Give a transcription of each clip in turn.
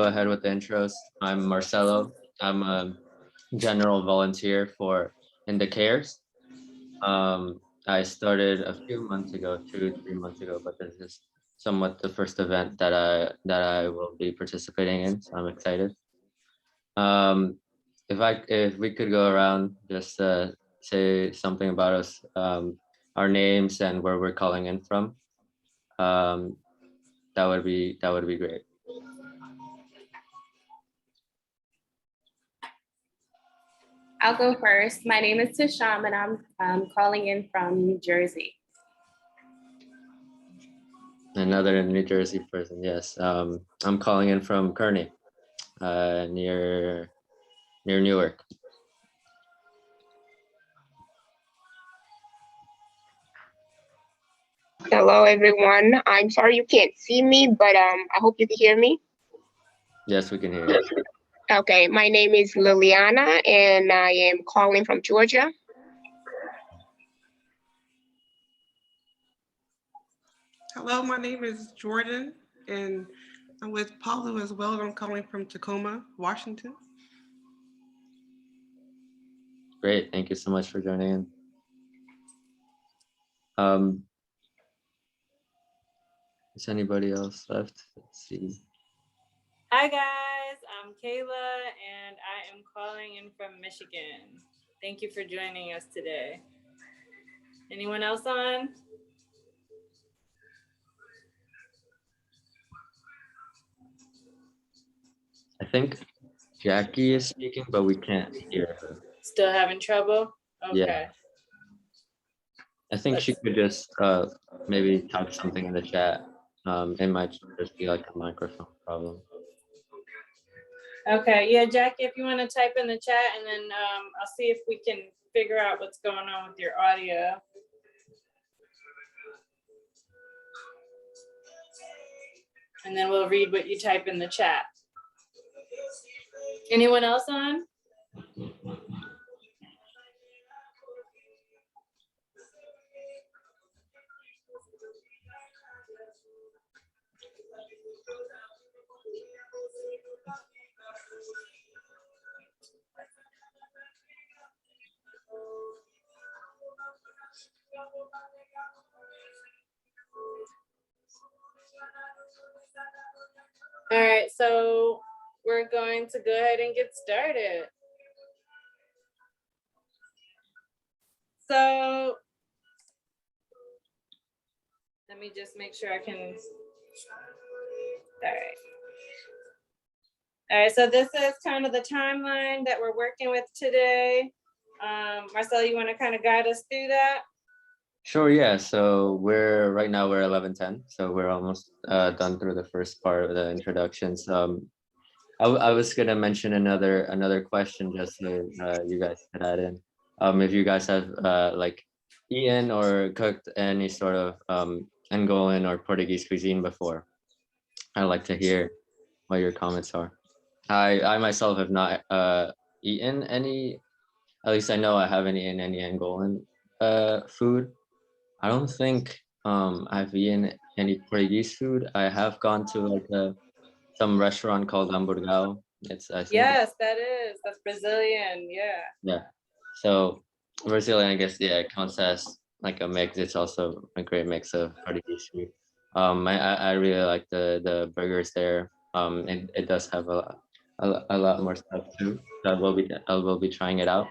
Go ahead with the intros. I'm Marcelo. I'm a general volunteer for In the Cares. I started a few months ago, 3 months ago, but this is somewhat the first event that I will be participating in, so I'm excited. Um, if we could go around, just say something about us, our names and where we're calling in from. Um, that would be great. I'll go first. My name is Tisham and I'm calling in from New Jersey. Another New Jersey person, yes. I'm calling in from Kearney, near Newark. Hello, everyone. I'm sorry you can't see me, but I hope you can hear me. Yes, we can hear you. Okay, my name is Liliana, and I am calling from Georgia. Hello, my name is Jordan, and I'm with Paulo as well. I'm calling from Tacoma, Washington. Great, thank you so much for joining in. Is anybody else left? Let's see. Hi guys, I'm Kayla and I am calling in from Michigan. Thank you for joining us today. Anyone else on? I think Jackie is speaking, but we can't hear her. Still having trouble? Okay. Yeah. I think she could just maybe type something in the chat. It might just be like a microphone problem. Okay, yeah, Jackie, if you want to type in the chat and then I'll see if we can figure out what's going on with your audio. And then we'll read what you type in the chat. Anyone else on? All right, so we're going to go ahead and get started. So let me just make sure I can. All right. All right, so this is kind of the timeline that we're working with today. Marcel, you want to kind of guide us through that? Sure, yeah. So right now we're 11:10, so we're almost done through the first part of the introductions. I was gonna mention another question just so you guys could add in. If you guys have like eaten or cooked any sort of Angolan or Portuguese cuisine before, I'd like to hear what your comments are. I myself have not eaten any. At least I know I haven't eaten any Angolan food. I don't think I've eaten any Portuguese food. I have gone to like some restaurant called Hamburgão. It's I think Yes, that's Brazilian, yeah. yeah. So Brazilian, I guess, yeah, it counts as like a mix. It's also a great mix of Portuguese food. I really like the burgers there. It does have a lot more stuff too. So I will be trying it out.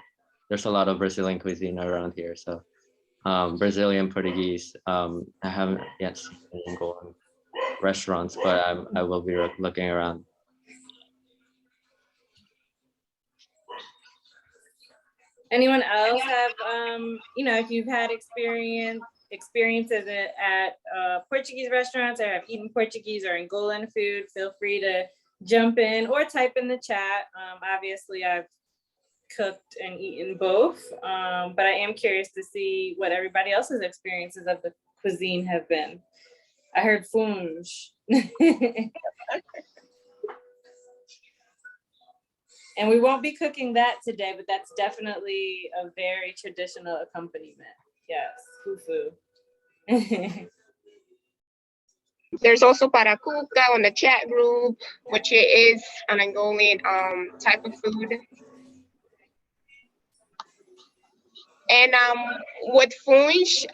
There's a lot of Brazilian cuisine around here, so Brazilian, Portuguese. I haven't yet seen any Angolan restaurants, but I will be looking around. Anyone else have, if you've had experiences at Portuguese restaurants or have eaten Portuguese or Angolan food, feel free to jump in or type in the chat. Obviously, I've cooked and eaten both, but I am curious to see what everybody else's experiences of the cuisine have been. I heard funge. And we won't be cooking that today, but that's definitely a very traditional accompaniment. Yes, fufu. There's also paracuca on the chat group, which is an Angolan type of food. And with funch,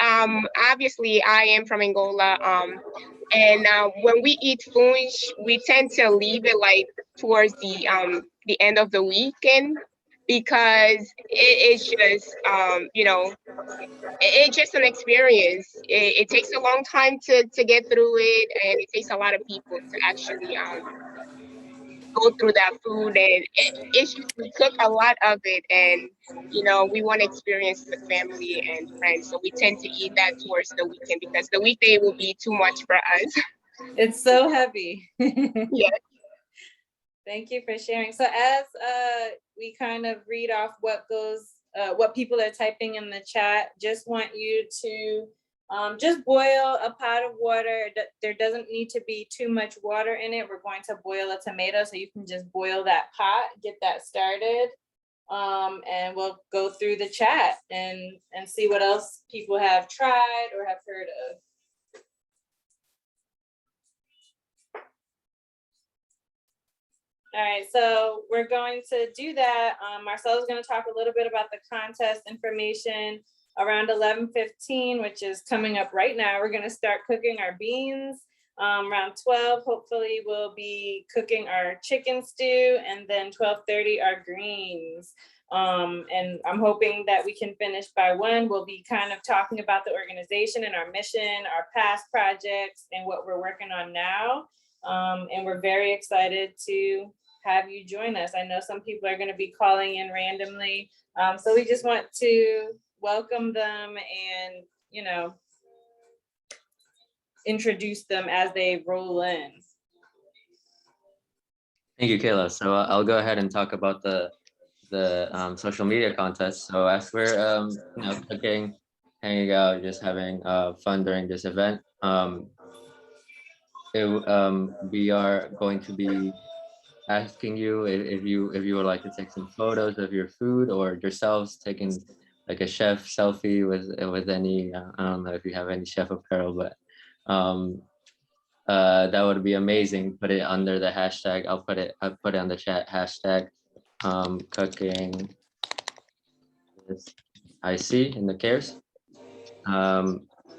obviously I am from Angola. And when we eat funch, we tend to leave it like towards the end of the weekend because it's just it's just an experience. It takes a long time to get through it, and it takes a lot of people to actually go through that food. And it's just we cook a lot of it, and we want to experience with family and friends, so we tend to eat that towards the weekend because the weekday will be too much for us. It's so heavy. Yeah. Thank you for sharing. So as we kind of read off what people are typing in the chat, just want you to just boil a pot of water. There doesn't need to be too much water in it. We're going to boil a tomato, so you can just boil that pot, get that started. And we'll go through the chat and see what else people have tried or have heard of. All right, so we're going to do that. Marcel is going to talk a little bit about the contest information around 11:15, which is coming up right now. We're going to start cooking our beans. Around 12, hopefully we'll be cooking our chicken stew, and then 12:30 our greens. And I'm hoping that we can finish by 1. We'll be kind of talking about the organization and our mission, our past projects, and what we're working on now. And we're very excited to have you join us. I know some people are going to be calling in randomly. So we just want to welcome them and, introduce them as they roll in. Thank you, Kayla. So I'll go ahead and talk about the social media contest. So as we're cooking, hanging out, just having fun during this event, we are going to be asking you if you would like to take some photos of your food or yourselves taking like a chef selfie with any I don't know if you have any chef apparel, but that would be amazing. Put it under the hashtag. I'll put it on the chat, hashtag cooking this I see in the cares.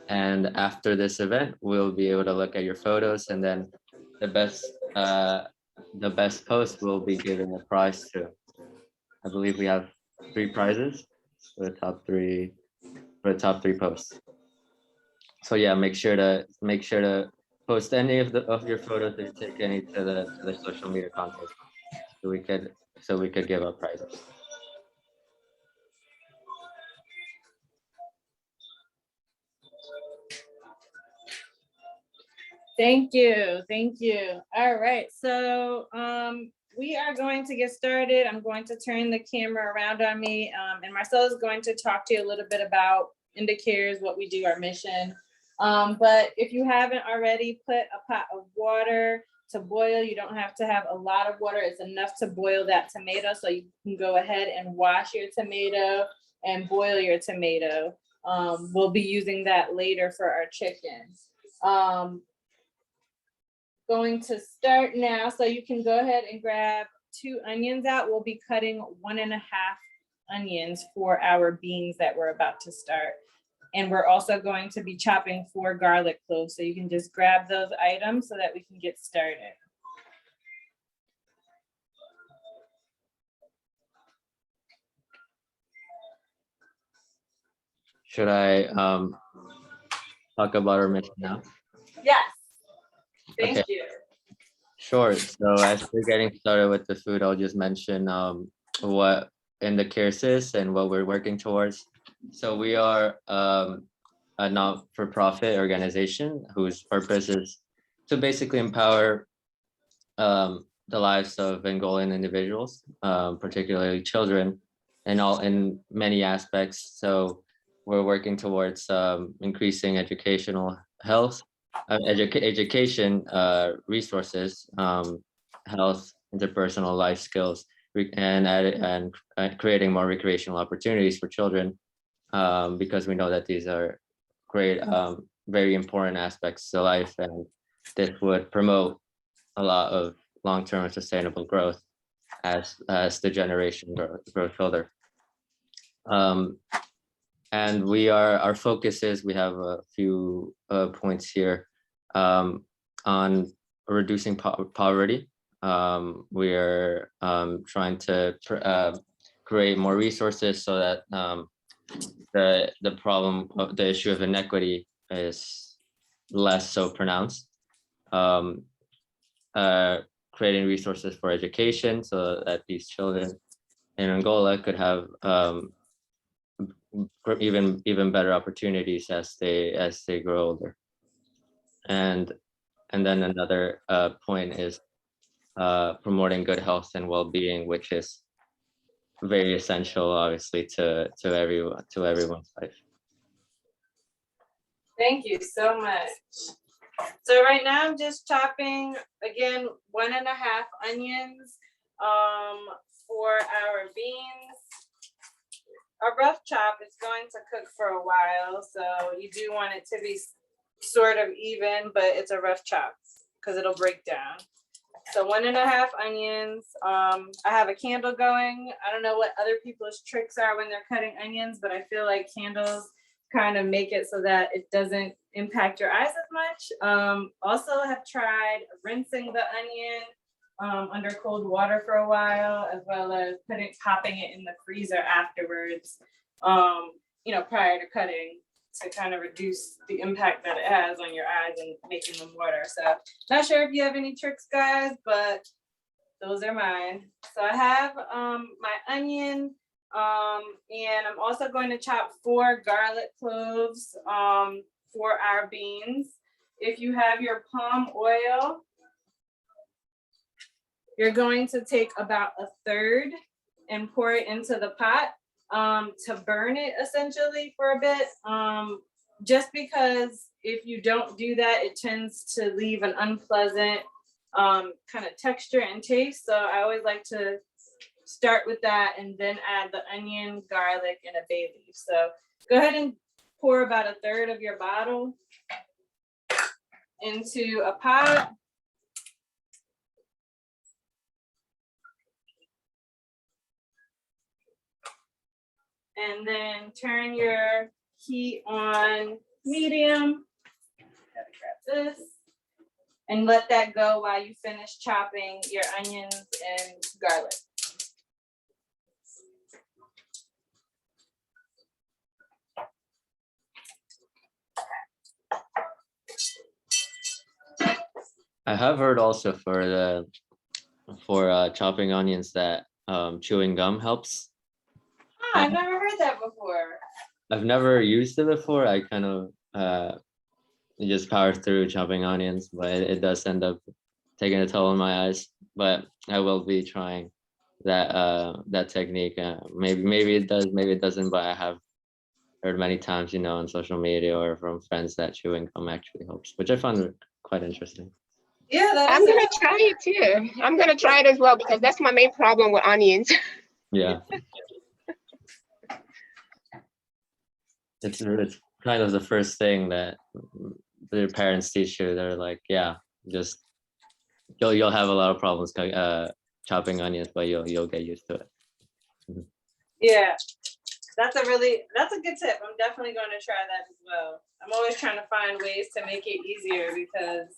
And after this event, we'll be able to look at your photos, and then the best post will be given a prize to. I believe we have 3 prizes for the top three posts. So yeah, make sure to post any of your photos and take any to the social media contest, so we could give out prizes. Thank you. All right, so we are going to get started. I'm going to turn the camera around on me, and Marcel is going to talk to you a little bit about IndiCares, what we do, our mission. But if you haven't already, put a pot of water to boil. You don't have to have a lot of water. It's enough to boil that tomato, so you can go ahead and wash your tomato and boil your tomato. We'll be using that later for our chicken. Going to start now, so you can go ahead and grab 2 onions out. We'll be cutting 1.5 onions for our beans that we're about to start. And we're also going to be chopping 4 garlic cloves, so you can just grab those items so that we can get started. Should I talk about our mission now? Yes. Thank Okay. you. Sure. So as we're getting started with the food, I'll just mention what IndiCares is and what we're working towards. So we are a not-for-profit organization whose purpose is to basically empower the lives of Angolan individuals, particularly children, in many aspects. So we're working towards increasing educational health, education resources, health, interpersonal life skills, and creating more recreational opportunities for children, because we know that these are great, very important aspects to life, and this would promote a lot of long-term and sustainable growth as the generation grows older. And our focus is, we have a few points here on reducing poverty. We are trying to create more resources so that the problem of the issue of inequity is less so pronounced. Creating resources for education so that these children in Angola could have even better opportunities as they grow older. And then another point is promoting good health and well-being, which is very essential, obviously, to everyone's life. Thank you so much. So right now I'm just chopping, again, 1.5 onions for our beans. A rough chop is going to cook for a while, so you do want it to be sort of even, but it's a rough chop because it'll break down. So 1.5 onions. I have a candle going. I don't know what other people's tricks are when they're cutting onions, but I feel like candles kind of make it so that it doesn't impact your eyes as much. Also have tried rinsing the onion under cold water for a while, as well as popping it in the freezer afterwards, prior to cutting, to kind of reduce the impact that it has on your eyes and making them water. So not sure if you have any tricks, guys, but those are mine. So I have my onion, and I'm also going to chop 4 garlic cloves for our beans. If you have your palm oil, you're going to take about 1/3 and pour it into the pot to burn it essentially for a bit. Just because if you don't do that, it tends to leave an unpleasant kind of texture and taste. So I always like to start with that and then add the onion, garlic, and a bay leaf. So go ahead and pour about 1/3 of your bottle into a pot. And then turn your heat on medium. Gotta grab this. And let that go while you finish chopping your onions and garlic. I have heard also for chopping onions that chewing gum helps. I've never heard that before. I've never used it before. I kind of just power through chopping onions, but it does end up taking a toll on my eyes. But I will be trying that technique. Maybe it does, maybe it doesn't. But I have heard many times, on social media or from friends that chewing gum actually helps, which I found quite interesting. Yeah, I'm gonna try it too. I'm gonna try it as well because that's my main problem with onions. Yeah. It's kind of the first thing that their parents teach you. They're like, yeah, just you'll have a lot of problems chopping onions, but you'll get used to it. Yeah, that's a good tip. I'm definitely going to try that as well. I'm always trying to find ways to make it easier because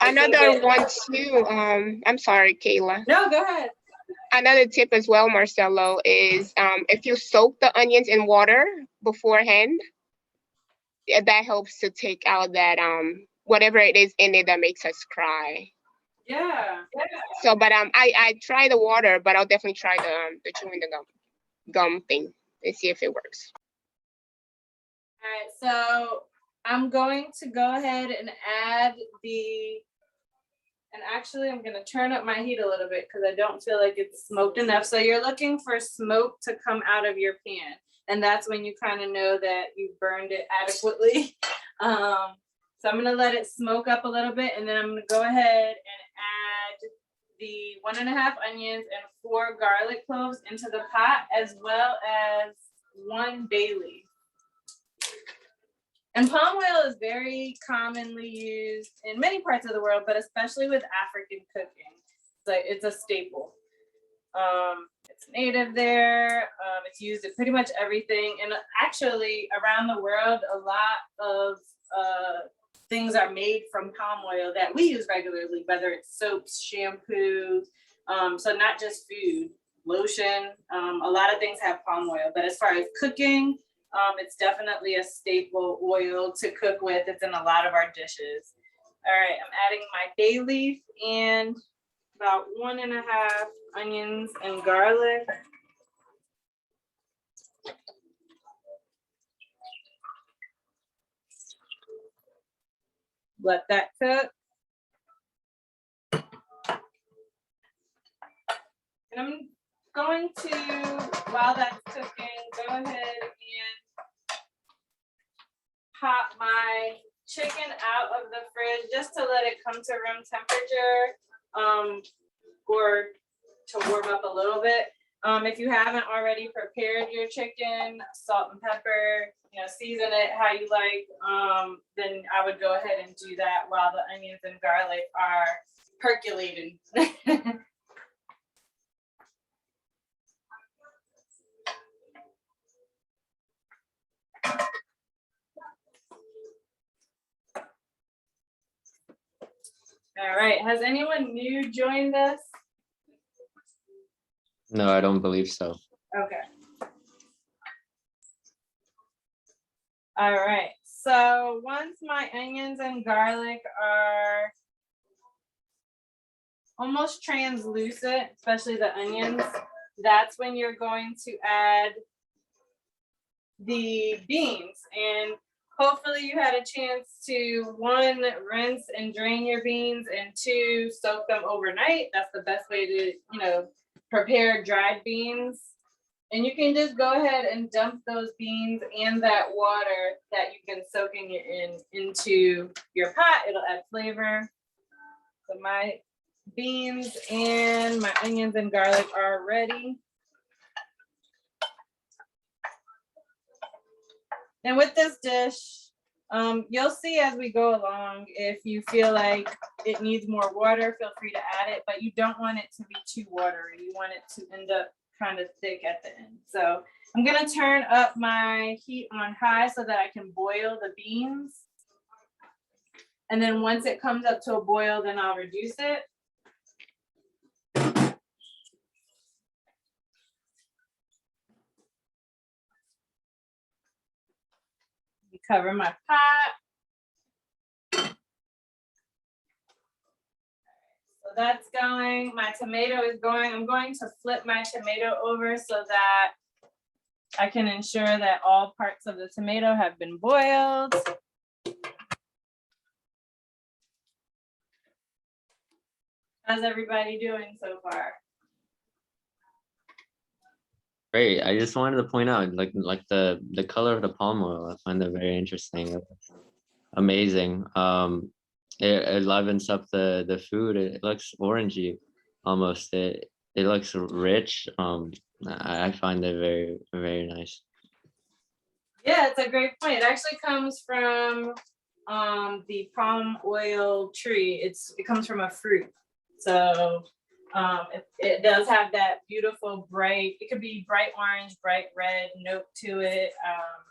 Another one too. I'm sorry, Kayla. No, go ahead. Another tip as well, Marcelo, is if you soak the onions in water beforehand, that helps to take out that whatever it is in it that makes us cry. Yeah. So, but I try the water, but I'll definitely try the chewing the gum thing and see if it works. All right, so I'm going to go ahead and add and actually I'm gonna turn up my heat a little bit because I don't feel like it's smoked enough. So you're looking for smoke to come out of your pan. And that's when you kind of know that you've burned it adequately. So I'm gonna let it smoke up a little bit and then I'm gonna go ahead and add the 1.5 onions and 4 garlic cloves into the pot, as well as 1 bay leaf. And palm oil is very commonly used in many parts of the world, but especially with African cooking. So it's a staple. It's native there. It's used in pretty much everything. And actually around the world, a lot of things are made from palm oil that we use regularly, whether it's soaps, shampoo, so not just food, lotion, a lot of things have palm oil. But as far as cooking, it's definitely a staple oil to cook with. It's in a lot of our dishes. All right, I'm adding my bay leaf and about 1.5 onions and garlic. Let that cook. And I'm going to, while that's cooking, go ahead and pop my chicken out of the fridge just to let it come to room temperature, or to warm up a little bit. If you haven't already prepared your chicken, salt and pepper, season it how you like, then I would go ahead and do that while the onions and garlic are percolating. All right, has anyone new joined us? No, I don't believe so. Okay. All right, so once my onions and garlic are almost translucent, especially the onions, that's when you're going to add the beans. And hopefully you had a chance to, 1, rinse and drain your beans, and 2, soak them overnight. That's the best way to, prepare dried beans. And you can just go ahead and dump those beans and that water that you've been soaking it into your pot. It'll add flavor. So my beans and my onions and garlic are ready. And with this dish, you'll see as we go along, if you feel like it needs more water, feel free to add it, but you don't want it to be too watery. You want it to end up kind of thick at the end. So I'm gonna turn up my heat on high so that I can boil the beans. And then once it comes up to a boil, then I'll reduce it. Cover my pot. So that's going, my tomato is going. I'm going to flip my tomato over so that I can ensure that all parts of the tomato have been boiled. How's everybody doing so far? Great. I just wanted to point out, like the color of the palm oil. I find that very interesting. Amazing. It livens up the food. It looks orangey, almost. It looks rich. I find it very, very nice. Yeah, it's a great point. It actually comes from the palm oil tree. It comes from a fruit. So it does have that beautiful bright, it could be bright orange, bright red note to it.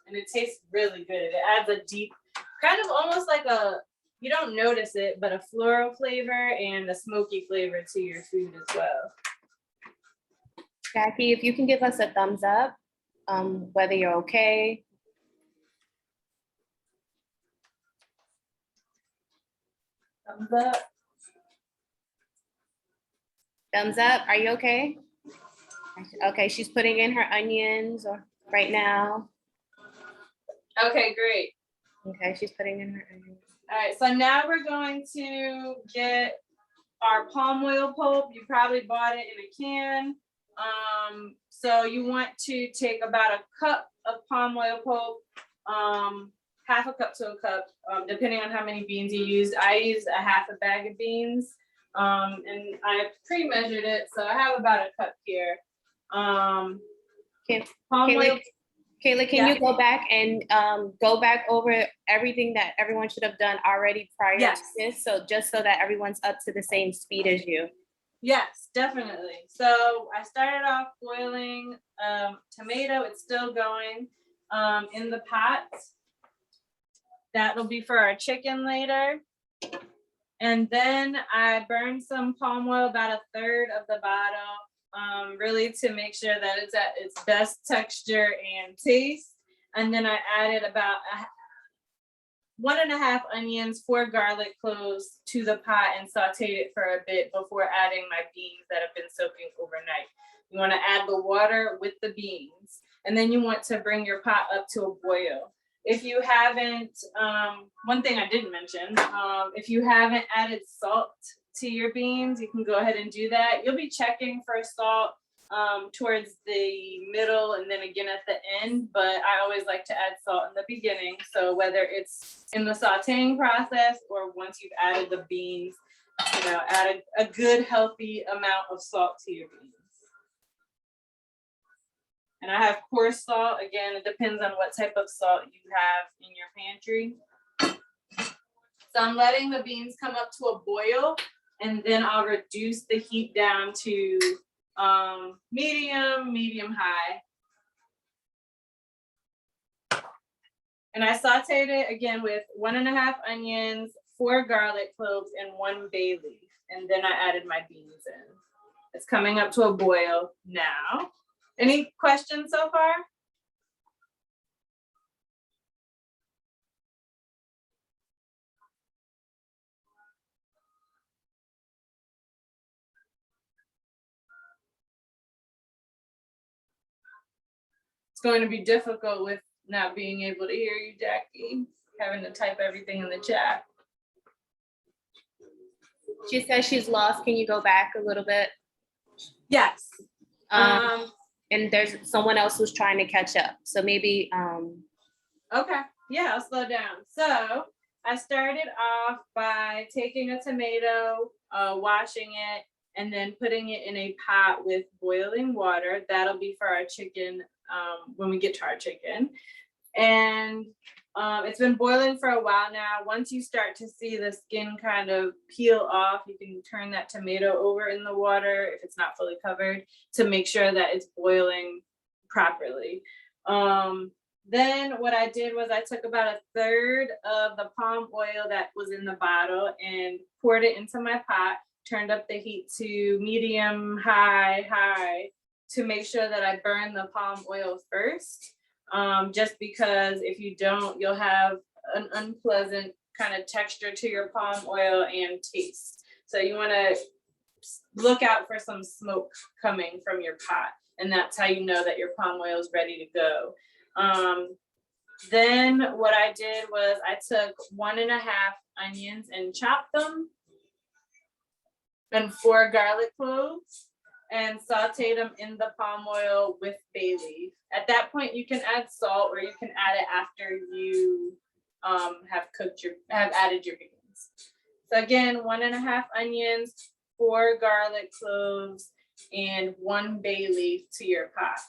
And it tastes really good. It adds a deep, kind of almost like you don't notice it, but a floral flavor and a smoky flavor to your food as well. Jackie, if you can give us a thumbs up, whether you're okay. Thumbs up. Thumbs up, are you okay? Okay, she's putting in her onions right now. Okay, great. Okay, she's putting in her onions. All right, so now we're going to get our palm oil pulp. You probably bought it in a can. So you want to take about a cup of palm oil pulp, half a cup to a cup, depending on how many beans you use. I used a half a bag of beans, and I pre-measured it, so I have about a cup here. Palm oil. Kayla, can you go back and go back over everything that everyone should have done already prior to Yes. this? So just so that everyone's up to the same speed as you. Yes, definitely. So I started off boiling tomato. It's still going in the pot. That'll be for our chicken later. And then I burned some palm oil, about a third of the bottle, really to make sure that it's at its best texture and taste. And then I added about 1.5 onions, 4 garlic cloves to the pot and sauteed it for a bit before adding my beans that have been soaking overnight. You want to add the water with the beans, and then you want to bring your pot up to a boil. If you haven't, one thing I didn't mention, if you haven't added salt to your beans, you can go ahead and do that. You'll be checking for salt towards the middle and then again at the end, but I always like to add salt in the beginning. So whether it's in the sauteing process or once you've added the beans, you know, add a good healthy amount of salt to your beans. And I have coarse salt. Again, it depends on what type of salt you have in your pantry. So I'm letting the beans come up to a boil, and then I'll reduce the heat down to medium high. And I sauteed it again with 1.5 onions, 4 garlic cloves, and 1 bay leaf. And then I added my beans in. It's coming up to a boil now. Any questions so far? It's going to be difficult with not being able to hear you, Jackie, having to type everything in the chat. She says she's lost. Can you go back a little bit? Yes. And there's someone else who's trying to catch up. So maybe, Okay, yeah, I'll slow down. So I started off by taking a tomato, washing it, and then putting it in a pot with boiling water. That'll be for our chicken when we get to our chicken. And it's been boiling for a while now. Once you start to see the skin kind of peel off, you can turn that tomato over in the water if it's not fully covered to make sure that it's boiling properly. Then what I did was I took about 1/3 of the palm oil that was in the bottle and poured it into my pot, turned up the heat to medium high to make sure that I burn the palm oil first. Just because if you don't, you'll have an unpleasant kind of texture to your palm oil and taste. So you want to look out for some smoke coming from your pot, and that's how you know that your palm oil is ready to go. Then what I did was I took 1.5 onions and chopped them, and 4 garlic cloves, and sauteed them in the palm oil with bay leaf. At that point, you can add salt, or you can add it after you have added your beans. So again, 1.5 onions, 4 garlic cloves, and 1 bay leaf to your pot.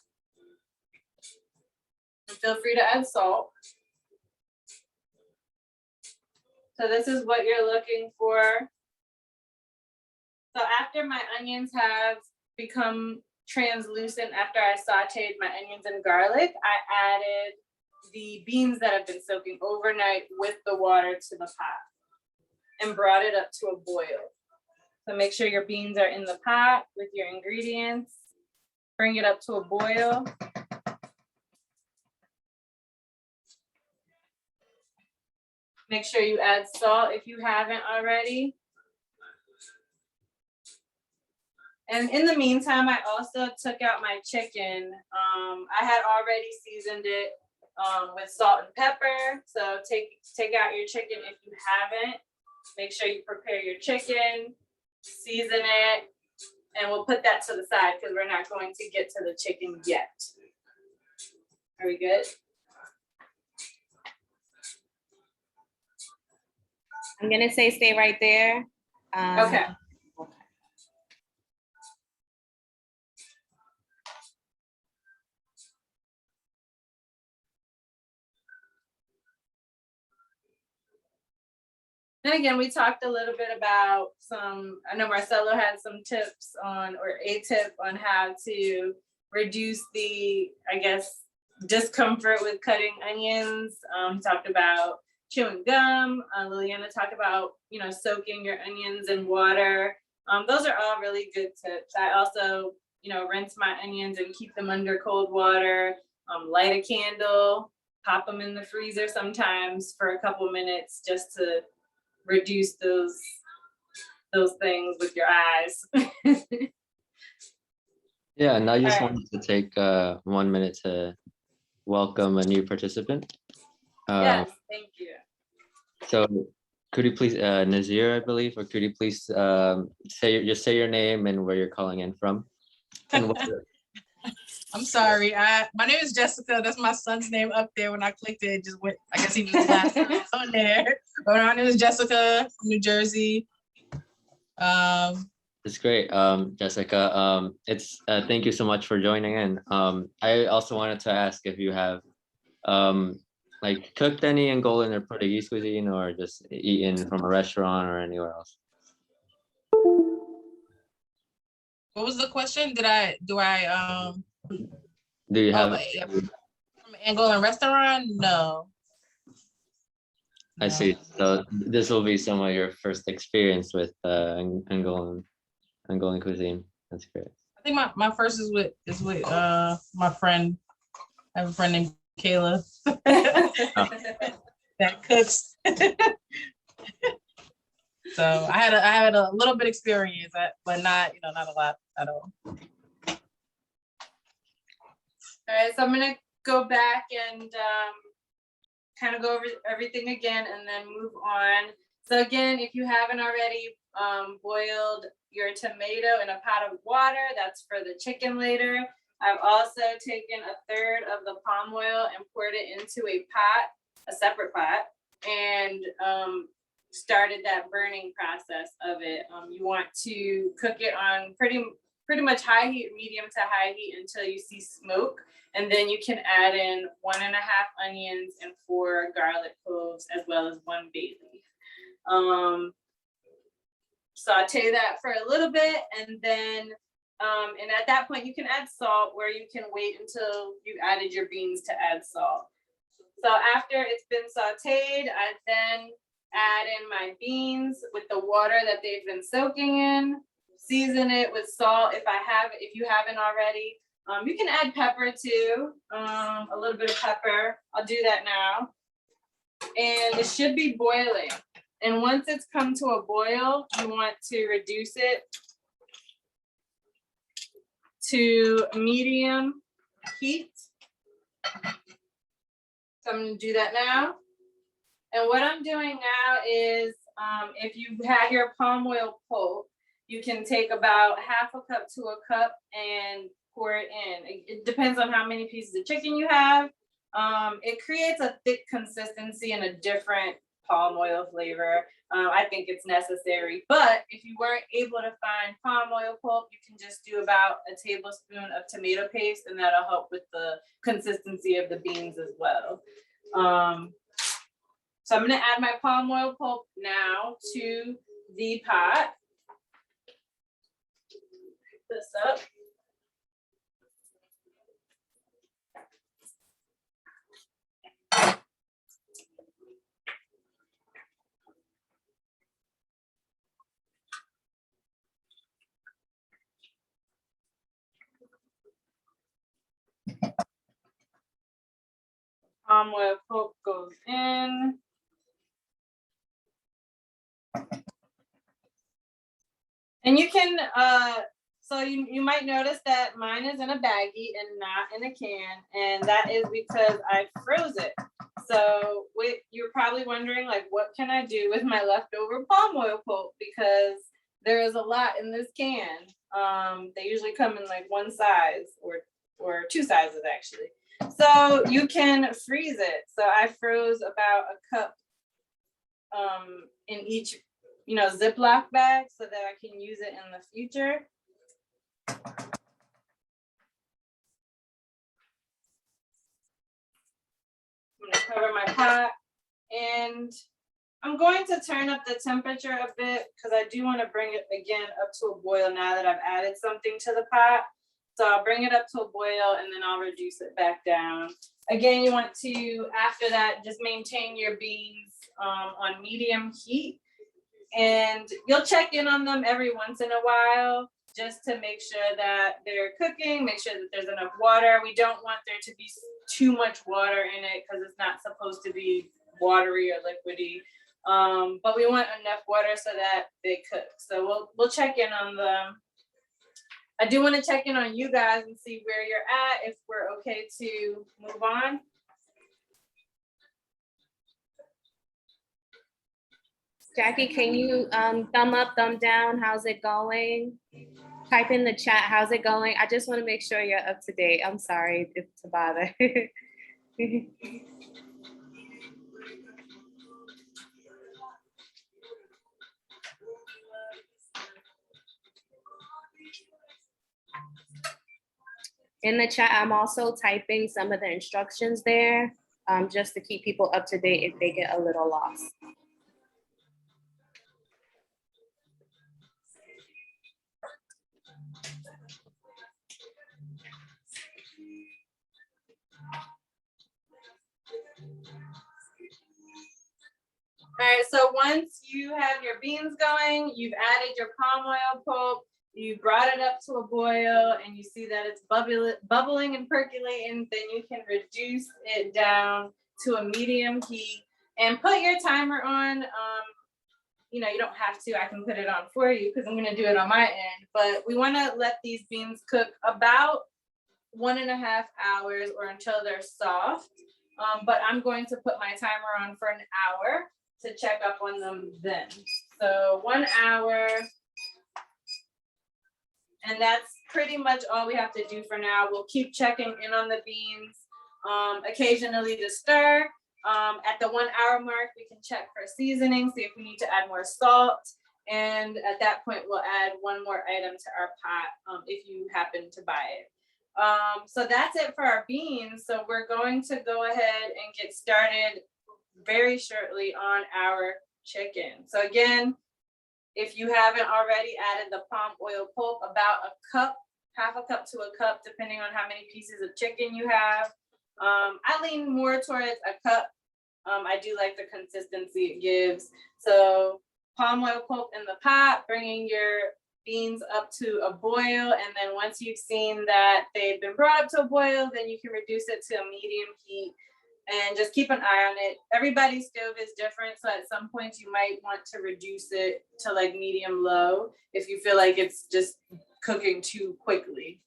And feel free to add salt. So this is what you're looking for. So after my onions have become translucent, after I sauteed my onions and garlic, I added the beans that have been soaking overnight with the water to the pot and brought it up to a boil. So make sure your beans are in the pot with your ingredients. Bring it up to a boil. Make sure you add salt if you haven't already. And in the meantime, I also took out my chicken. I had already seasoned it with salt and pepper. So take out your chicken if you haven't. Make sure you prepare your chicken, season it, and we'll put that to the side because we're not going to get to the chicken yet. Are we good? I'm gonna say stay right there. Okay. then again, we talked a little bit about I know Marcelo had some tips or a tip on how to reduce the, I guess, discomfort with cutting onions. He talked about chewing gum. Liliana talked about, soaking your onions in water. Those are all really good tips. I also, rinse my onions and keep them under cold water, light a candle, pop them in the freezer sometimes for a couple minutes just to reduce those things with your eyes. Yeah, and I just Alright. wanted to take 1 minute to welcome a new participant. Yes, thank you. So could you please, Nazir, I believe, or could you please say your name and where you're calling in from? And I'm sorry. My name is Jessica. That's my son's name up there. When I clicked it, it just went. I guess he was the last one on there. But my name is Jessica from New Jersey. It's great, Jessica. It's thank you so much for joining in. I also wanted to ask if you have like cooked any Angolan or Portuguese cuisine, or just eaten from a restaurant or anywhere else. What was the question? Do I Do you have? from an Angolan restaurant? No. I see. So this will be some of your first experience with Angolan cuisine. That's great. I think my first is with my friend. I have a friend named Kayla that cooks. So I had a little bit experience, but not a lot at all. All right, so I'm gonna go back and kind of go over everything again and then move on. So again, if you haven't already boiled your tomato in a pot of water, that's for the chicken later. I've also taken a third of the palm oil and poured it into a separate pot, and started that burning process of it. You want to cook it on pretty much high heat, medium to high heat, until you see smoke. And then you can add in 1.5 onions and 4 garlic cloves, as well as 1 bay leaf. Saute that for a little bit, and then and at that point you can add salt, where you can wait until you've added your beans to add salt. So after it's been sauteed, I then add in my beans with the water that they've been soaking in, season it with salt if you haven't already. You can add pepper too, a little bit of pepper. I'll do that now. And it should be boiling. And once it's come to a boil, you want to reduce it to medium heat. So I'm gonna do that now. And what I'm doing now is, if you have your palm oil pulp, you can take about 1/2 cup to a cup and pour it in. It depends on how many pieces of chicken you have. It creates a thick consistency and a different palm oil flavor. I think it's necessary, but if you weren't able to find palm oil pulp, you can just do about a tablespoon of tomato paste, and that'll help with the consistency of the beans as well. So I'm gonna add my palm oil pulp now to the pot. Pick this up. Palm oil pulp goes in. And you can, so you might notice that mine is in a baggie and not in a can, and that is because I froze it. So you're probably wondering, like, what can I do with my leftover palm oil pulp? Because there is a lot in this can. They usually come in like one size or 2 sizes actually. So you can freeze it. So I froze about a cup in each Ziploc bag so that I can use it in the future. I'm gonna cover my pot, and I'm going to turn up the temperature a bit because I do want to bring it again up to a boil now that I've added something to the pot. So I'll bring it up to a boil and then I'll reduce it back down. Again, you want to, after that, just maintain your beans on medium heat. And you'll check in on them every once in a while just to make sure that they're cooking, make sure that there's enough water. We don't want there to be too much water in it because it's not supposed to be watery or liquidy. But we want enough water so that they cook. So we'll check in on them. I do want to check in on you guys and see where you're at, if we're okay to move on. Jackie, can you thumb up, thumb down? How's it going? Type in the chat, how's it going? I just want to make sure you're up to date. I'm sorry if to bother. In the chat, I'm also typing some of the instructions there, just to keep people up to date if they get a little lost. All right, so once you have your beans going, you've added your palm oil pulp, you brought it up to a boil and you see that it's bubbling and percolating, then you can reduce it down to a medium heat and put your timer on. You know, you don't have to, I can put it on for you because I'm gonna do it on my end, but we wanna let these beans cook about 1.5 hours or until they're soft. But I'm going to put my timer on for an hour to check up on them then. So 1 hour. And that's pretty much all we have to do for now. We'll keep checking in on the beans, occasionally to stir. At the 1 hour mark, we can check for seasoning, see if we need to add more salt. And at that point, we'll add one more item to our pot if you happen to buy it. So that's it for our beans. So we're going to go ahead and get started very shortly on our chicken. So again, if you haven't already added the palm oil pulp, about a cup, half a cup to a cup, depending on how many pieces of chicken you have. I lean more towards a cup. I do like the consistency it gives. So palm oil pulp in the pot, bringing your beans up to a boil. And then once you've seen that they've been brought up to a boil, then you can reduce it to a medium heat and just keep an eye on it. Everybody's stove is different. So at some points you might want to reduce it to like medium low if you feel like it's just cooking too quickly.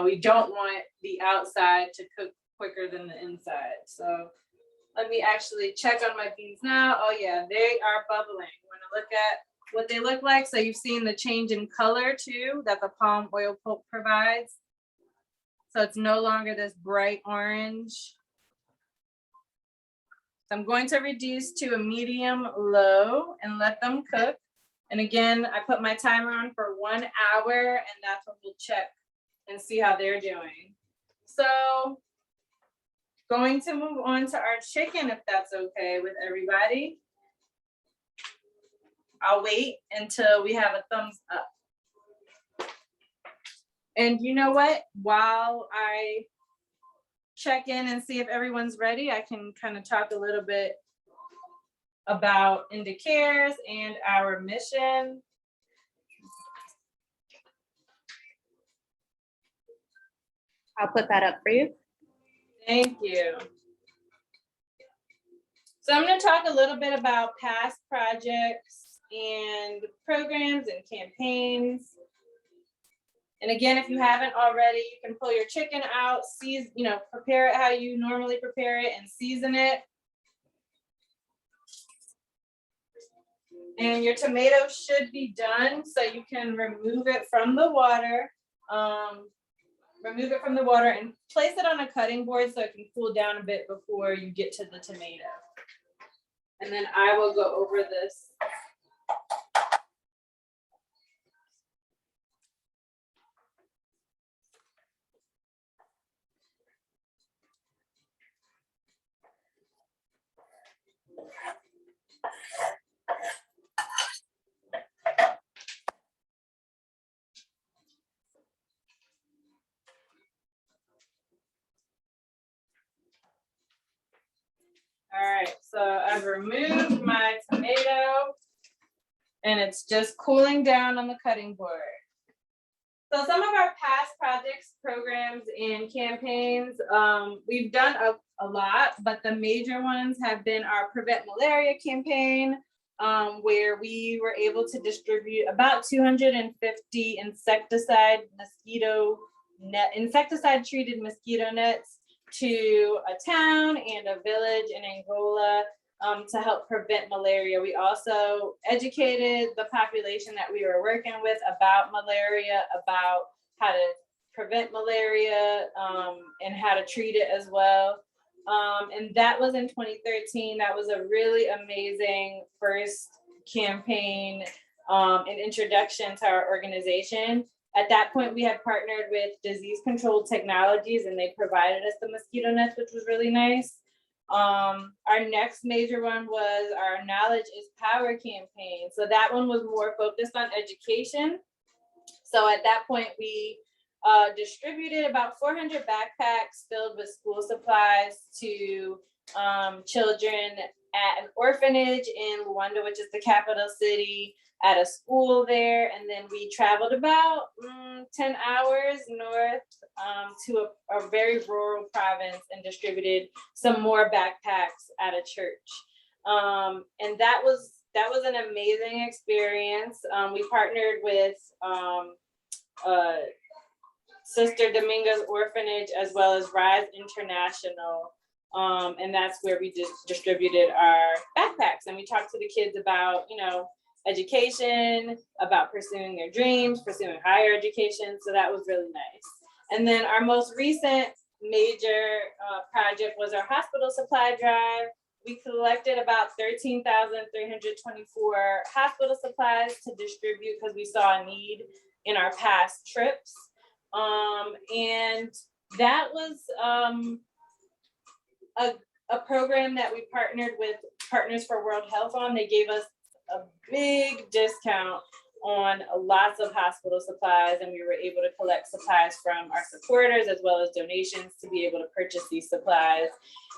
We don't want the outside to cook quicker than the inside. So let me actually check on my beans now. Oh yeah, they are bubbling. Want to look at what they look like? So you've seen the change in color too that the palm oil pulp provides. So it's no longer this bright orange. So I'm going to reduce to a medium low and let them cook. And again, I put my timer on for 1 hour and that's when we'll check and see how they're doing. So going to move on to our chicken, if that's okay with everybody. I'll wait until we have a thumbs up. And you know what? While I check in and see if everyone's ready, I can kind of talk a little bit about IndiCares and our mission. I'll put that up for you. Thank you. So I'm going to talk a little bit about past projects and programs and campaigns. And again, if you haven't already, you can pull your chicken out, prepare it how you normally prepare it and season it. And your tomato should be done, so you can remove it from the water. Remove it from the water and place it on a cutting board so it can cool down a bit before you get to the tomato. And then I will go over this. All right, so I've removed my tomato and it's just cooling down on the cutting board. So some of our past projects, programs, and campaigns, we've done a lot, but the major ones have been our Prevent Malaria campaign, where we were able to distribute about 250 insecticide-treated mosquito nets to a town and a village in Angola to help prevent malaria. We also educated the population that we were working with about malaria, about how to prevent malaria and how to treat it as well. And that was in 2013. That was a really amazing first campaign and introduction to our organization. At that point, we had partnered with Disease Control Technologies and they provided us the mosquito nets, which was really nice. Our next major one was our Knowledge is Power campaign. So that one was more focused on education. So at that point, we distributed about 400 backpacks filled with school supplies to children at an orphanage in Luanda, which is the capital city, at a school there. And then we traveled about 10 hours north to a very rural province and distributed some more backpacks at a church. And that was an amazing experience. We partnered with Sister Dominga's Orphanage as well as Rise International. And that's where we just distributed our backpacks. And we talked to the kids about, education, about pursuing their dreams, pursuing higher education. So that was really nice. And then our most recent major project was our hospital supply drive. We collected about 13,324 hospital supplies to distribute because we saw a need in our past trips. And that was a program that we partnered with Partners for World Health on. They gave us a big discount on lots of hospital supplies, and we were able to collect supplies from our supporters as well as donations to be able to purchase these supplies.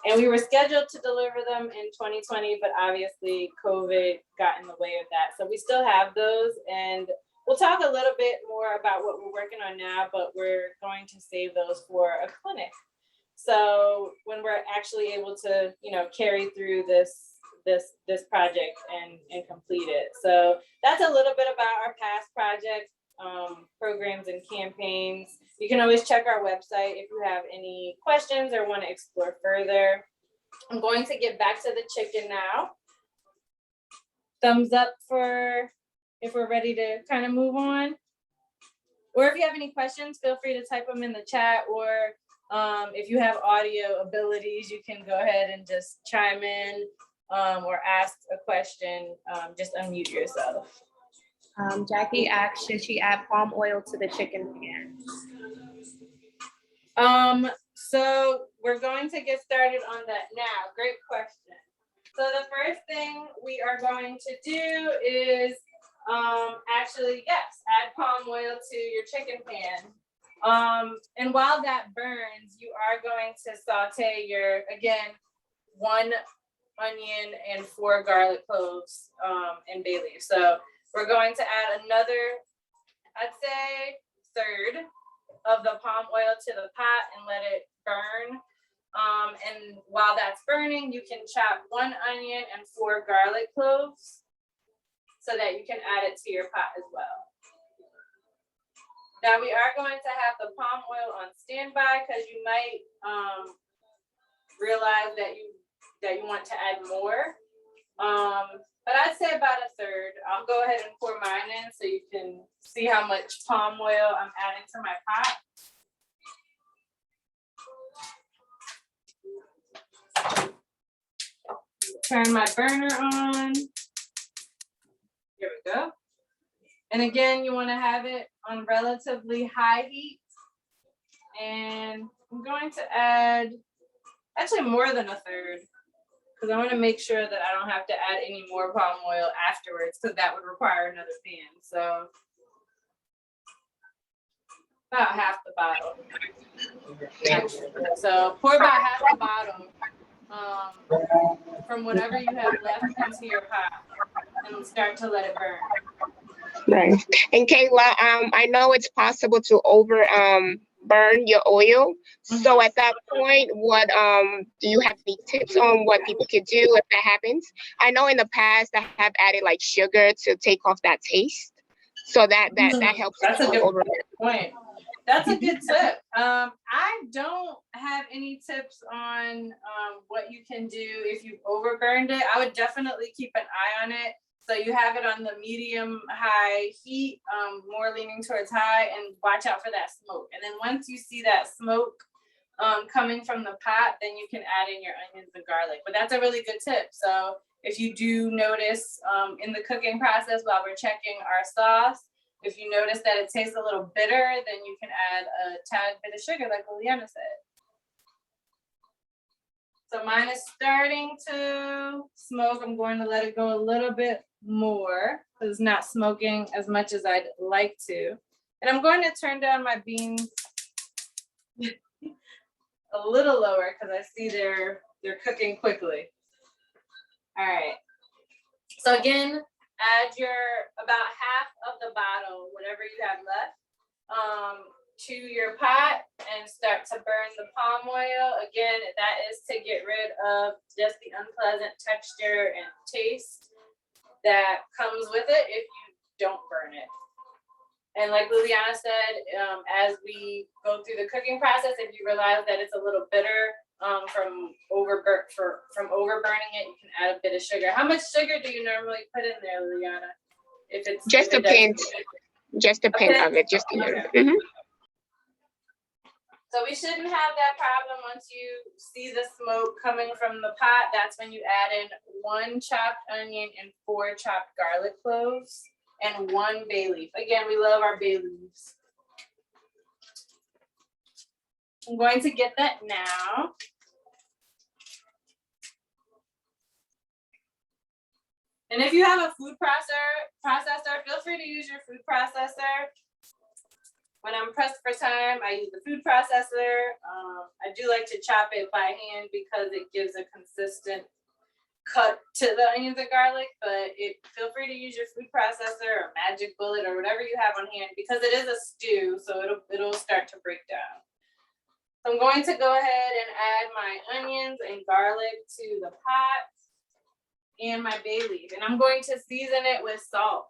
And we were scheduled to deliver them in 2020, but obviously COVID got in the way of that. So we still have those, and we'll talk a little bit more about what we're working on now, but we're going to save those for a clinic. So when we're actually able to, carry through this project and complete it. So that's a little bit about our past projects, programs and campaigns. You can always check our website if you have any questions or want to explore further. I'm going to get back to the chicken now. Thumbs up for if we're ready to kind of move on. Or if you have any questions, feel free to type them in the chat, or if you have audio abilities, you can go ahead and just chime in or ask a question, just unmute yourself. Jackie asked, should she add palm oil to the chicken pan? So we're going to get started on that now. Great question. So the first thing we are going to do is actually, yes, add palm oil to your chicken pan. And while that burns, you are going to saute your, again, 1 onion and 4 garlic cloves and bay leaves. So we're going to add another, I'd say, third of the palm oil to the pot and let it burn. And while that's burning, you can chop 1 onion and 4 garlic cloves so that you can add it to your pot as well. Now we are going to have the palm oil on standby because you might realize that you want to add more. But I'd say about a third. I'll go ahead and pour mine in so you can see how much palm oil I'm adding to my pot. Turn my burner on. Here we go. And again, you want to have it on relatively high heat. And I'm going to add actually more than a third, because I want to make sure that I don't have to add any more palm oil afterwards, because that would require another pan. So about half the bottle. So pour about half the bottle from whatever you have left into your pot and start to let it burn. Right. And Kayla, I know it's possible to over burn your oil. So at that point, what do you have any tips on what people could do if that happens? I know in the past I have added like sugar to take off that taste. So that helps. That's a good over. point. That's a good tip. I don't have any tips on what you can do if you've overburned it. I would definitely keep an eye on it. So you have it on the medium high heat, more leaning towards high, and watch out for that smoke. And then once you see that smoke coming from the pot, then you can add in your onions and garlic. But that's a really good tip. So if you do notice in the cooking process while we're checking our sauce, if you notice that it tastes a little bitter, then you can add a tad bit of sugar, like Liliana said. So mine is starting to smoke. I'm going to let it go a little bit more because it's not smoking as much as I'd like to. And I'm going to turn down my beans a little lower because I see they're cooking quickly. All right. So again, add your about half of the bottle, whatever you have left, to your pot and start to burn the palm oil. Again, that is to get rid of just the unpleasant texture and taste that comes with it if you don't burn it. And like Liliana said, as we go through the cooking process, if you realize that it's a little bitter from overburning it, you can add a bit of sugar. How much sugar do you normally put in there, Liliana? If it's Just a pint. Just a pint of it. Just a little. Mm-hmm. So we shouldn't have that problem once you see the smoke coming from the pot. That's when you add in 1 chopped onion and 4 chopped garlic cloves and 1 bay leaf. Again, we love our bay leaves. I'm going to get that now. And if you have a food processor, feel free to use your food processor. When I'm pressed for time, I use the food processor. I do like to chop it by hand because it gives a consistent cut to the onions and garlic, but feel free to use your food processor or magic bullet or whatever you have on hand because it is a stew, so it'll start to break down. So I'm going to go ahead and add my onions and garlic to the pot and my bay leaf, and I'm going to season it with salt.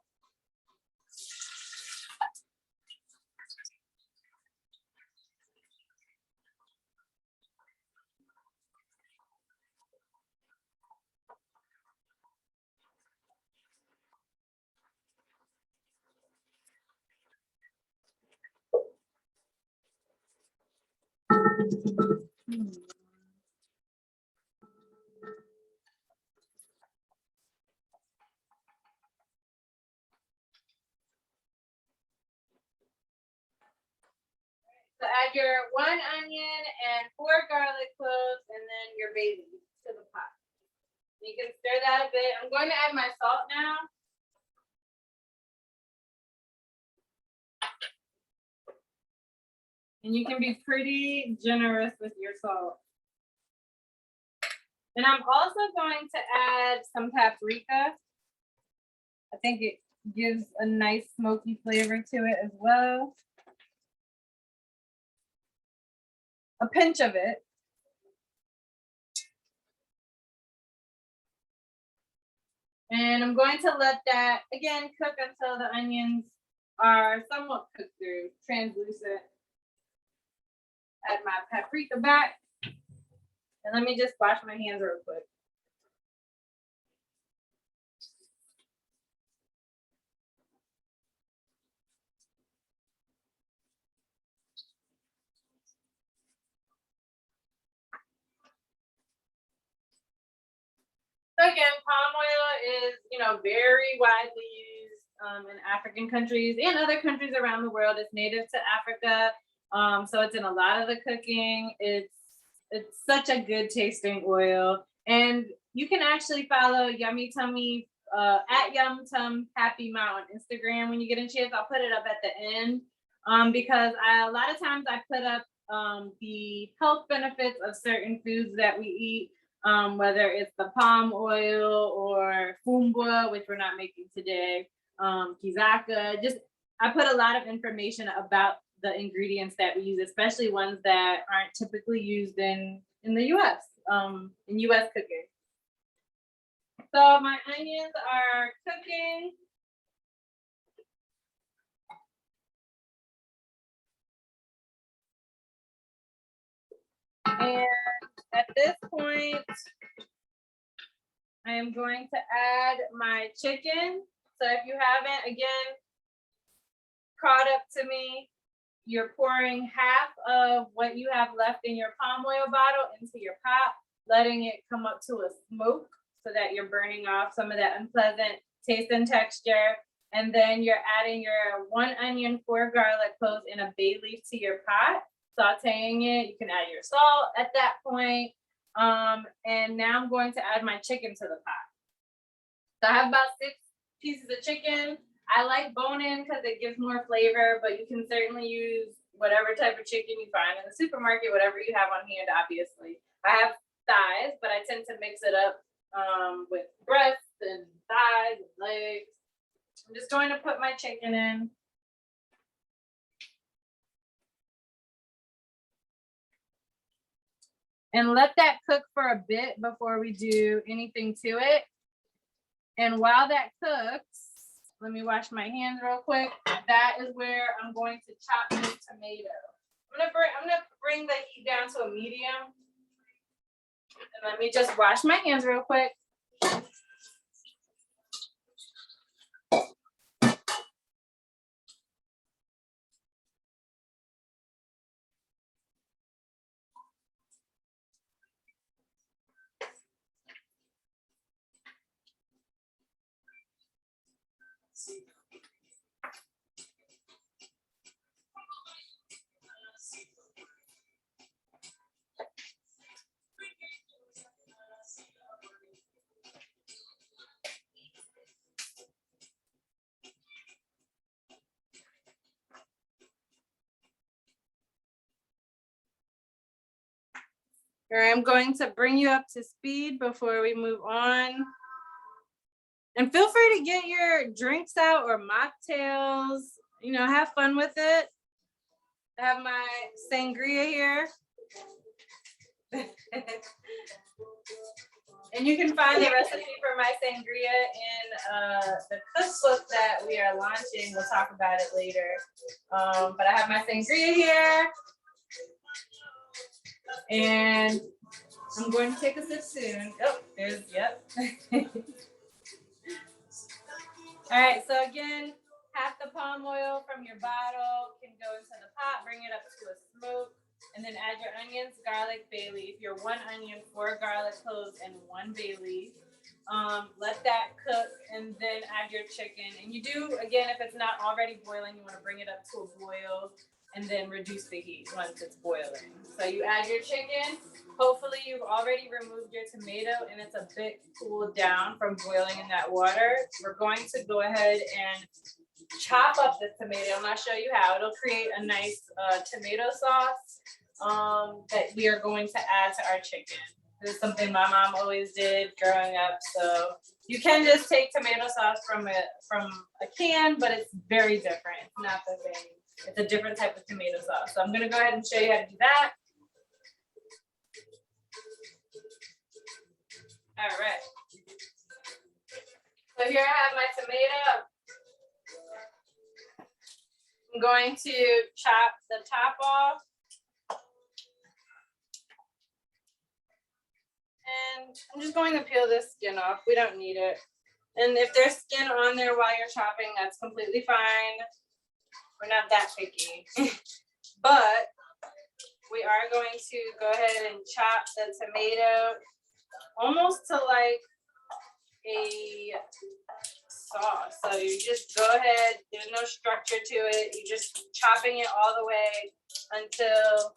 So add your 1 onion and 4 garlic cloves and then your bay leaf to the pot. You can stir that a bit. I'm going to add my salt now. And you can be pretty generous with your salt. And I'm also going to add some paprika. I think it gives a nice smoky flavor to it as well. A pinch of it. And I'm going to let that, again, cook until the onions are somewhat cooked through, translucent. Add my paprika back. And let me just wash my hands real quick. So again, palm oil is, very widely used in African countries and other countries around the world. It's native to Africa. So it's in a lot of the cooking. It's such a good tasting oil. And you can actually follow Yummy Tummy at Yum Tum Happy Mouth on Instagram when you get a chance. I'll put it up at the end because a lot of times I put up the health benefits of certain foods that we eat. whether it's the palm oil or fumbua, which we're not making today, kizaka. Just I put a lot of information about the ingredients that we use, especially ones that aren't typically used in the US, in US cooking. So my onions are cooking. And at this point, I am going to add my chicken. So if you haven't, again, caught up to me, you're pouring half of what you have left in your palm oil bottle into your pot, letting it come up to a smoke so that you're burning off some of that unpleasant taste and texture. And then you're adding your 1 onion, 4 garlic cloves, and a bay leaf to your pot, sauteing it. You can add your salt at that point. And now I'm going to add my chicken to the pot. So I have about 6 pieces of chicken. I like bone-in because it gives more flavor, but you can certainly use whatever type of chicken you find in the supermarket, whatever you have on hand, obviously. I have thighs, but I tend to mix it up with breasts and thighs and legs. I'm just going to put my chicken in. And let that cook for a bit before we do anything to it. And while that cooks, let me wash my hands real quick. That is where I'm going to chop this tomato. I'm gonna bring the heat down to a medium. And let me just wash my hands real quick. I'm going to bring you up to speed before we move on. And feel free to get your drinks out or mocktails, you know, have fun with it. I have my sangria here. And you can find the recipe for my sangria in the cookbook that we are launching. We'll talk about it later. But I have my sangria here. And I'm going to take a sip soon. Oh, there's, yep. All right, so again, half the palm oil from your bottle can go into the pot, bring it up to a smoke, and then add your onions, garlic, bay leaf, your 1 onion, 4 garlic cloves, and 1 bay leaf. Let that cook and then add your chicken. And you do, again, if it's not already boiling, you want to bring it up to a boil and then reduce the heat once it's boiling. So you add your chicken. Hopefully you've already removed your tomato and it's a bit cooled down from boiling in that water. We're going to go ahead and chop up the tomato. I'm gonna show you how. It'll create a nice tomato sauce that we are going to add to our chicken. This is something my mom always did growing up. So you can just take tomato sauce from a can, but it's very different. It's not the same. It's a different type of tomato sauce. So I'm gonna go ahead and show you how to do that. All right. So here I have my tomato. I'm going to chop the top off. And I'm just going to peel this skin off. We don't need it. And if there's skin on there while you're chopping, that's completely fine. We're not that picky. But we are going to go ahead and chop the tomato almost to like a sauce. So you just go ahead, there's no structure to it. You're just chopping it all the way until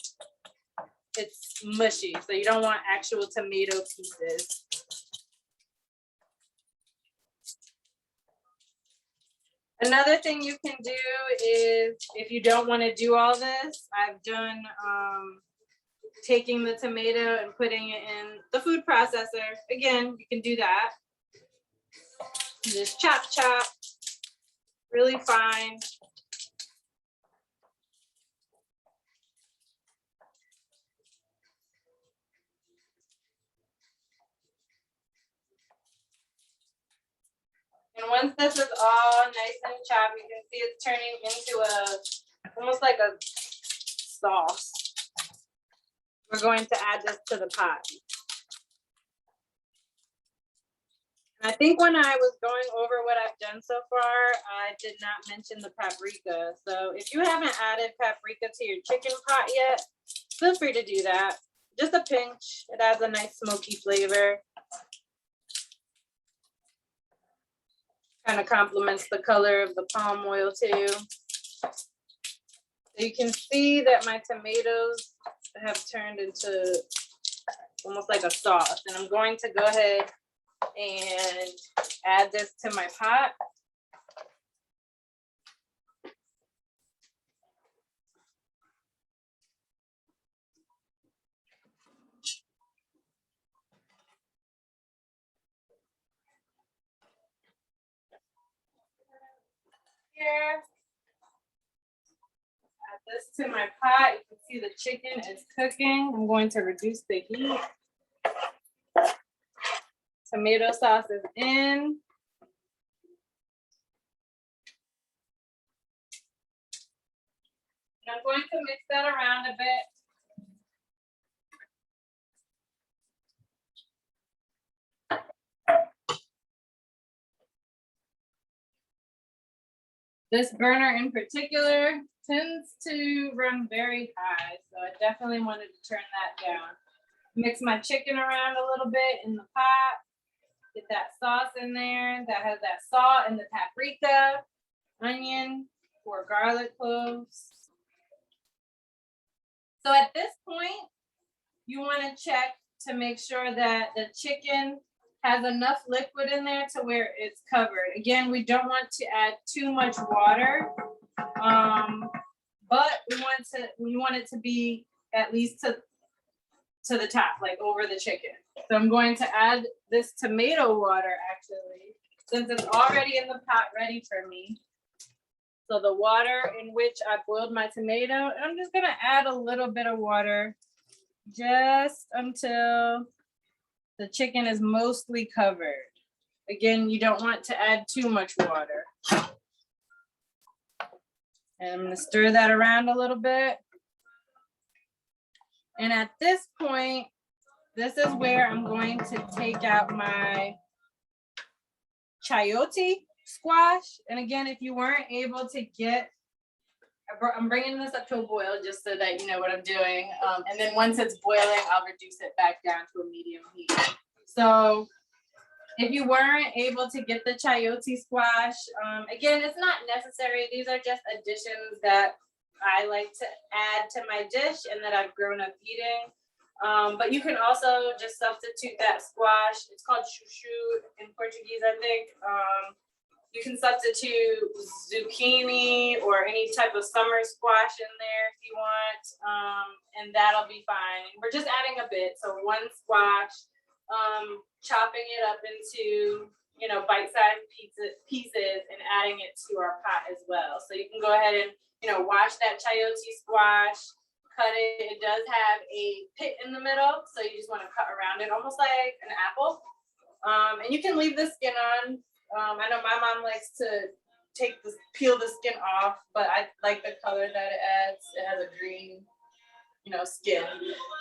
it's mushy. So you don't want actual tomato pieces. Another thing you can do is, if you don't want to do all this, I've done taking the tomato and putting it in the food processor. Again, you can do that. Just chop, chop, really fine. And once this is all nice and chopped, you can see it's turning into almost like a sauce. We're going to add this to the pot. I think when I was going over what I've done so far, I did not mention the paprika. So if you haven't added paprika to your chicken pot yet, feel free to do that. Just a pinch. It adds a nice smoky flavor. Kind of complements the color of the palm oil too. So you can see that my tomatoes have turned into almost like a sauce. And I'm going to go ahead and add this to my pot. Here. Add this to my pot. You can see the chicken is cooking. I'm going to reduce the heat. Tomato sauce is in. And I'm going to mix that around a bit. This burner in particular tends to run very high, so I definitely wanted to turn that down. Mix my chicken around a little bit in the pot. Get that sauce in there that has that salt and the paprika, onion, or garlic cloves. So at this point, you want to check to make sure that the chicken has enough liquid in there to where it's covered. Again, we don't want to add too much water, but we want it to be at least to the top, like over the chicken. So I'm going to add this tomato water actually, since it's already in the pot ready for me. So the water in which I boiled my tomato, I'm just gonna add a little bit of water just until the chicken is mostly covered. Again, you don't want to add too much water. And I'm gonna stir that around a little bit. And at this point, this is where I'm going to take out my chayote squash. And again, if you weren't able to get, I'm bringing this up to a boil just so that you know what I'm doing. And then once it's boiling, I'll reduce it back down to a medium heat. So if you weren't able to get the chayote squash, again, it's not necessary. These are just additions that I like to add to my dish and that I've grown up eating. But you can also just substitute that squash. It's called chuchu in Portuguese, I think. You can substitute zucchini or any type of summer squash in there if you want, and that'll be fine. We're just adding a bit, so one squash, chopping it up into, you know, bite-sized pieces and adding it to our pot as well. So you can go ahead and, you know, wash that chayote squash, cut it. It does have a pit in the middle, so you just want to cut around it, almost like an apple. And you can leave the skin on. I know my mom likes to peel the skin off, but I like the color that it adds. It has a green, you know, skin.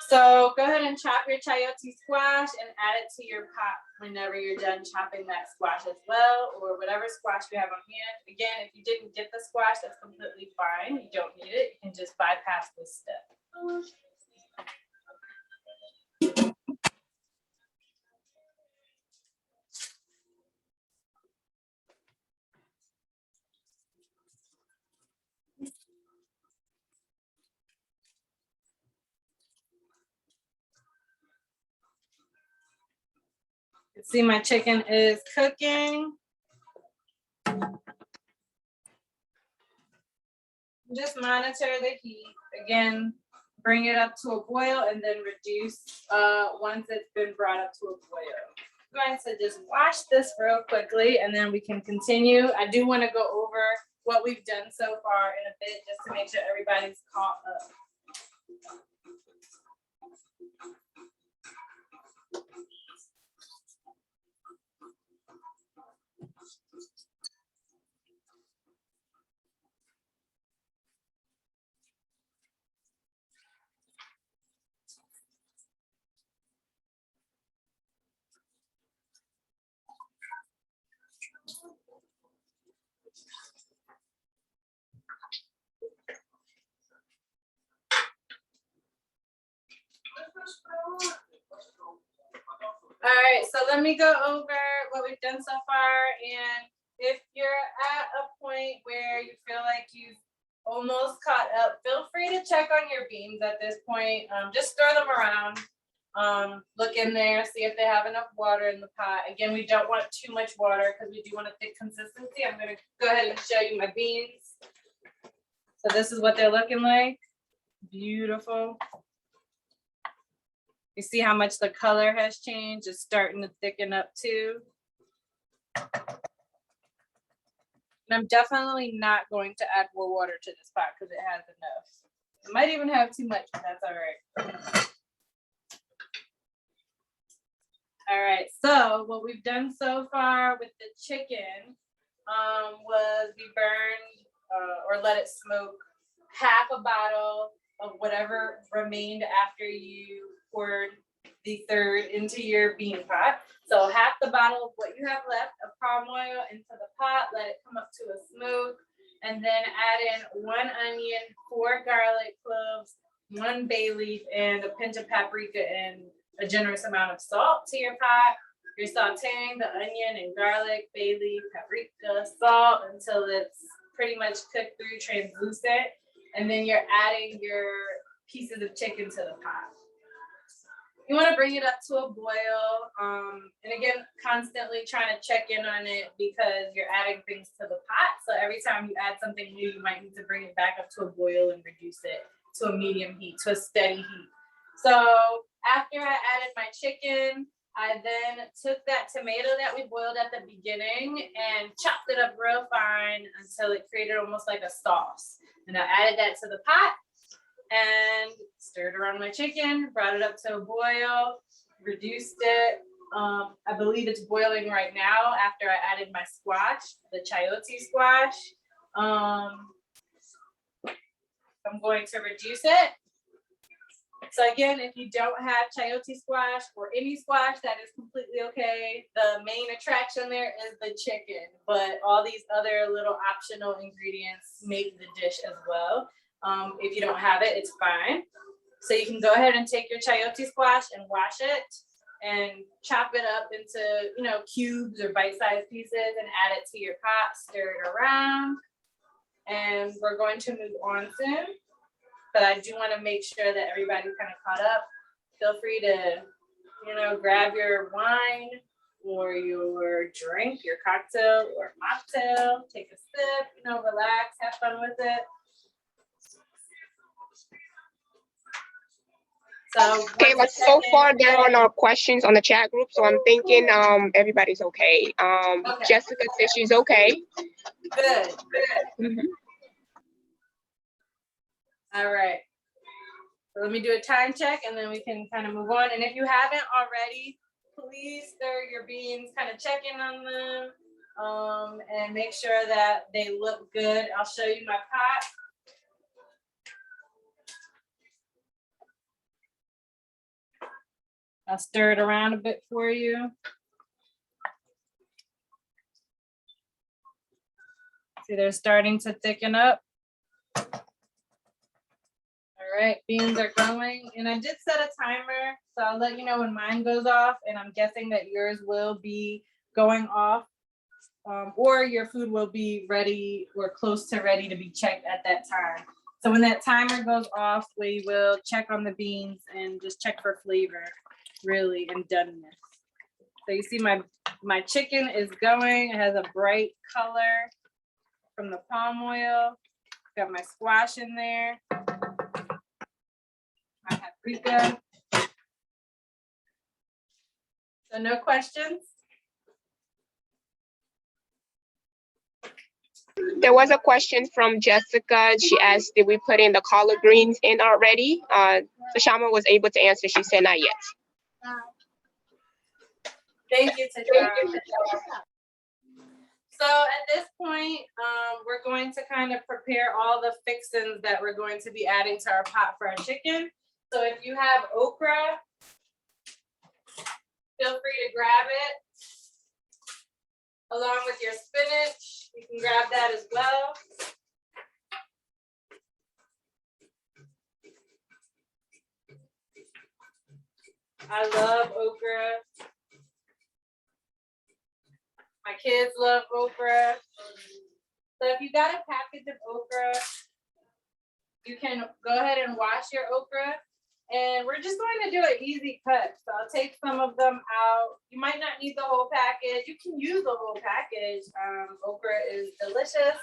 So go ahead and chop your chayote squash and add it to your pot whenever you're done chopping that squash as well, or whatever squash you have on hand. Again, if you didn't get the squash, that's completely fine. You don't need it. You can just bypass this step. See, my chicken is cooking. Just monitor the heat. Again, bring it up to a boil and then reduce once it's been brought up to a boil. I'm going to just wash this real quickly and then we can continue. I do want to go over what we've done so far in a bit just to make sure everybody's caught up. All right, so let me go over what we've done so far. And if you're at a point where you feel like you've almost caught up, feel free to check on your beans at this point. Just stir them around. Look in there, see if they have enough water in the pot. Again, we don't want too much water because we do want a thick consistency. I'm gonna go ahead and show you my beans. So this is what they're looking like. Beautiful. You see how much the color has changed? It's starting to thicken up too. And I'm definitely not going to add more water to this pot because it has enough. It might even have too much, but that's all right. All right, so what we've done so far with the chicken was we burned or let it smoke half a bottle of whatever remained after you poured the third into your bean pot. So half the bottle of what you have left of palm oil into the pot, let it come up to a smoke, and then add in 1 onion, 4 garlic cloves, 1 bay leaf, and a pinch of paprika and a generous amount of salt to your pot. You're sauteing the onion and garlic, bay leaf, paprika, salt until it's pretty much cooked through translucent. And then you're adding your pieces of chicken to the pot. You want to bring it up to a boil. And again, constantly trying to check in on it because you're adding things to the pot. So every time you add something new, you might need to bring it back up to a boil and reduce it to a medium heat, to a steady heat. So after I added my chicken, I then took that tomato that we boiled at the beginning and chopped it up real fine until it created almost like a sauce. And I added that to the pot and stirred around my chicken, brought it up to a boil, reduced it. I believe it's boiling right now after I added my squash, the chayote squash. I'm going to reduce it. So again, if you don't have chayote squash or any squash, that is completely okay. The main attraction there is the chicken, but all these other little optional ingredients make the dish as well. If you don't have it, it's fine. So you can go ahead and take your chayote squash and wash it and chop it up into, cubes or bite-sized pieces and add it to your pot, stir it around. And we're going to move on soon. But I do want to make sure that everybody's kind of caught up. Feel free to, grab your wine or your drink, your cocktail or mocktail, take a sip, relax, have fun with it. So, Kayla, so far there are no questions on the chat group, so I'm thinking everybody's okay. Okay. Jessica says she's okay. Good. Mhm. All right. So let me do a time check and then we can kind of move on. And if you haven't already, please stir your beans, kind of check in on them and make sure that they look good. I'll show you my pot. I'll stir it around a bit for you. See, they're starting to thicken up. All right, beans are going, and I did set a timer, so I'll let you know when mine goes off, and I'm guessing that yours will be going off, or your food will be ready or close to ready to be checked at that time. So when that timer goes off, we will check on the beans and just check for flavor, really, and doneness. So you see my chicken is going, it has a bright color from the palm oil. Got my squash in there. Rika? So no questions? There was a question from Jessica. She asked, did we put in the collard greens in already? So Shama was able to answer. She said not yet. Thank you, Tashara. So at this point, we're going to kind of prepare all the fixings that we're going to be adding to our pot for our chicken. So if you have okra, feel free to grab it. Along with your spinach, you can grab that as well. I love okra. My kids love okra. So if you got a package of okra, you can go ahead and wash your okra. And we're just going to do an easy cut. So I'll take some of them out. You might not need the whole package. You can use the whole package. Okra is delicious,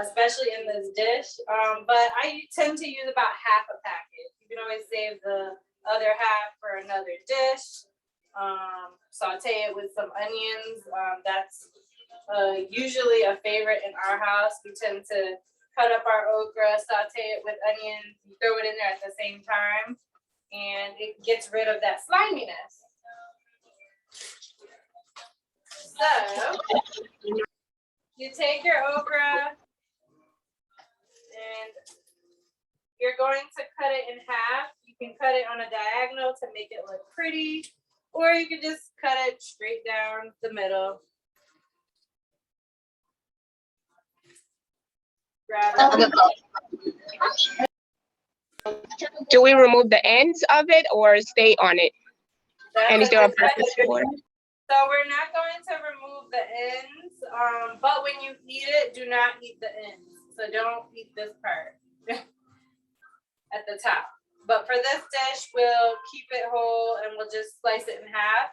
especially in this dish. But I tend to use about half a package. You can always save the other half for another dish. Saute it with some onions. That's usually a favorite in our house. We tend to cut up our okra, saute it with onions, throw it in there at the same time, and it gets rid of that sliminess. So you take your okra and you're going to cut it in half. You can cut it on a diagonal to make it look pretty, or you can just cut it straight down the middle. Grab it. Do we remove the ends of it or stay on it? That's And is a there a good purpose question. for it? So we're not going to remove the ends, but when you eat it, do not eat the ends. So don't eat this part at the top. But for this dish, we'll keep it whole and we'll just slice it in half.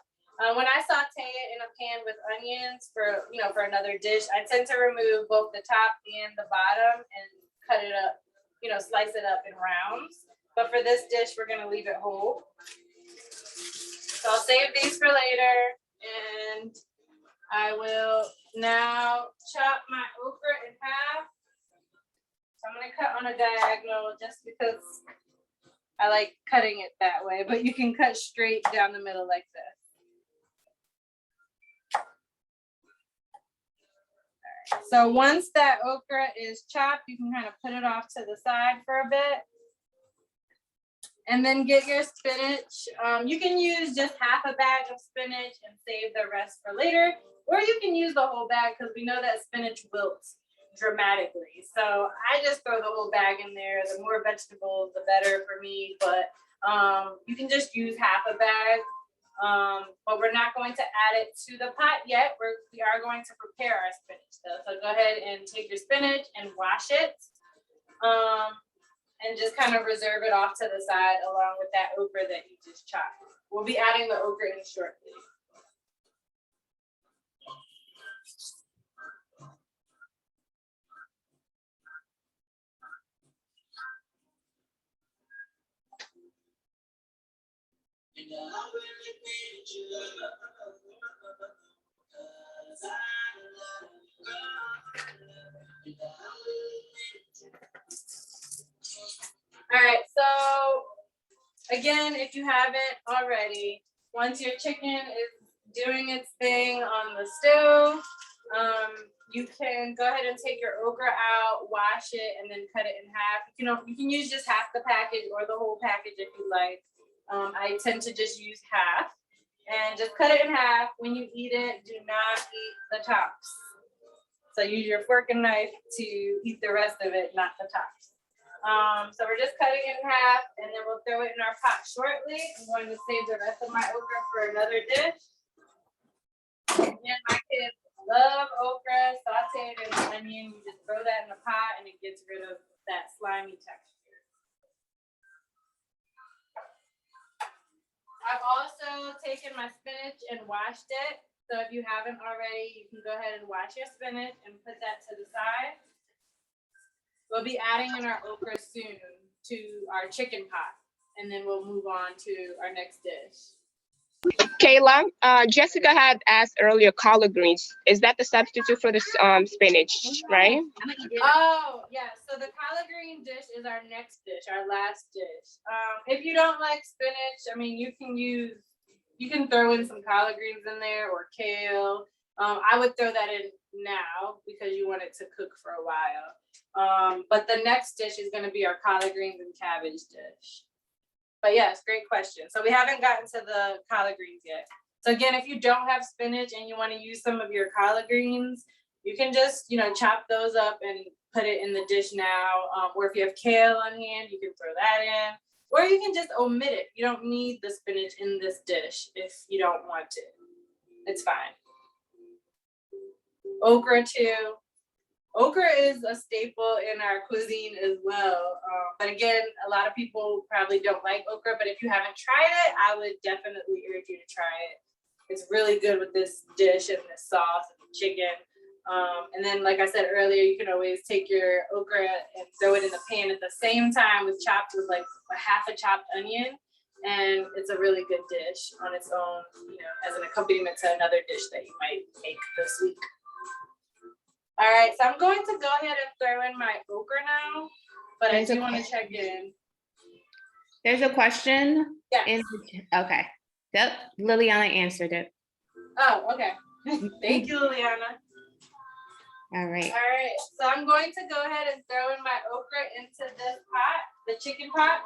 When I saute it in a pan with onions for another dish, I tend to remove both the top and the bottom and cut it up, slice it up in rounds. But for this dish, we're gonna leave it whole. So I'll save these for later, and I will now chop my okra in half. So I'm gonna cut on a diagonal just because I like cutting it that way, but you can cut straight down the middle like this. So once that okra is chopped, you can kind of put it off to the side for a bit. And then get your spinach. You can use just half a bag of spinach and save the rest for later. Or you can use the whole bag because we know that spinach wilts dramatically. So I just throw the whole bag in there. The more vegetables, the better for me. But you can just use half a bag. But we're not going to add it to the pot yet. We are going to prepare our spinach though. So go ahead and take your spinach and wash it. And just kind of reserve it off to the side along with that okra that you just chopped. We'll be adding the okra in shortly. All right, so again, if you haven't already, once your chicken is doing its thing on the stove, you can go ahead and take your okra out, wash it, and then cut it in half. You can use just half the package or the whole package if you like. I tend to just use half and just cut it in half. When you eat it, do not eat the tops. So use your fork and knife to eat the rest of it, not the tops. So we're just cutting it in half and then we'll throw it in our pot shortly. I'm going to save the rest of my okra for another dish. And my kids love okra, sauteed in onion. You just throw that in the pot and it gets rid of that slimy texture. I've also taken my spinach and washed it. So if you haven't already, you can go ahead and wash your spinach and put that to the side. We'll be adding in our okra soon to our chicken pot. and then we'll move on to our next dish. Kayla, Jessica had asked earlier collard greens. Is that the substitute for the spinach, right? Oh, yeah. So the collard green dish is our next dish, our last dish. If you don't like spinach, I mean, you can throw in some collard greens in there or kale. I would throw that in now because you want it to cook for a while. But the next dish is going to be our collard greens and cabbage dish. But yes, great question. So we haven't gotten to the collard greens yet. So again, if you don't have spinach and you want to use some of your collard greens, you can just, chop those up and put it in the dish now. Or if you have kale on hand, you can throw that in. Or you can just omit it. You don't need the spinach in this dish if you don't want to. It's fine. Okra too. Okra is a staple in our cuisine as well. But again, a lot of people probably don't like okra, but if you haven't tried it, I would definitely urge you to try it. It's really good with this dish and this sauce and the chicken. And then, like I said earlier, you can always take your okra and throw it in the pan at the same time with like a half a chopped onion. And it's a really good dish on its own, as an accompaniment to another dish that you might make this week. All right, so I'm going to go ahead and throw in my okra now, but I do want to check in. There's a question. Yes. Okay. Yep, Liliana answered it. Oh, okay. Thank you, Liliana. All right. All right, so I'm going to go ahead and throw in my okra into this pot, the chicken pot.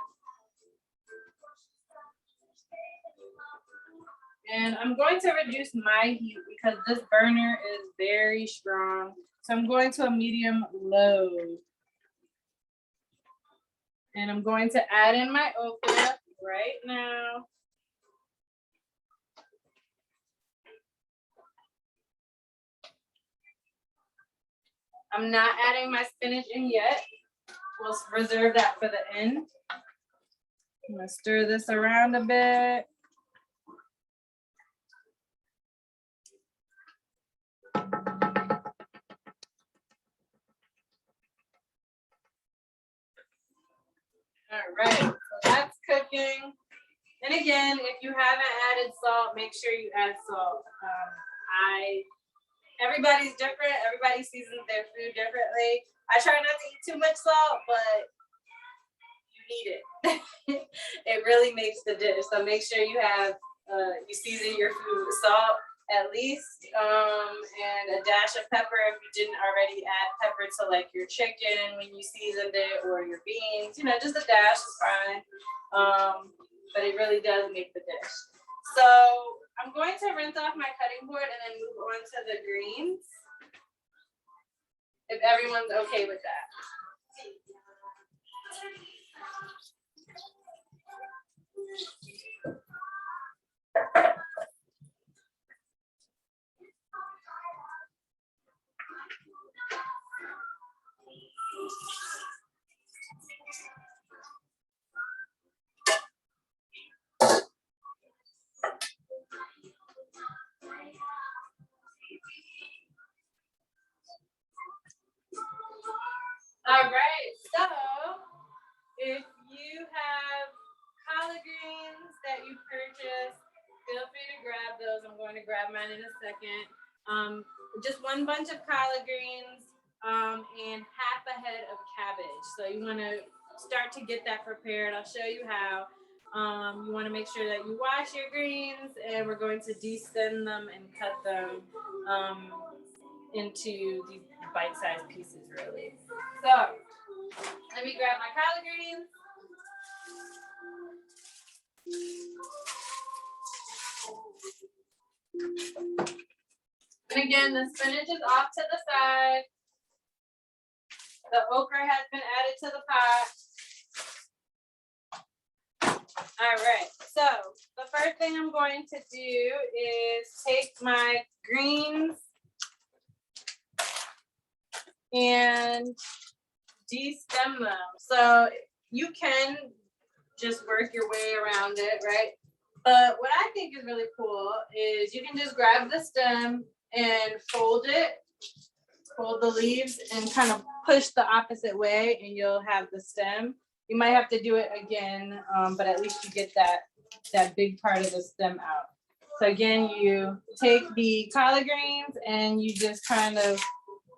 And I'm going to reduce my heat because this burner is very strong. So I'm going to a medium low. And I'm going to add in my okra right now. I'm not adding my spinach in yet. We'll reserve that for the end. I'm gonna stir this around a bit. All right, so that's cooking. And again, if you haven't added salt, make sure you add salt. Everybody's different. Everybody seasons their food differently. I try not to eat too much salt, but you need it. It really makes the dish. So make sure you season your food with salt at least, and a dash of pepper if you didn't already add pepper to like your chicken when you seasoned it, or your beans. Just a dash is fine. But it really does make the dish. So I'm going to rinse off my cutting board and then move on to the greens, if everyone's okay with that. All right, so if you have collard greens that you purchased, feel free to grab those. I'm going to grab mine in a second. Just one bunch of collard greens and half a head of cabbage. So you want to start to get that prepared. I'll show you how. You want to make sure that you wash your greens, and we're going to de-stem them and cut them into these bite-sized pieces, really. So let me grab my collard greens. And again, the spinach is off to the side. The okra has been added to the pot. All right, so the first thing I'm going to do is take my greens and de-stem them. So you can just work your way around it, right? But what I think is really cool is you can just grab the stem and fold the leaves and kind of push the opposite way, and you'll have the stem. You might have to do it again, but at least you get that big part of the stem out. So again, you take the collard greens and you just kind of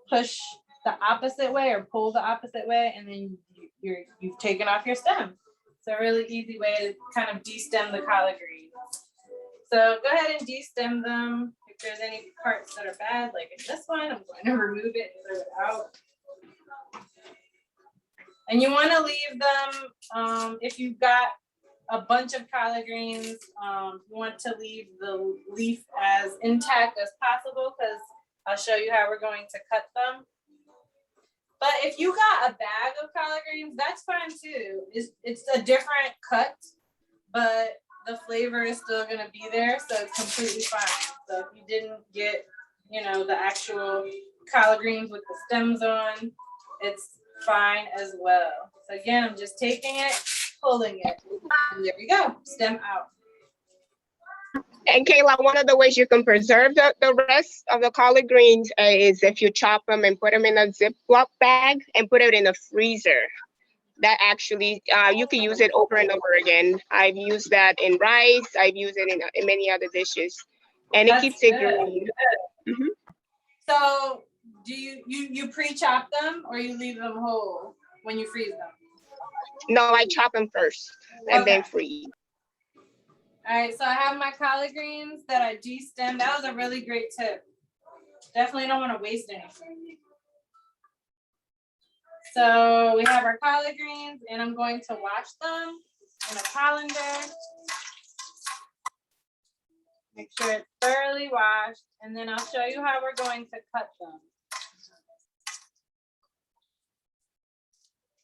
push the opposite way or pull the opposite way, and then you've taken off your stem. So a really easy way to kind of de-stem the collard greens. So go ahead and de-stem them. If there's any parts that are bad, like in this one, I'm going to remove it and throw it out. And you want to leave them, if you've got a bunch of collard greens, you want to leave the leaf as intact as possible, because I'll show you how we're going to cut them. But if you got a bag of collard greens, that's fine too. It's a different cut, but the flavor is still gonna be there, so it's completely fine. So if you didn't get, the actual collard greens with the stems on, it's fine as well. So again, I'm just taking it, pulling it, and there we go, stem out. And Kayla, one of the ways you can preserve the rest of the collard greens is if you chop them and put them in a Ziploc bag and put it in the freezer. That actually, you can use it over and over again. I've used that in rice. I've used it in many other dishes, and it keeps it green. Mm-hmm. So do you pre-chop them or you leave them whole when you freeze them? No, I chop them first and then freeze. All right, so I have my collard greens that I de-stemmed. That was a really great tip. Definitely don't want to waste anything. So we have our collard greens, and I'm going to wash them in a colander. Make sure it's thoroughly washed, and then I'll show you how we're going to cut them.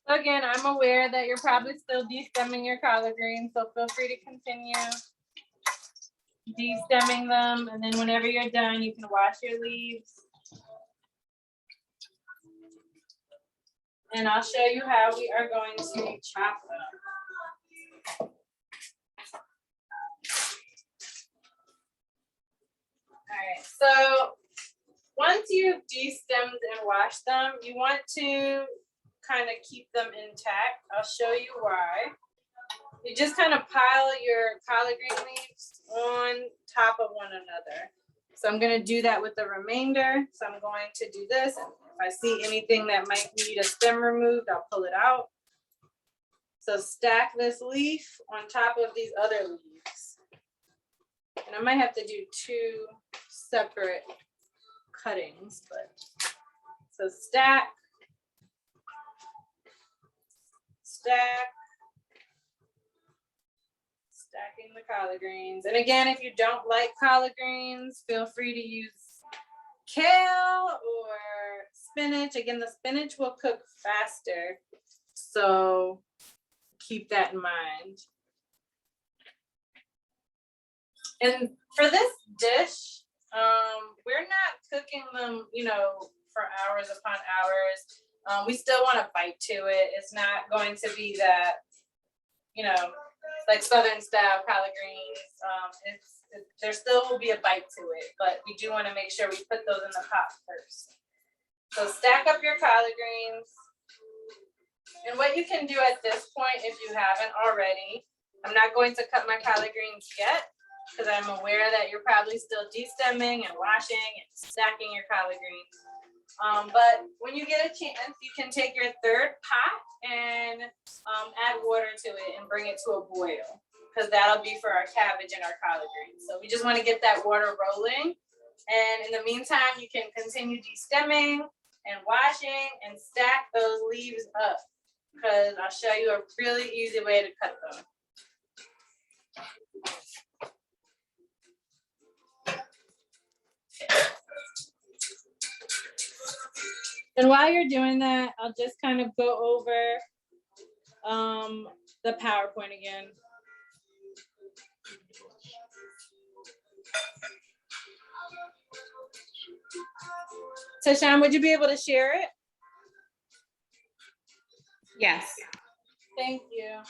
So again, I'm aware that you're probably still de-stemming your collard greens, so feel free to continue de-stemming them, and then whenever you're done, you can wash your leaves. And I'll show you how we are going to chop them. All right, so once you've de-stemmed and washed them, you want to kind of keep them intact. I'll show you why. You just kind of pile your collard green leaves on top of one another. So I'm going to do that with the remainder. So I'm going to do this. If I see anything that might need a stem removed, I'll pull it out. So stack this leaf on top of these other leaves. And I might have to do two separate cuttings, but so stack, stack, stacking the collard greens. And again, if you don't like collard greens, feel free to use kale or spinach. Again, the spinach will cook faster, so keep that in mind. And for this dish, we're not cooking them, for hours upon hours. We still want to bite to it. It's not going to be that, like Southern style collard greens. There still will be a bite to it, but we do want to make sure we put those in the pot first. So stack up your collard greens. And what you can do at this point, if you haven't already, I'm not going to cut my collard greens yet, because I'm aware that you're probably still de-stemming and washing and stacking your collard greens. But when you get a chance, you can take your third pot and add water to it and bring it to a boil, because that'll be for our cabbage and our collard greens. So we just want to get that water rolling. And in the meantime, you can continue de-stemming and washing and stack those leaves up, because I'll show you a really easy way to cut them. And while you're doing that, I'll just kind of go over the PowerPoint again. Tashawn, would you be able to share it? Yes. Thank you.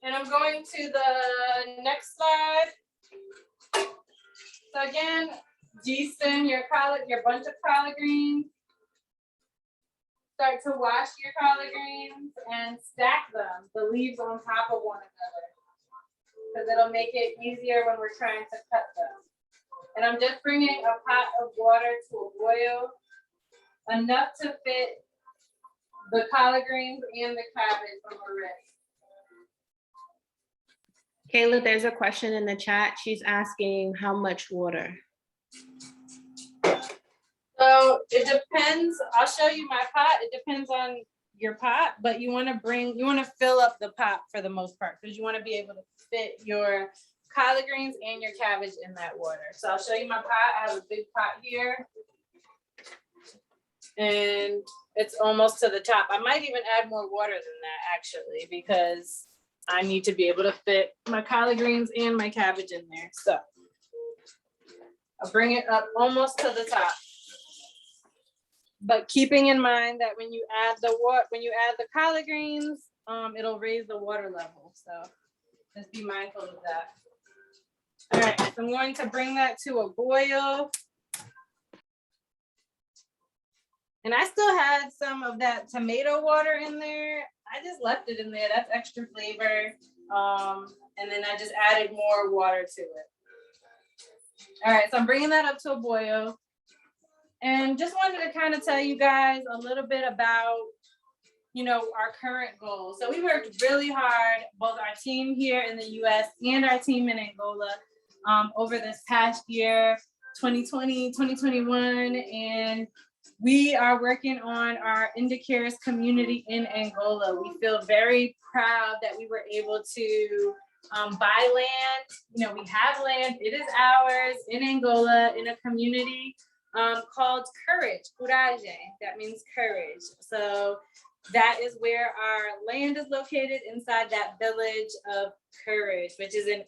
And I'm going to the next slide. So again, de-stem your bunch of collard greens. start to wash your collard greens and stack them, the leaves on top of one another. Because it'll make it easier when we're trying to cut them. And I'm just bringing a pot of water to a boil, enough to fit the collard greens and the cabbage when we're ready. Kayla, there's a question in the chat. She's asking how much water? So it depends. I'll show you my pot. It depends on your pot, but you want to fill up the pot for the most part because you want to be able to fit your collard greens and your cabbage in that water. So I'll show you my pot. I have a big pot here. And it's almost to the top. I might even add more water than that actually, because I need to be able to fit my collard greens and my cabbage in there. So I'll bring it up almost to the top. But keeping in mind that when you add the collard greens, it'll raise the water level. So just be mindful of that. All right, so I'm going to bring that to a boil. And I still had some of that tomato water in there. I just left it in there. That's extra flavor. And then I just added more water to it. All right, so I'm bringing that up to a boil. And just wanted to kind of tell you guys a little bit about, our current goals. So we worked really hard, both our team here in the US and our team in Angola, over this past year, 2020, 2021, and we are working on our Indicators community in Angola. We feel very proud that we were able to buy land. We have land, it is ours in Angola in a community called Courage, Coragem. That means courage. So that is where our land is located, inside that village of Courage, which is in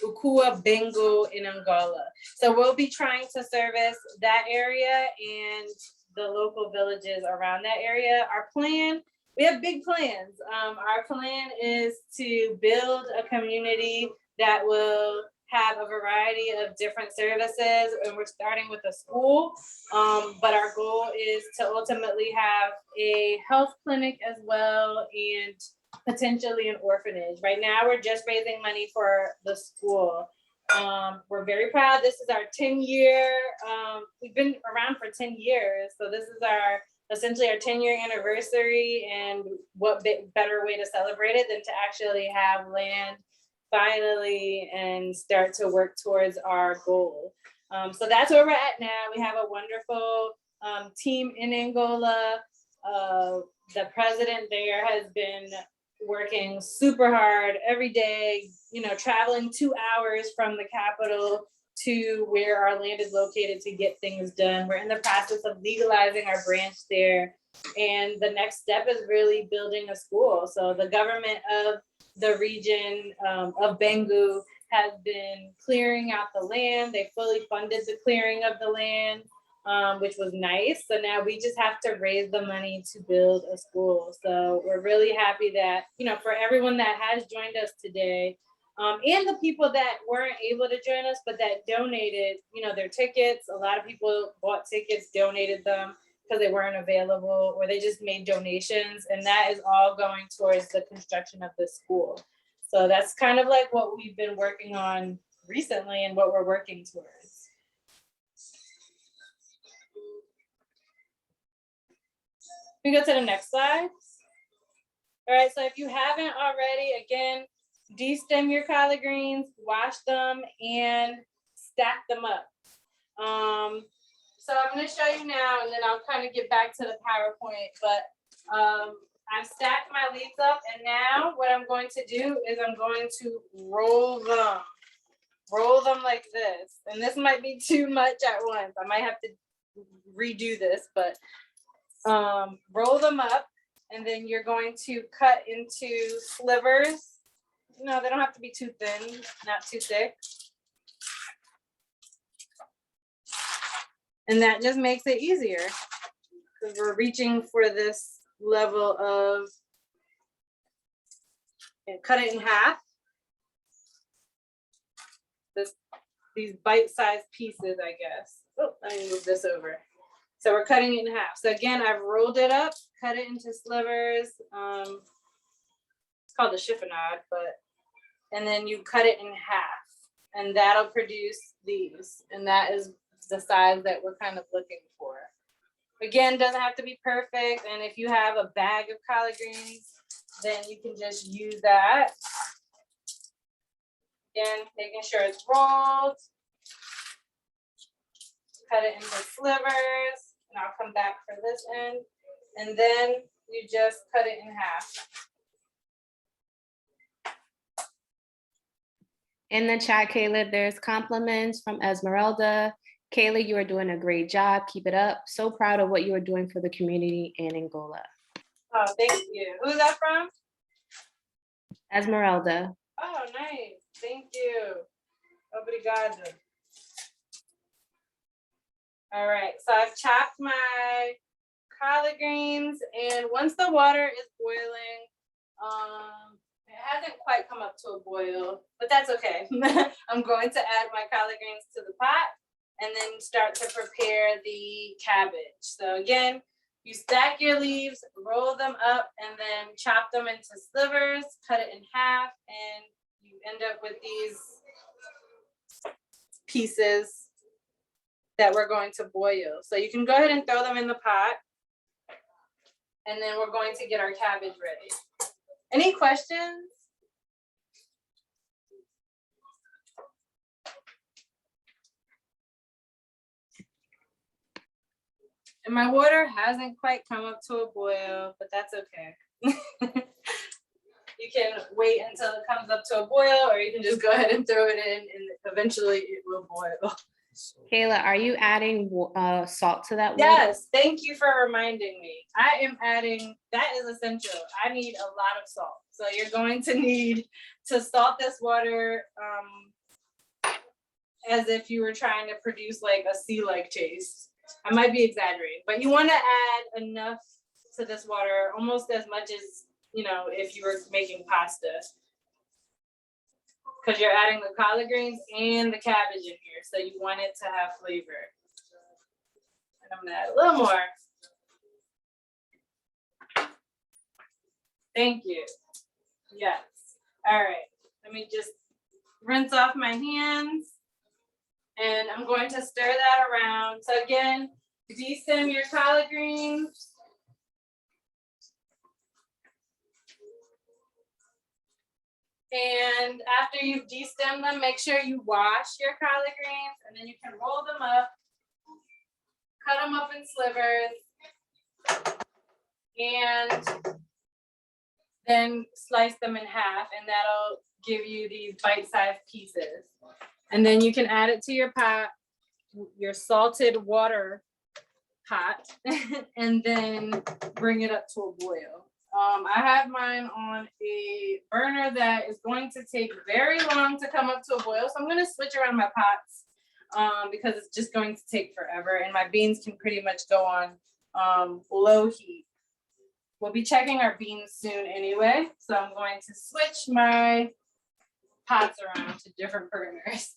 Ukua Bengu in Angola. So we'll be trying to service that area and the local villages around that area. Our plan, we have big plans. Our plan is to build a community that will have a variety of different services, and we're starting with a school, but our goal is to ultimately have a health clinic as well, and potentially an orphanage. Right now, we're just raising money for the school. We're very proud. This is our 10-year, we've been around for 10 years. So this is essentially our 10-year anniversary, and what better way to celebrate it than to actually have land finally and start to work towards our goal. So that's where we're at now. We have a wonderful team in Angola. The president there has been working super hard every day, traveling 2 hours from the capital to where our land is located to get things done. We're in the process of legalizing our branch there. And the next step is really building a school. So the government of the region of Bengu has been clearing out the land. They fully funded the clearing of the land, which was nice. So now we just have to raise the money to build a school. So we're really happy that, for everyone that has joined us today, and the people that weren't able to join us, but that donated, their tickets. A lot of people bought tickets, donated them because they weren't available, or they just made donations. And that is all going towards the construction of the school. So that's kind of like what we've been working on recently and what we're working towards. We go to the next slide. All right, so if you haven't already, again, de-stem your collard greens, wash them, and stack them up. So I'm going to show you now, and then I'll kind of get back to the PowerPoint. But I've stacked my leaves up, and now what I'm going to do is I'm going to roll them like this. And this might be too much at once. I might have to redo this, but roll them up, and then you're going to cut into slivers. No, they don't have to be too thin, not too thick. And that just makes it easier because we're reaching for this level of, and cut it in half. These bite-sized pieces, I guess. Oh, let me move this over. So we're cutting it in half. So again, I've rolled it up, cut it into slivers. It's called the chiffonade, and then you cut it in half, and that'll produce these. And that is the size that we're kind of looking for. Again, doesn't have to be perfect. And if you have a bag of collard greens, then you can just use that. Again, making sure it's rolled. Cut it into slivers, and I'll come back for this end. And then you just cut it in half. In the chat, Kayla, there's compliments from Esmeralda. Kayla, you are doing a great job. Keep it up. So proud of what you are doing for the community in Angola. Oh, thank you. Who's that from? Esmeralda. Oh, nice. Thank you. Obrigado. All right, so I've chopped my collard greens, and once the water is boiling, it hasn't quite come up to a boil, but that's okay. I'm going to add my collard greens to the pot and then start to prepare the cabbage. So again, you stack your leaves, roll them up, and then chop them into slivers, cut it in half, and you end up with these pieces that we're going to boil. So you can go ahead and throw them in the pot, and then we're going to get our cabbage ready. Any questions? And my water hasn't quite come up to a boil, but that's okay. You can wait until it comes up to a boil, or you can just go ahead and throw it in, and eventually it will boil. Kayla, are you adding salt to that water? Yes, thank you for reminding me. I am adding, that is essential. I need a lot of salt. So you're going to need to salt this water as if you were trying to produce like a sea-like taste. I might be exaggerating, but you want to add enough to this water, almost as much as, you know, if you were making pasta. Because you're adding the collard greens and the cabbage in here, so you want it to have flavor. And I'm gonna add a little more. Thank you. Yes. All right. Let me just rinse off my hands. And I'm going to stir that around. So again, de-stem your collard greens. And after you've de-stemmed them, make sure you wash your collard greens, and then you can roll them up, cut them up in slivers, and then slice them in half, and that'll give you these bite-sized pieces. And then you can add it to your pot, your salted water pot, and then bring it up to a boil. I have mine on a burner that is going to take very long to come up to a boil. So I'm going to switch around my pots because it's just going to take forever. And my beans can pretty much go on low heat. We'll be checking our beans soon anyway. So I'm going to switch my pots around to different burners.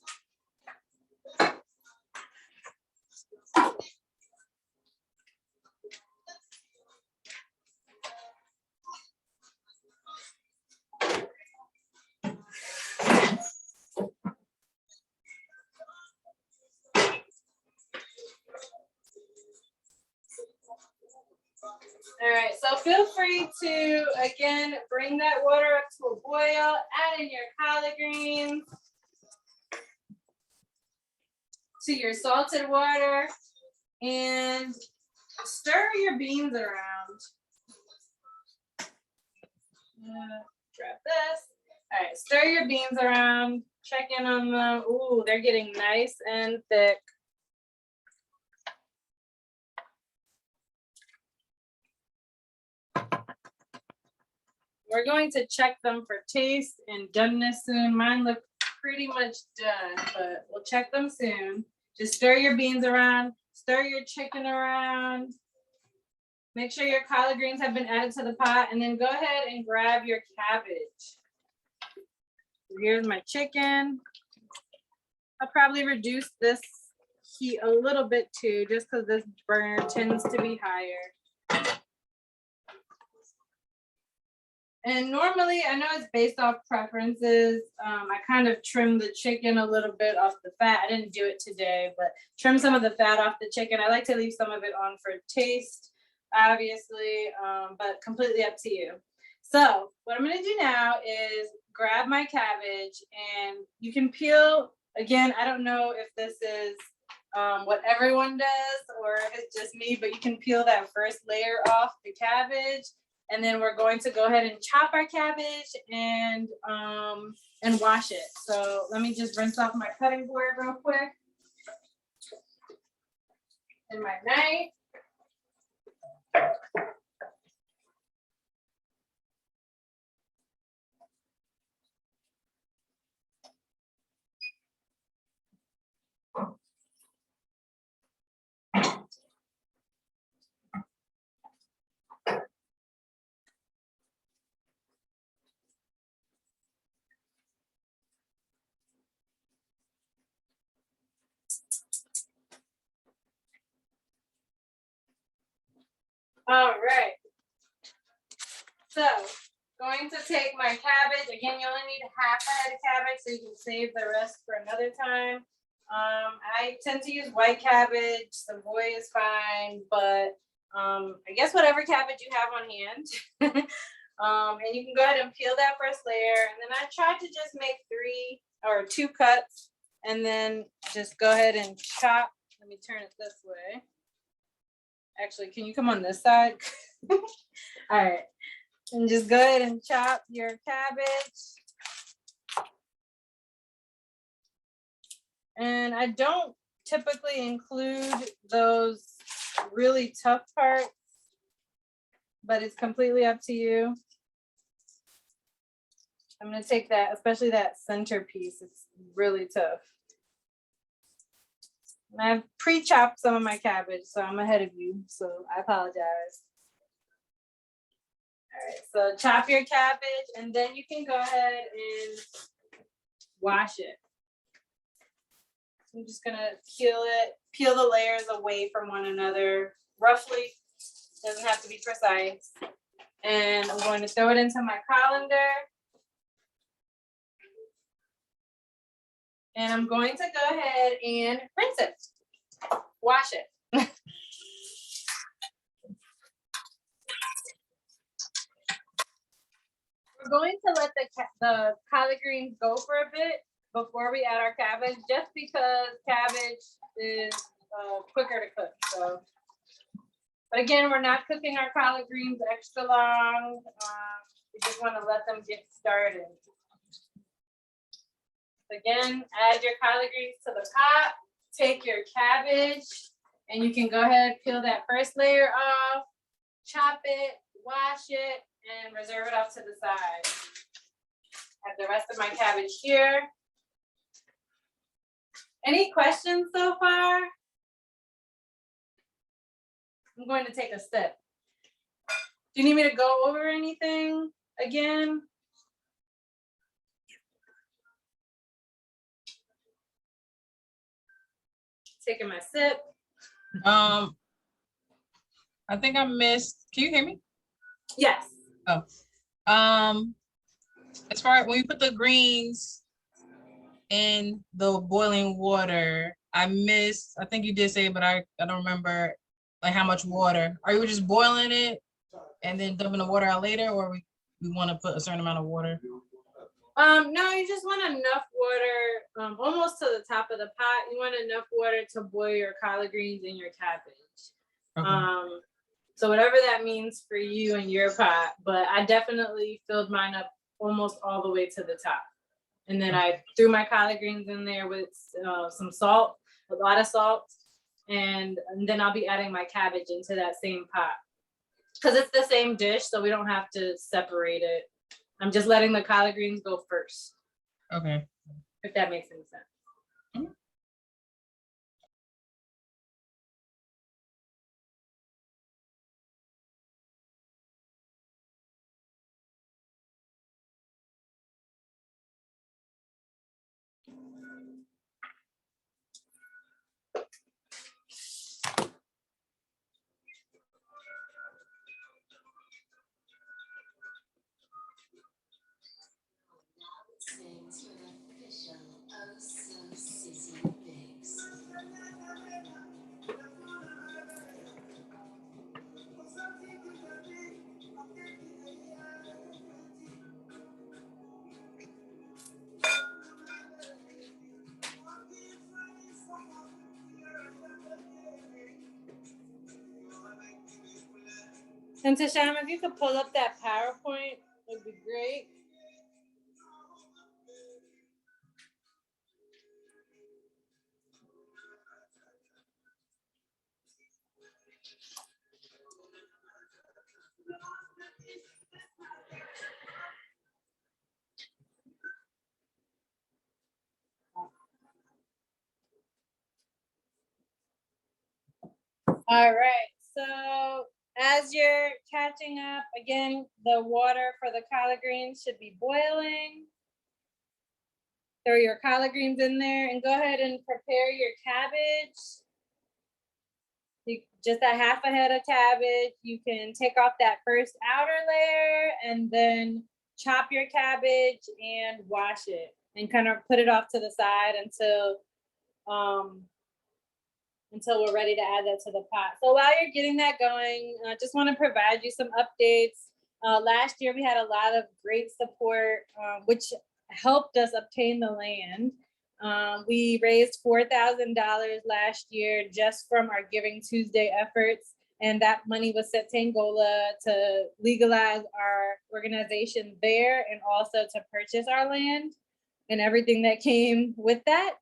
All right, so feel free to, again, bring that water up to a boil, add in your collard greens to your salted water, and stir your beans around. Grab this. All right, stir your beans around, check in on them. Ooh, they're getting nice and thick. We're going to check them for taste and doneness soon. Mine look pretty much done, but we'll check them soon. Just stir your beans around, stir your chicken around. Make sure your collard greens have been added to the pot, and then go ahead and grab your cabbage. Here's my chicken. I'll probably reduce this heat a little bit too, just because this burner tends to be higher. And normally, I know it's based off preferences. I kind of trim the chicken a little bit off the fat. I didn't do it today, but trim some of the fat off the chicken. I like to leave some of it on for taste, obviously, but completely up to you. So what I'm gonna do now is grab my cabbage, and you can peel, again, I don't know if this is what everyone does or if it's just me, but you can peel that first layer off the cabbage. And then we're going to go ahead and chop our cabbage and wash it. So let me just rinse off my cutting board real quick. And my knife. All right. So going to take my cabbage. Again, you only need half a head of cabbage, so you can save the rest for another time. I tend to use white cabbage. Savoy is fine, but I guess whatever cabbage you have on hand. And you can go ahead and peel that first layer. And then I tried to just make 3 or 2 cuts and then just go ahead and chop. Let me turn it this way. Actually, can you come on this side? All right. And just go ahead and chop your cabbage. And I don't typically include those really tough parts, but it's completely up to you. I'm gonna take that, especially that center piece. It's really tough. And I've pre-chopped some of my cabbage, so I'm ahead of you, so I apologize. All right, so chop your cabbage, and then you can go ahead and wash it. I'm just gonna peel the layers away from one another, roughly, doesn't have to be precise. And I'm going to throw it into my colander. And I'm going to go ahead and rinse it, wash it. We're going to let the collard greens go for a bit before we add our cabbage, just because cabbage is quicker to cook. So, but again, we're not cooking our collard greens extra long. We just want to let them get started. Again, add your collard greens to the pot, take your cabbage, and you can go ahead, peel that first layer off, chop it, wash it, and reserve it off to the side. Have the rest of my cabbage here. Any questions so far? I'm going to take a sip. Do you need me to go over anything again? Taking my sip. I think I missed. Can you hear me? Yes. Oh. As far as when you put the greens in the boiling water, I missed. I think you did say it, but I don't remember like how much water. Are you just boiling it and then dumping the water out later, or we want to put a certain amount of water? No, you just want enough water, almost to the top of the pot. You want enough water to boil your collard greens and your cabbage. Okay. So whatever that means for you and your pot, but I definitely filled mine up almost all the way to the top. And then I threw my collard greens in there with some salt, a lot of salt, and then I'll be adding my cabbage into that same pot. Because it's the same dish, so we don't have to separate it. I'm just letting the collard greens go first. Okay. If that makes any sense. Mm-hmm. And Tasham, if you could pull up that PowerPoint, it'd be great. All right, so as you're catching up, again, the water for the collard greens should be boiling. Throw your collard greens in there and go ahead and prepare your cabbage. Just a half a head of cabbage. You can take off that first outer layer and then chop your cabbage and wash it and kind of put it off to the side until we're ready to add that to the pot. So while you're getting that going, I just want to provide you some updates. Last year, we had a lot of great support, which helped us obtain the land. We raised $4,000 last year just from our Giving Tuesday efforts. And that money was sent to Angola to legalize our organization there and also to purchase our land and everything that came with that.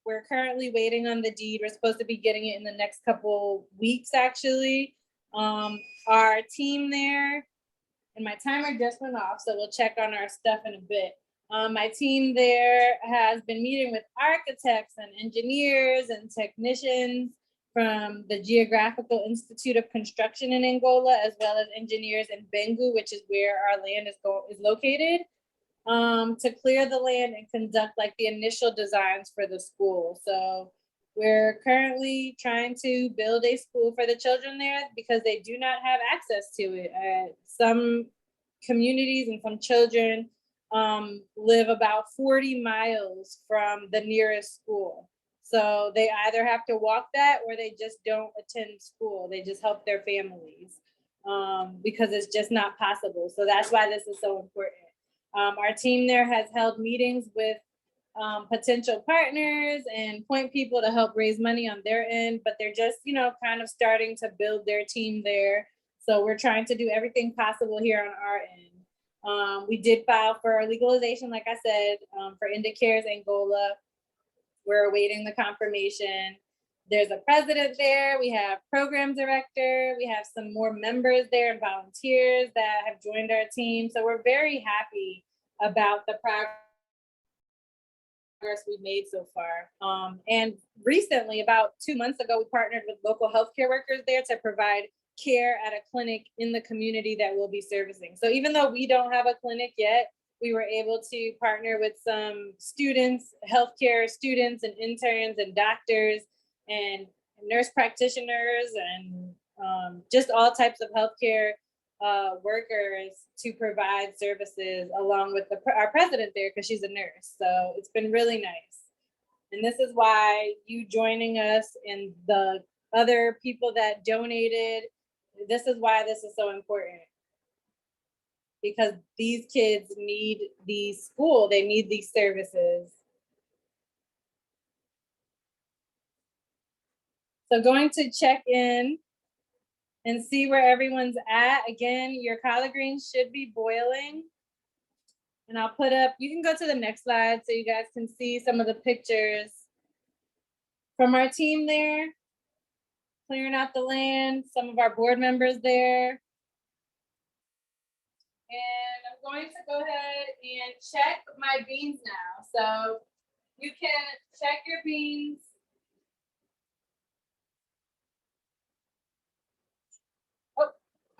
We're currently waiting on the deed. We're supposed to be getting it in the next couple weeks, actually. Our team there, and my timer just went off, so we'll check on our stuff in a bit. My team there has been meeting with architects and engineers and technicians from the Geographical Institute of Construction in Angola, as well as engineers in Bengu, which is where our land is located, to clear the land and conduct like the initial designs for the school. So we're currently trying to build a school for the children there because they do not have access to it. Some communities and some children live about 40 miles from the nearest school. So they either have to walk that or they just don't attend school. They just help their families because it's just not possible. So that's why this is so important. Our team there has held meetings with potential partners and point people to help raise money on their end, but they're just, kind of starting to build their team there. So we're trying to do everything possible here on our end. We did file for legalization, like I said, for IndiCares Angola. We're awaiting the confirmation. There's a president there. We have program director. We have some more members there and volunteers that have joined our team. So we're very happy about the progress we've made so far. And recently, about 2 months ago, we partnered with local healthcare workers there to provide care at a clinic in the community that we'll be servicing. So even though we don't have a clinic yet, we were able to partner with some students, healthcare students and interns and doctors and nurse practitioners and just all types of healthcare workers to provide services along with our president there because she's a nurse. So it's been really nice. And this is why you joining us and the other people that donated, this is why this is so important. Because these kids need the school, they need these services. So going to check in and see where everyone's at. Again, your collard greens should be boiling. And I'll put up, you can go to the next slide so you guys can see some of the pictures from our team there, clearing out the land, some of our board members there. And I'm going to go ahead and check my beans now. So you can check your beans. Oh,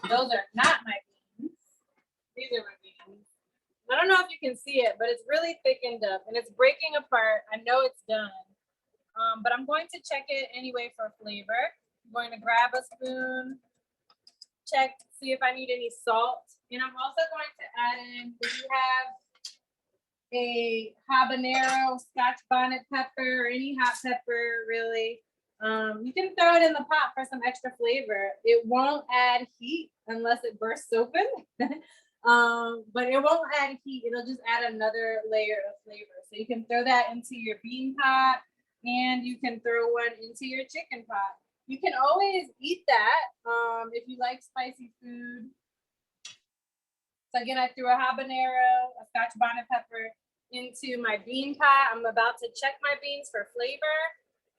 those are not my beans. These are my beans. I don't know if you can see it, but it's really thickened up and it's breaking apart. I know it's done, but I'm going to check it anyway for flavor. I'm going to grab a spoon, check, see if I need any salt. And I'm also going to add in, if you have a habanero, Scotch bonnet pepper, or any hot pepper, really, you can throw it in the pot for some extra flavor. It won't add heat unless it bursts open, but it won't add heat. It'll just add another layer of flavor. So you can throw that into your bean pot and you can throw one into your chicken pot. you can always eat that if you like spicy food. So again, I threw a habanero, a Scotch bonnet pepper into my bean pot. I'm about to check my beans for flavor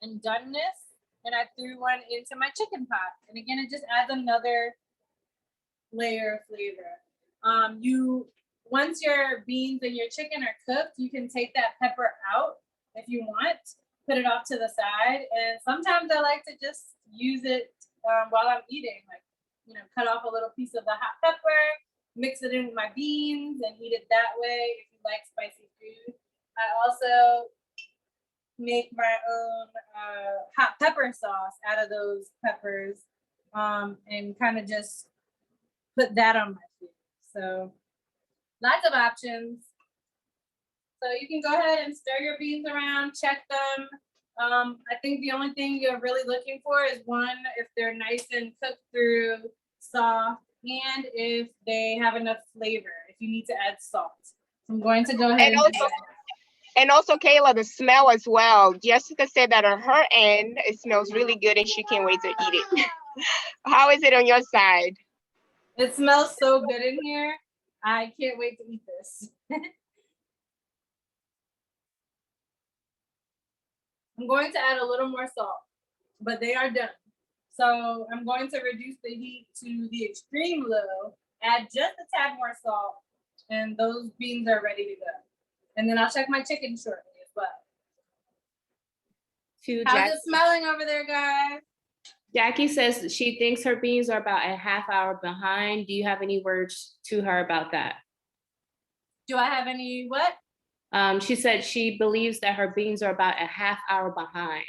and doneness. And I threw one into my chicken pot. And again, it just adds another layer of flavor. Once your beans and your chicken are cooked, you can take that pepper out if you want, put it off to the side. And sometimes I like to just use it while I'm eating, like, cut off a little piece of the hot pepper, mix it in with my beans and eat it that way if you like spicy food. I also make my own hot pepper sauce out of those peppers and kind of just put that on my food. So lots of options. So you can go ahead and stir your beans around, check them. I think the only thing you're really looking for is one, if they're nice and cooked through, soft, and if they have enough flavor, if you need to add salt. So I'm going to go ahead and also Kayla, the smell as well. Jessica said that on her end, it smells really good and she can't wait to eat it. How is it on your side? It smells so good in here. I can't wait to eat this. I'm going to add a little more salt, but they are done. So I'm going to reduce the heat to the extreme low, add just a tad more salt, and those beans are ready to go. And then I'll check my chicken shortly as well. How's it smelling over there, guys? Jackie says she thinks her beans are about a half hour behind. Do you have any words to her about that? Do I have any what? She said she believes that her beans are about a half hour behind.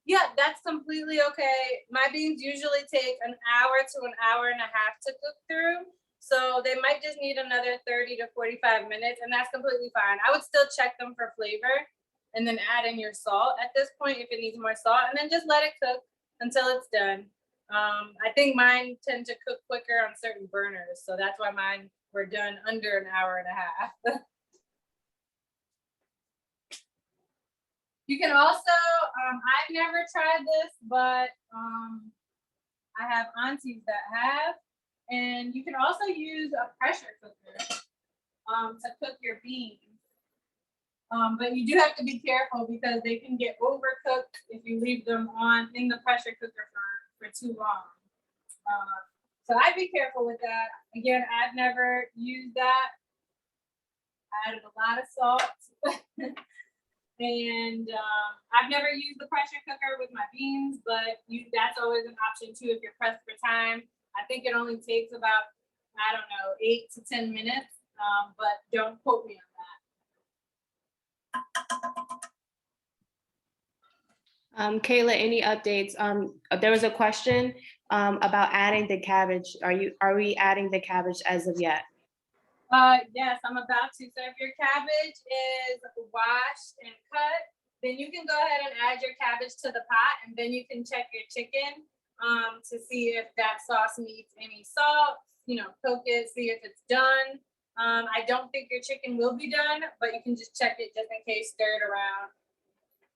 Yeah, that's completely okay. My beans usually take an hour to an hour and a half to cook through. So they might just need another 30 to 45 minutes, and that's completely fine. I would still check them for flavor and then add in your salt at this point if it needs more salt, and then just let it cook until it's done. I think mine tend to cook quicker on certain burners, so that's why mine were done under an hour and a half. You can also, I've never tried this, but I have aunties that have, and you can also use a pressure cooker to cook your beans. But you do have to be careful because they can get overcooked if you leave them on in the pressure cooker for too long. So I'd be careful with that. Again, I've never used that. I added a lot of salt. And I've never used the pressure cooker with my beans, but that's always an option too if you're pressed for time. I think it only takes about, 8 to 10 minutes, but don't quote me on that. Kayla, any updates? There was a question about adding the cabbage. Are we adding the cabbage as of yet? Yes, I'm about to. So if your cabbage is washed and cut, then you can go ahead and add your cabbage to the pot, and then you can check your chicken to see if that sauce needs any salt, cook it, see if it's done. I don't think your chicken will be done, but you can just check it just in case, stir it around.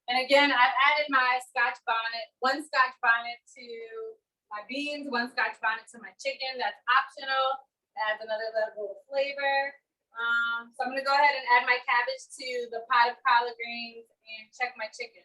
And again, I've added my one Scotch bonnet to my beans, one Scotch bonnet to my chicken. That's optional. Adds another level of flavor. So I'm gonna go ahead and add my cabbage to the pot of collard greens and check my chicken.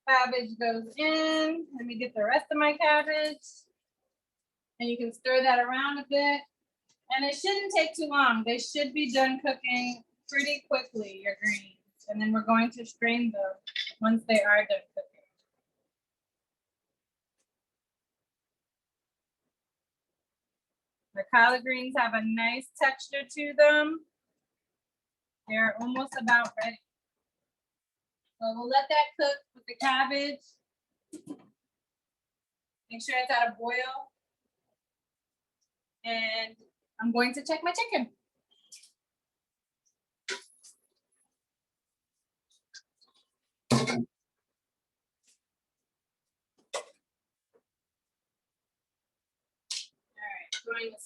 Cabbage goes in. Let me get the rest of my cabbage. And you can stir that around a bit. And it shouldn't take too long. They should be done cooking pretty quickly, your greens. And then we're going to strain them once they are done cooking. The collard greens have a nice texture to them. They're almost about ready. So we'll let that cook with the cabbage. Make sure it's at a boil. And I'm going to check my chicken.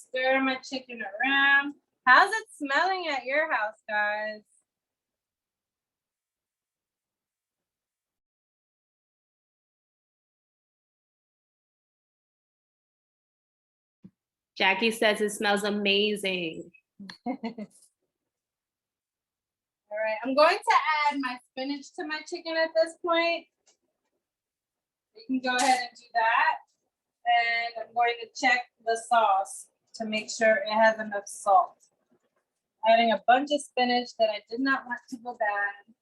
stir my chicken around. How's it smelling at your house, guys? Jackie says it smells amazing. All right, I'm going to add my spinach to my chicken at this point. You can go ahead and do that. And I'm going to check the sauce to make sure it has enough salt. Adding a bunch of spinach that I did not want to go bad.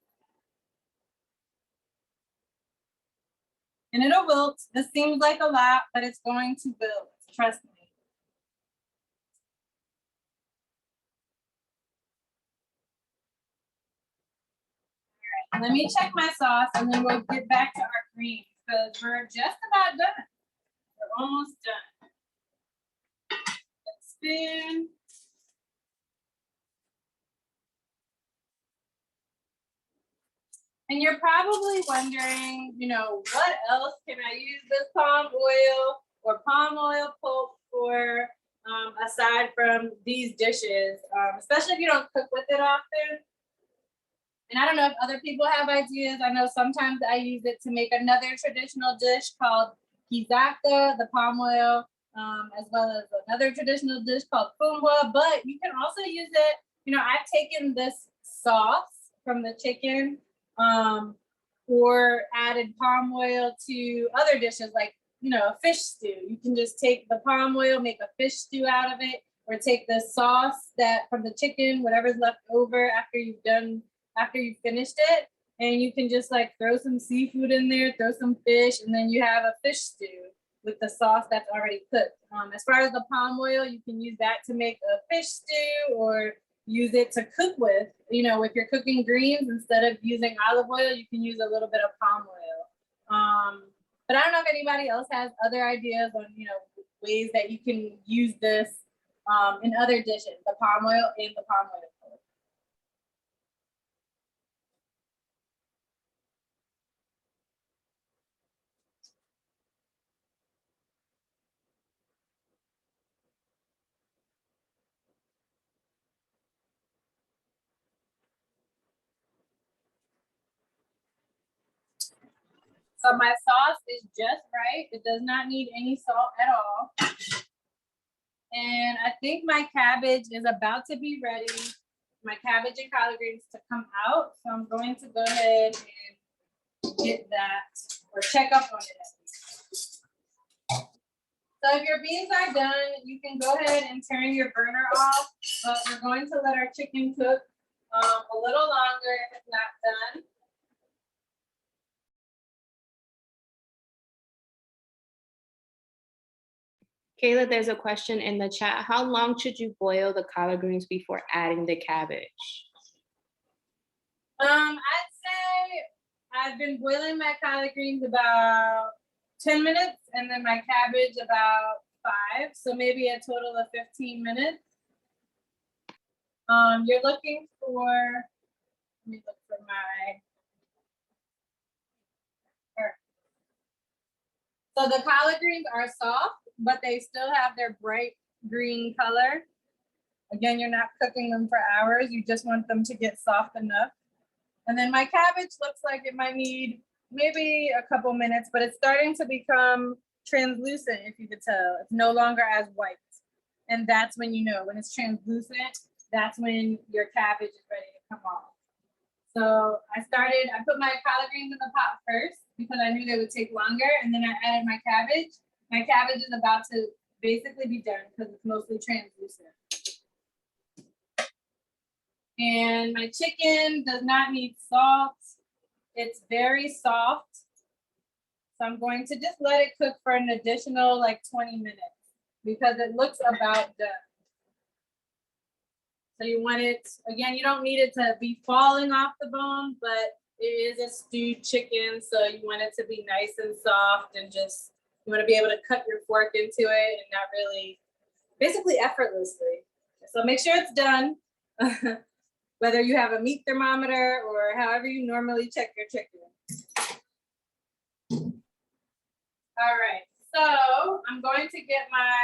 And it'll wilt. This seems like a lot, but it's going to wilt, trust me. All right, let me check my sauce and then we'll get back to our greens because we're just about done. We're almost done. Spoon. And you're probably wondering, you know, what else can I use this palm oil or palm oil pulp for aside from these dishes, especially if you don't cook with it often. And I don't know if other people have ideas. I know sometimes I use it to make another traditional dish called kizaka, the palm oil, as well as another traditional dish called fumbwa, but you can also use it, you know, I've taken this sauce from the chicken or added palm oil to other dishes like, you know, a fish stew. You can just take the palm oil, make a fish stew out of it, or take the sauce that from the chicken, whatever's left over after you've finished it, and you can just like throw some seafood in there, throw some fish, and then you have a fish stew with the sauce that's already cooked. As far as the palm oil, you can use that to make a fish stew or use it to cook with. You know, if you're cooking greens, instead of using olive oil, you can use a little bit of palm oil. But I don't know if anybody else has other ideas on, you know, ways that you can use this in other dishes, the palm oil and the palm oil. So my sauce is just right. It does not need any salt at all. And I think my cabbage is about to be ready. My cabbage and collard greens to come out. So I'm going to go ahead and get that or check up on it. So if your beans are done, you can go ahead and turn your burner off, but we're going to let our chicken cook a little longer if it's not done. Kayla, there's a question in the chat. How long should you boil the collard greens before adding the cabbage? I'd say I've been boiling my collard greens about 10 minutes and then my cabbage about 5. So maybe a total of 15 minutes. You're looking for, let me look for my, so the collard greens are soft, but they still have their bright green color. Again, you're not cooking them for hours. You just want them to get soft enough. And then my cabbage looks like it might need maybe a couple minutes, but it's starting to become translucent, if you could tell. It's no longer as white. And that's when you know, when it's translucent, that's when your cabbage is ready to come off. So I put my collard greens in the pot first because I knew they would take longer. And then I added my cabbage. My cabbage is about to basically be done because it's mostly translucent. And my chicken does not need salt. It's very soft. So I'm going to just let it cook for an additional like 20 minutes because it looks about done. So you want it, again, you don't need it to be falling off the bone, but it is a stewed chicken. So you want it to be nice and soft and just, you want to be able to cut your fork into it and not really, basically effortlessly. So make sure it's done. Whether you have a meat thermometer or however you normally check your chicken. All right, so I'm going to get my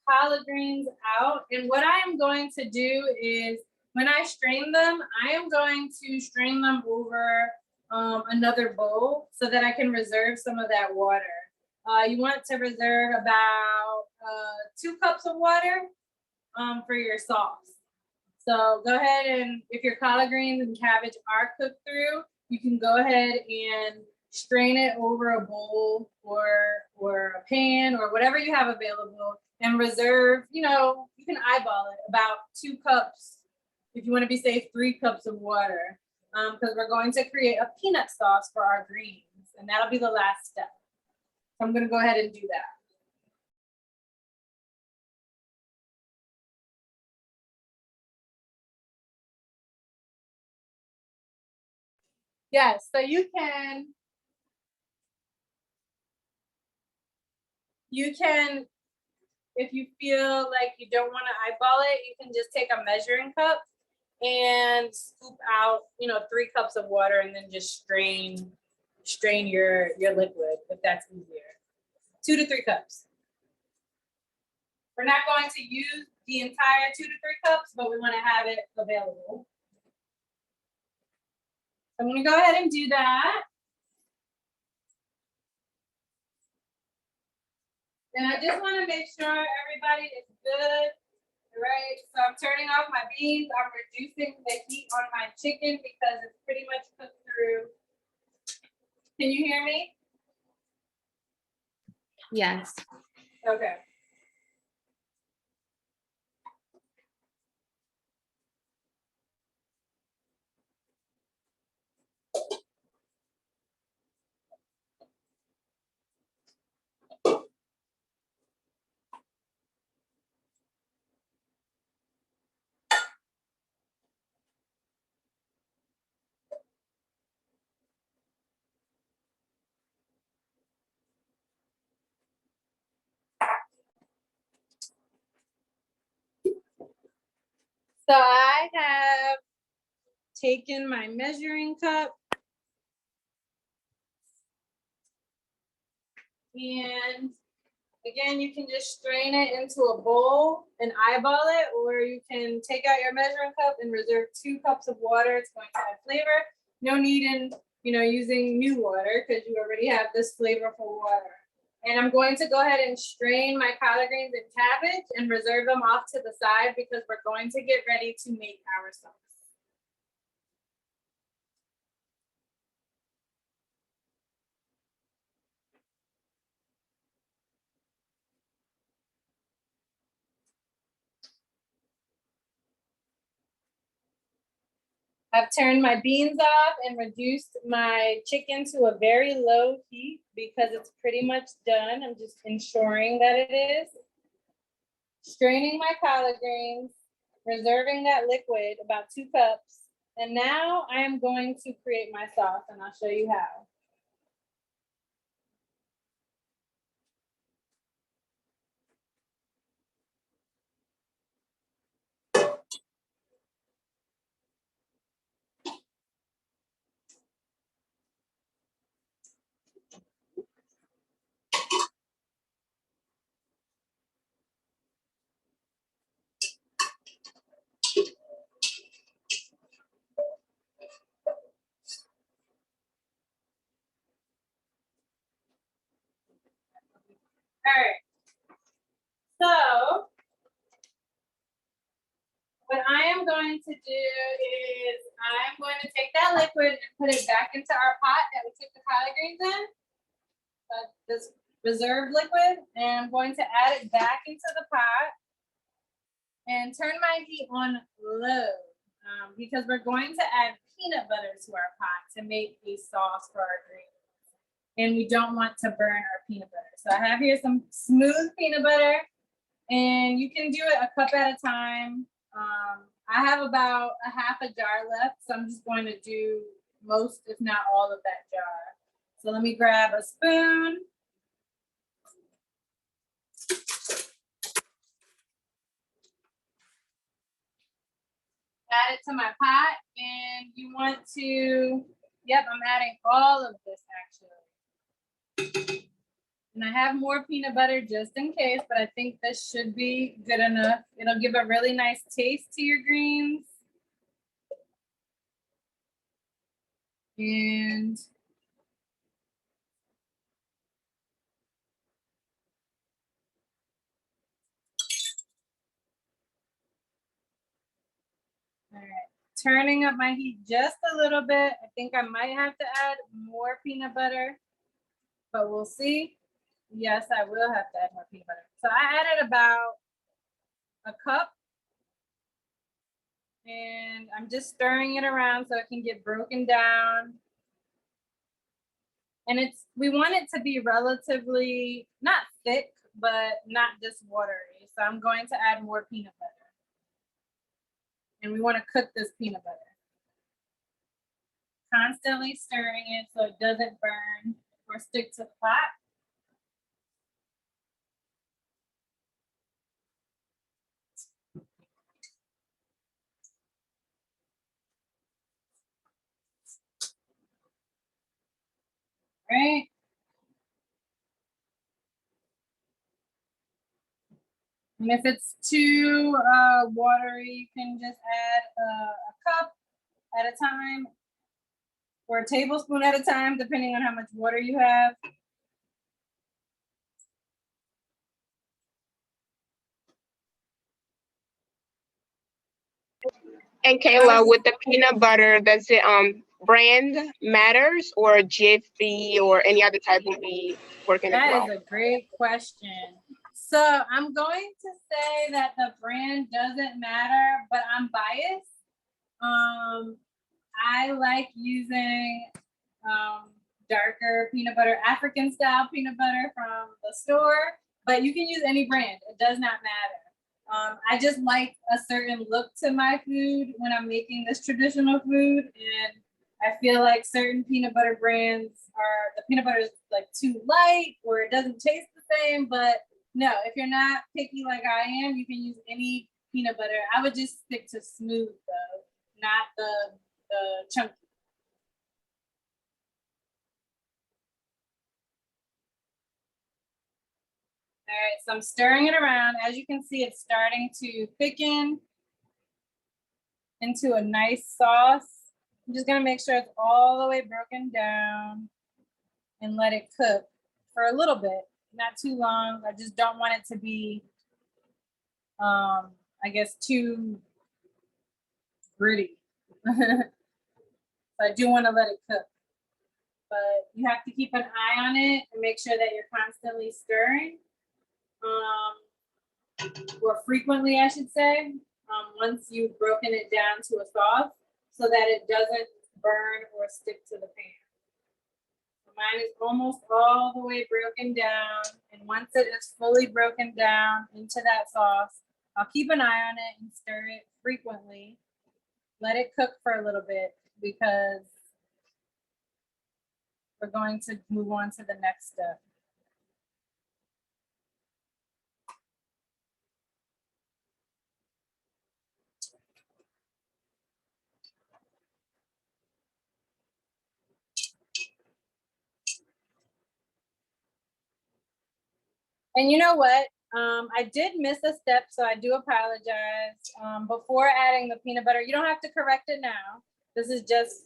collard greens out, and what I am going to do is when I strain them, I am going to strain them over another bowl so that I can reserve some of that water. You want to reserve about 2 cups of water for your sauce. So go ahead, and if your collard greens and cabbage are cooked through, you can go ahead and strain it over a bowl or a pan or whatever you have available, and reserve, you know, you can eyeball it, about 2 cups. If you want to be safe, 3 cups of water, because we're going to create a peanut sauce for our greens, and that'll be the last step. So I'm going to go ahead and do that. Yes, so you can, if you feel like you don't want to eyeball it, you can just take a measuring cup and scoop out, you know, 3 cups of water, and then just strain your liquid, if that's easier. 2 to 3 cups. We're not going to use the entire 2 to 3 cups, but we want to have it available. I'm going to go ahead and do that. And I just want to make sure everybody is good. Right, so I'm turning off my beans. I'm reducing the heat on my chicken because it's pretty much cooked through. Can you hear me? Yes. Okay. So I have taken my measuring cup and again, you can just strain it into a bowl and eyeball it, or you can take out your measuring cup and reserve 2 cups of water. It's going to add flavor. No need in, you know, using new water because you already have this flavorful water. And I'm going to go ahead and strain my collard greens and cabbage and reserve them off to the side because we're going to get ready to make our sauce. I've turned my beans off and reduced my chicken to a very low heat because it's pretty much done. I'm just ensuring that it is. Straining my collard greens, reserving that liquid, about 2 cups. And now I am going to create my sauce, and I'll show you how. All right. So what I am going to do is I'm going to take that liquid and put it back into our pot that we took the collard greens in. This reserved liquid, and I'm going to add it back into the pot and turn my heat on low because we're going to add peanut butter to our pot to make a sauce for our greens. And we don't want to burn our peanut butter. So I have here some smooth peanut butter, and you can do it a cup at a time. I have about a half a jar left, so I'm just going to do most, if not all of that jar. So let me grab a spoon. Add it to my pot, and you want to, yep, I'm adding all of this actually. And I have more peanut butter just in case, but I think this should be good enough. It'll give a really nice taste to your greens. And all right, turning up my heat just a little bit. I think I might have to add more peanut butter, but we'll see. Yes, I will have to add more peanut butter. So I added about a cup, and I'm just stirring it around so it can get broken down. And we want it to be relatively not thick, but not just watery. So I'm going to add more peanut butter. And we want to cook this peanut butter. Constantly stirring it so it doesn't burn or stick to the pot. Right. And if it's too watery, you can just add a cup at a time or a tablespoon at a time, depending on how much water you have. And Kayla, with the peanut butter, does it brand matters or Jiffy or any other type will be working as That well? is a great question. So I'm going to say that the brand doesn't matter, but I'm biased. I like using darker peanut butter, African style peanut butter from the store, but you can use any brand. It does not matter. I just like a certain look to my food when I'm making this traditional food, and I feel like certain peanut butter brands the peanut butter is like too light or it doesn't taste the same. But no, if you're not picky like I am, you can use any peanut butter. I would just stick to smooth though, not the chunky. All right, so I'm stirring it around. As you can see, it's starting to thicken into a nice sauce. I'm just gonna make sure it's all the way broken down and let it cook for a little bit, not too long. I just don't want it to be, I guess, too gritty. So I do want to let it cook, but you have to keep an eye on it and make sure that you're constantly stirring, or frequently, I should say, once you've broken it down to a sauce so that it doesn't burn or stick to the pan. So mine is almost all the way broken down. And once it is fully broken down into that sauce, I'll keep an eye on it and stir it frequently. Let it cook for a little bit because we're going to move on to the next step. And you know what? I did miss a step, so I do apologize. Before adding the peanut butter, you don't have to correct it now. This is just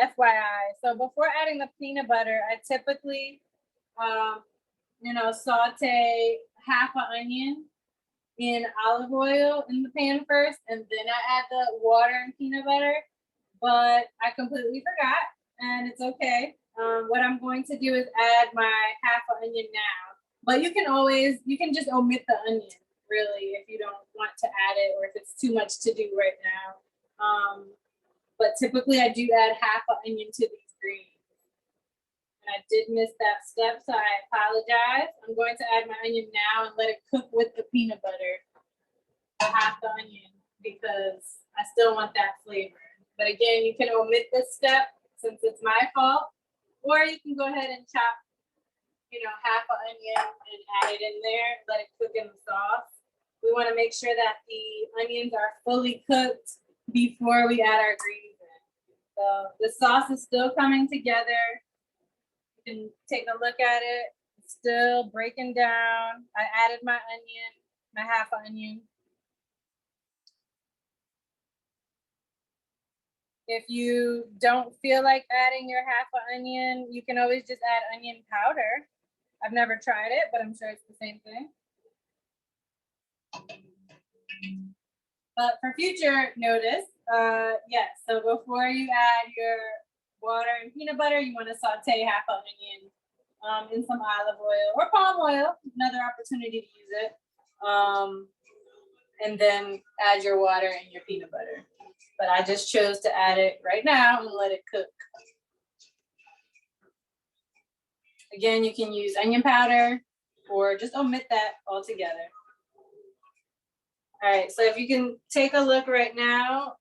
FYI. So before adding the peanut butter, I typically, saute half an onion in olive oil in the pan first, and then I add the water and peanut butter. But I completely forgot, and it's okay. What I'm going to do is add my half an onion now. But you can just omit the onion, really, if you don't want to add it or if it's too much to do right now. But typically I do add half an onion to these greens. And I did miss that step, so I apologize. I'm going to add my onion now and let it cook with the peanut butter, half the onion, because I still want that flavor. But again, you can omit this step since it's my fault, or you can go ahead and chop half an onion and add it in there, let it cook in the sauce. We want to make sure that the onions are fully cooked before we add our greens in. So the sauce is still coming together. You can take a look at it. Still breaking down. I added my onion, my half onion. If you don't feel like adding your half an onion, you can always just add onion powder. I've never tried it, but I'm sure it's the same thing. But for future notice, yes, so before you add your water and peanut butter, you want to saute half an onion in some olive oil or palm oil, another opportunity to use it. And then add your water and your peanut butter. But I just chose to add it right now and let it cook. Again, you can use onion powder or just omit that altogether. All right, so if you can take a look right now,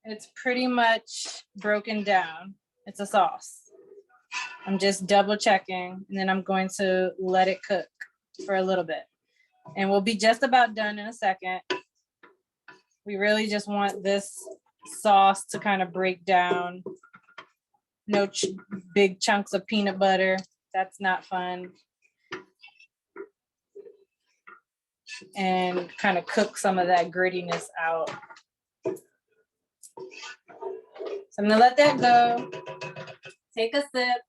it's pretty much broken down. It's a sauce. I'm just double checking, and then I'm going to let it cook for a little bit. And we'll be just about done in a second. We really just want this sauce to kind of break down. No big chunks of peanut butter. That's not fun. And kind of cook some of that grittiness out. So I'm gonna let that go. Take a sip,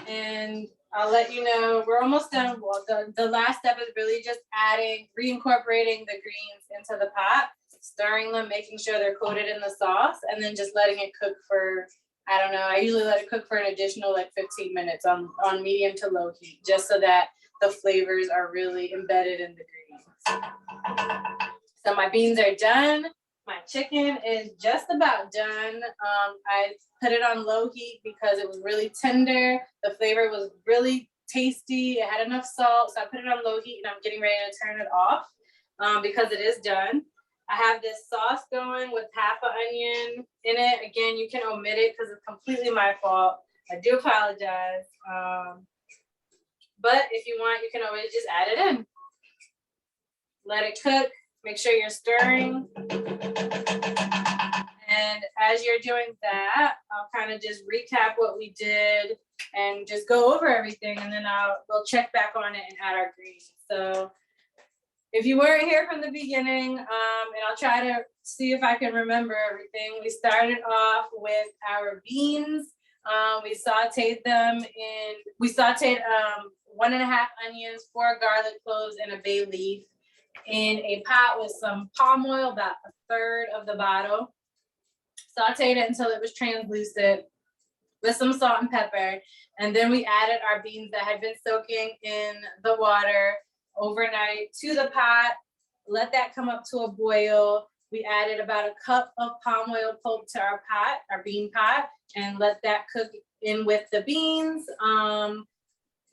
and I'll let you know we're almost done. Well, the last step is really just reincorporating the greens into the pot, stirring them, making sure they're coated in the sauce, and then just letting it cook for, I don't know, I usually let it cook for an additional like 15 minutes on medium to low heat, just so that the flavors are really embedded in the greens. So my beans are done. My chicken is just about done. I put it on low heat because it was really tender. The flavor was really tasty. It had enough salt, so I put it on low heat and I'm getting ready to turn it off because it is done. I have this sauce going with half an onion in it. Again, you can omit it because it's completely my fault. I do apologize. But if you want, you can always just add it in. Let it cook. Make sure you're stirring. And as you're doing that, I'll kind of just recap what we did and just go over everything, and then we'll check back on it and add our greens. So if you weren't here from the beginning, and I'll try to see if I can remember everything. We started off with our beans. We sauteed 1.5 onions, 4 garlic cloves, and a bay leaf in a pot with some palm oil, about 1/3 of the bottle. Sauteed it until it was translucent with some salt and pepper. And then we added our beans that had been soaking in the water overnight to the pot. Let that come up to a boil. We added about 1 cup of palm oil pulp to our pot, our bean pot, and let that cook in with the beans.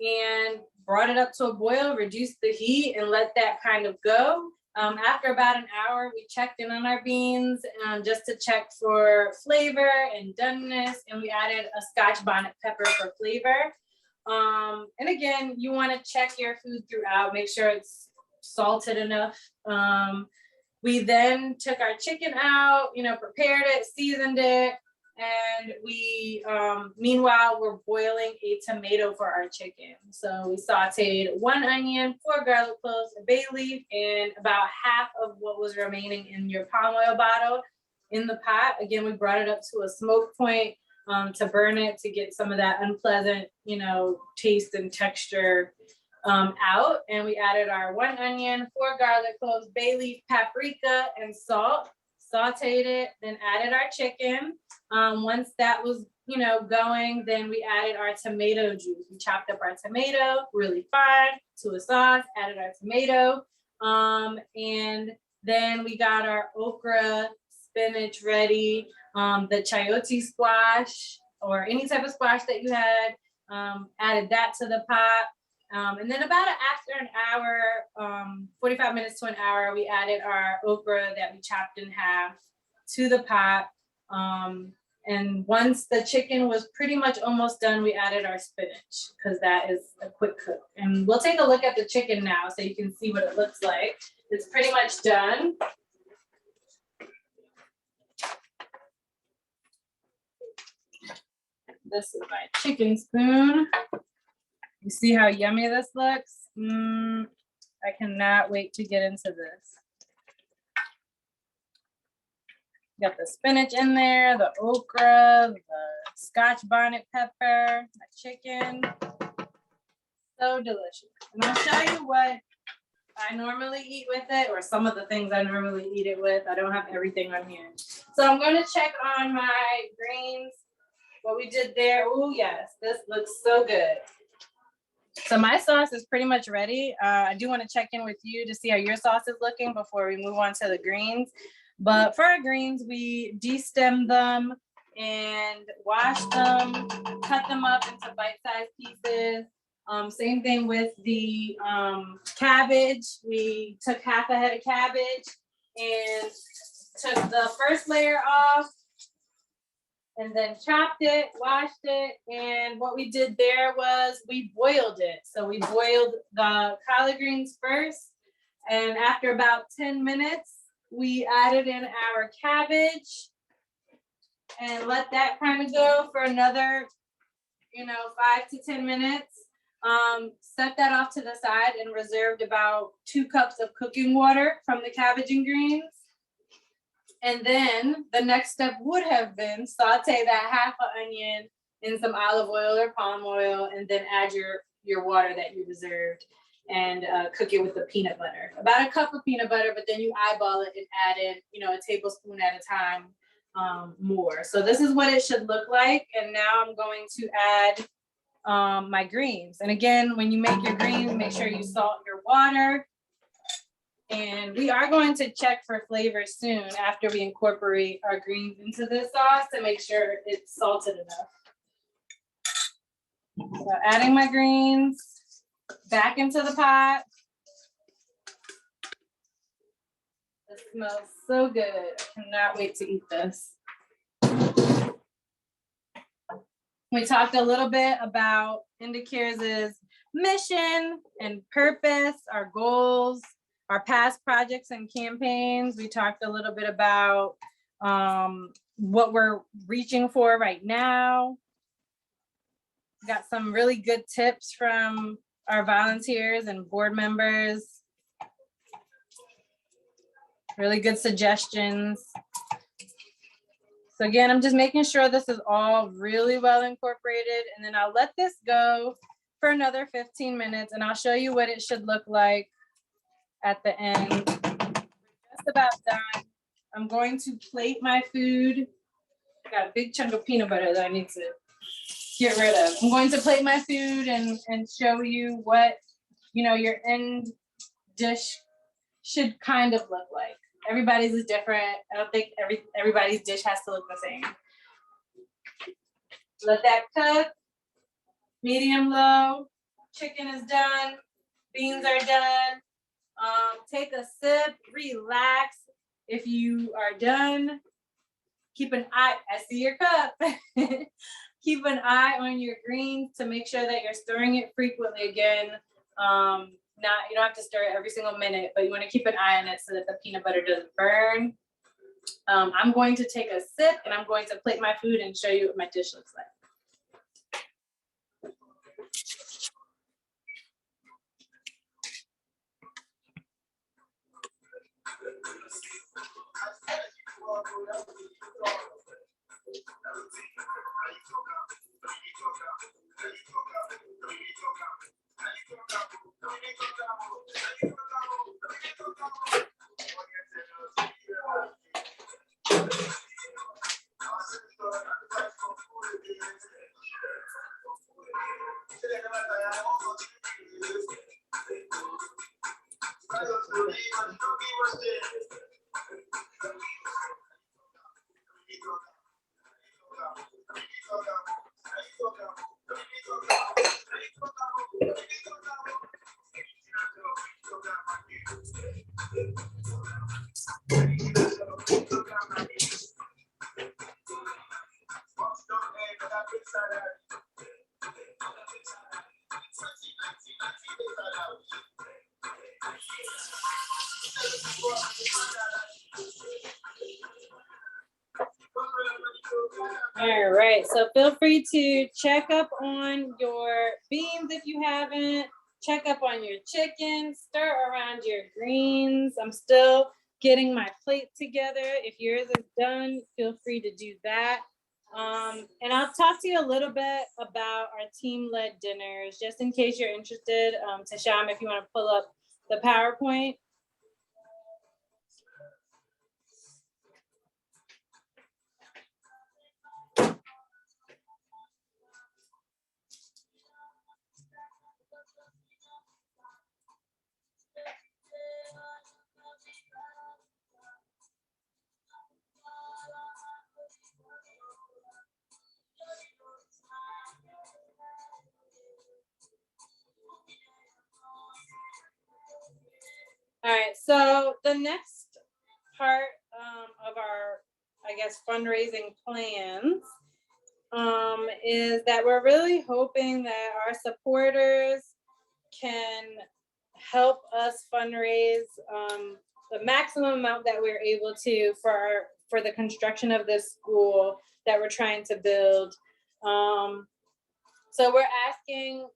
And brought it up to a boil, reduced the heat, and let that kind of go. After about an hour, we checked in on our beans just to check for flavor and doneness, and we added a Scotch bonnet pepper for flavor. And again, you want to check your food throughout, make sure it's salted enough. We then took our chicken out, prepared it, seasoned it, and we, meanwhile, we're boiling a tomato for our chicken. So we sauteed 1 onion, 4 garlic cloves, a bay leaf, and about half of what was remaining in your palm oil bottle in the pot. Again, we brought it up to a smoke point to burn it, to get some of that unpleasant, taste and texture out. And we added our 1 onion, 4 garlic cloves, bay leaf, paprika, and salt. Sauteed it, then added our chicken. Once that was, going, then we added our tomato juice. We chopped up our tomato really fine to a sauce, added our tomato, and then we got our okra, spinach ready, the chayote squash or any type of squash that you had, added that to the pot. And then after an hour, 45 minutes to an hour, we added our okra that we chopped in half to the pot. And once the chicken was pretty much almost done, we added our spinach because that is a quick cook. And we'll take a look at the chicken now so you can see what it looks like. It's pretty much done. This is my chicken spoon. We see how yummy this looks? I cannot wait to get into this. Got the spinach in there, the okra, the Scotch bonnet pepper, my chicken. So delicious. And I'll show you what I normally eat with it, or some of the things I normally eat it with. I don't have everything on here. So I'm going to check on my greens, what we did there. Oh yes, this looks so good. So my sauce is pretty much ready. I do want to check in with you to see how your sauce is looking before we move on to the greens. But for our greens, we de-stem them and wash them, cut them up into bite-sized pieces. Same thing with the cabbage. We took half a head of cabbage and took the first layer off and then chopped it, washed it. And what we did there was we boiled it. So we boiled the collard greens first. And after about 10 minutes, we added in our cabbage and let that kind of go for another, 5 to 10 minutes. Set that off to the side and reserved about 2 cups of cooking water from the cabbage and greens. And then the next step would have been saute that half an onion in some olive oil or palm oil, and then add your water that you reserved and cook it with the peanut butter. About a cup of peanut butter, but then you eyeball it and add in, a tablespoon at a time more. So this is what it should look like. And now I'm going to add my greens. And again, when you make your greens, make sure you salt your water. And we are going to check for flavor soon after we incorporate our greens into this sauce to make sure it's salted enough. So adding my greens back into the pot. This smells so good. I cannot wait to eat this. We talked a little bit about IndiCares' mission and purpose, our goals, our past projects and campaigns. We talked a little bit about what we're reaching for right now. Got some really good tips from our volunteers and board members. Really good suggestions. So again, I'm just making sure this is all really well incorporated, and then I'll let this go for another 15 minutes and I'll show you what it should look like at the end. We're just about done. I'm going to plate my food. I got a big chunk of peanut butter that I need to get rid of. I'm going to plate my food and show you what, your end dish should kind of look like. Everybody's is different. I don't think everybody's dish has to look the same. Let that cook. Medium low. Chicken is done. Beans are done. Take a sip. Relax. If you are done, keep an eye. I see your cup. Keep an eye on your greens to make sure that you're stirring it frequently again. You don't have to stir it every single minute, but you want to keep an eye on it so that the peanut butter doesn't burn. I'm going to take a sip and I'm going to plate my food and show you what my dish looks like. All right, so feel free to check up on your beans if you haven't, check up on your chicken, stir around your greens. I'm still getting my plate together. If yours is done, feel free to do that. And I'll talk to you a little bit about our team-led dinners, just in case you're interested. Tasham, if you want to pull up the PowerPoint. All right, so the next part of our, I guess, fundraising plans is that we're really hoping that our supporters can help us fundraise the maximum amount that we're able to for the construction of this school that we're trying to build. So we're asking,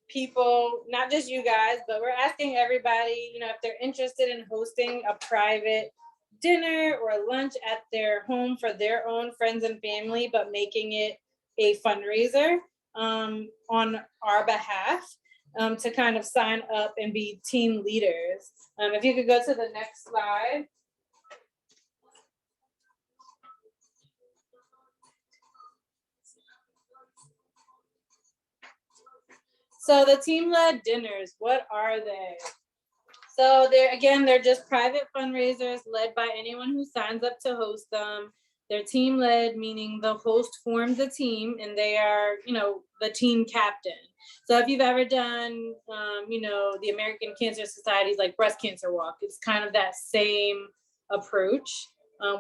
people, not just you guys, but we're asking everybody, if they're interested in hosting a private dinner or lunch at their home for their own friends and family, but making it a fundraiser on our behalf, to kind of sign up and be team leaders. If you could go to the next slide. So the team-led dinners, what are they? So they're just private fundraisers led by anyone who signs up to host them. They're team-led, meaning the host forms a team and they are, the team captain. So if you've ever done, the American Cancer Society's like breast cancer walk, it's kind of that same approach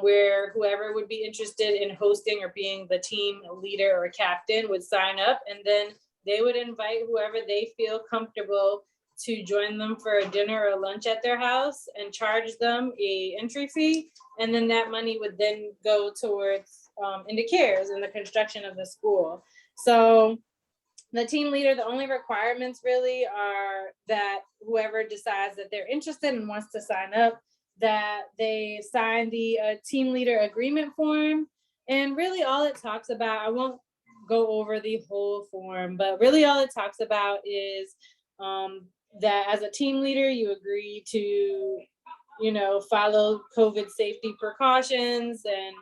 where whoever would be interested in hosting or being the team leader or captain would sign up, and then they would invite whoever they feel comfortable to join them for a dinner or lunch at their house and charge them a entry fee. And then that money would then go towards into CARES and the construction of the school. So the team leader, the only requirements really are that whoever decides that they're interested and wants to sign up, that they sign the team leader agreement form. And really all it talks about, I won't go over the whole form, but really all it talks about is that as a team leader, you agree to, follow COVID safety precautions and,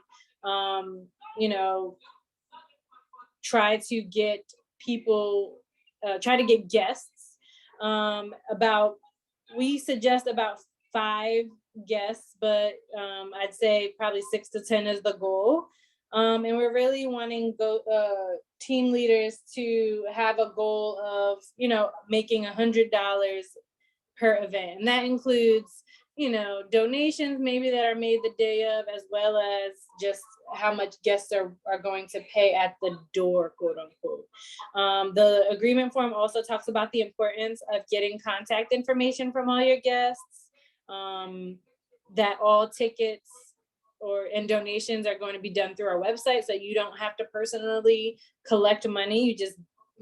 try to get people, try to get guests. We suggest about 5 guests, but I'd say probably 6 to 10 is the goal. And we're really wanting team leaders to have a goal of, making $100 per event. And that includes, donations maybe that are made the day of, as well as just how much guests are going to pay at the door, quote unquote. The agreement form also talks about the importance of getting contact information from all your guests, that all tickets and donations are going to be done through our website. So you don't have to personally collect money. You just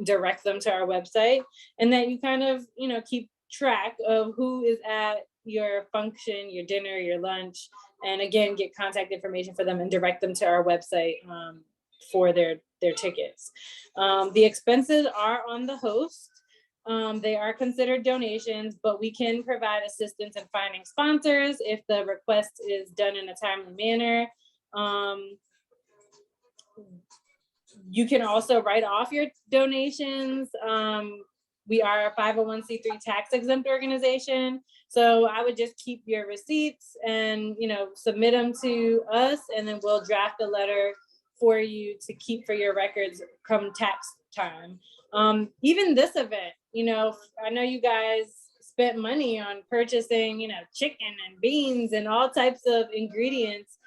direct them to our website, and that you kind of, keep track of who is at your function, your dinner, your lunch, and again, get contact information for them and direct them to our website for their tickets. The expenses are on the host. They are considered donations, but we can provide assistance in finding sponsors if the request is done in a timely manner. You can also write off your donations. We are a 501c3 tax exempt organization. So I would just keep your receipts and, submit them to us, and then we'll draft a letter for you to keep for your records come tax time. Even this event, I know you guys spent money on purchasing, chicken and beans and all types of ingredients.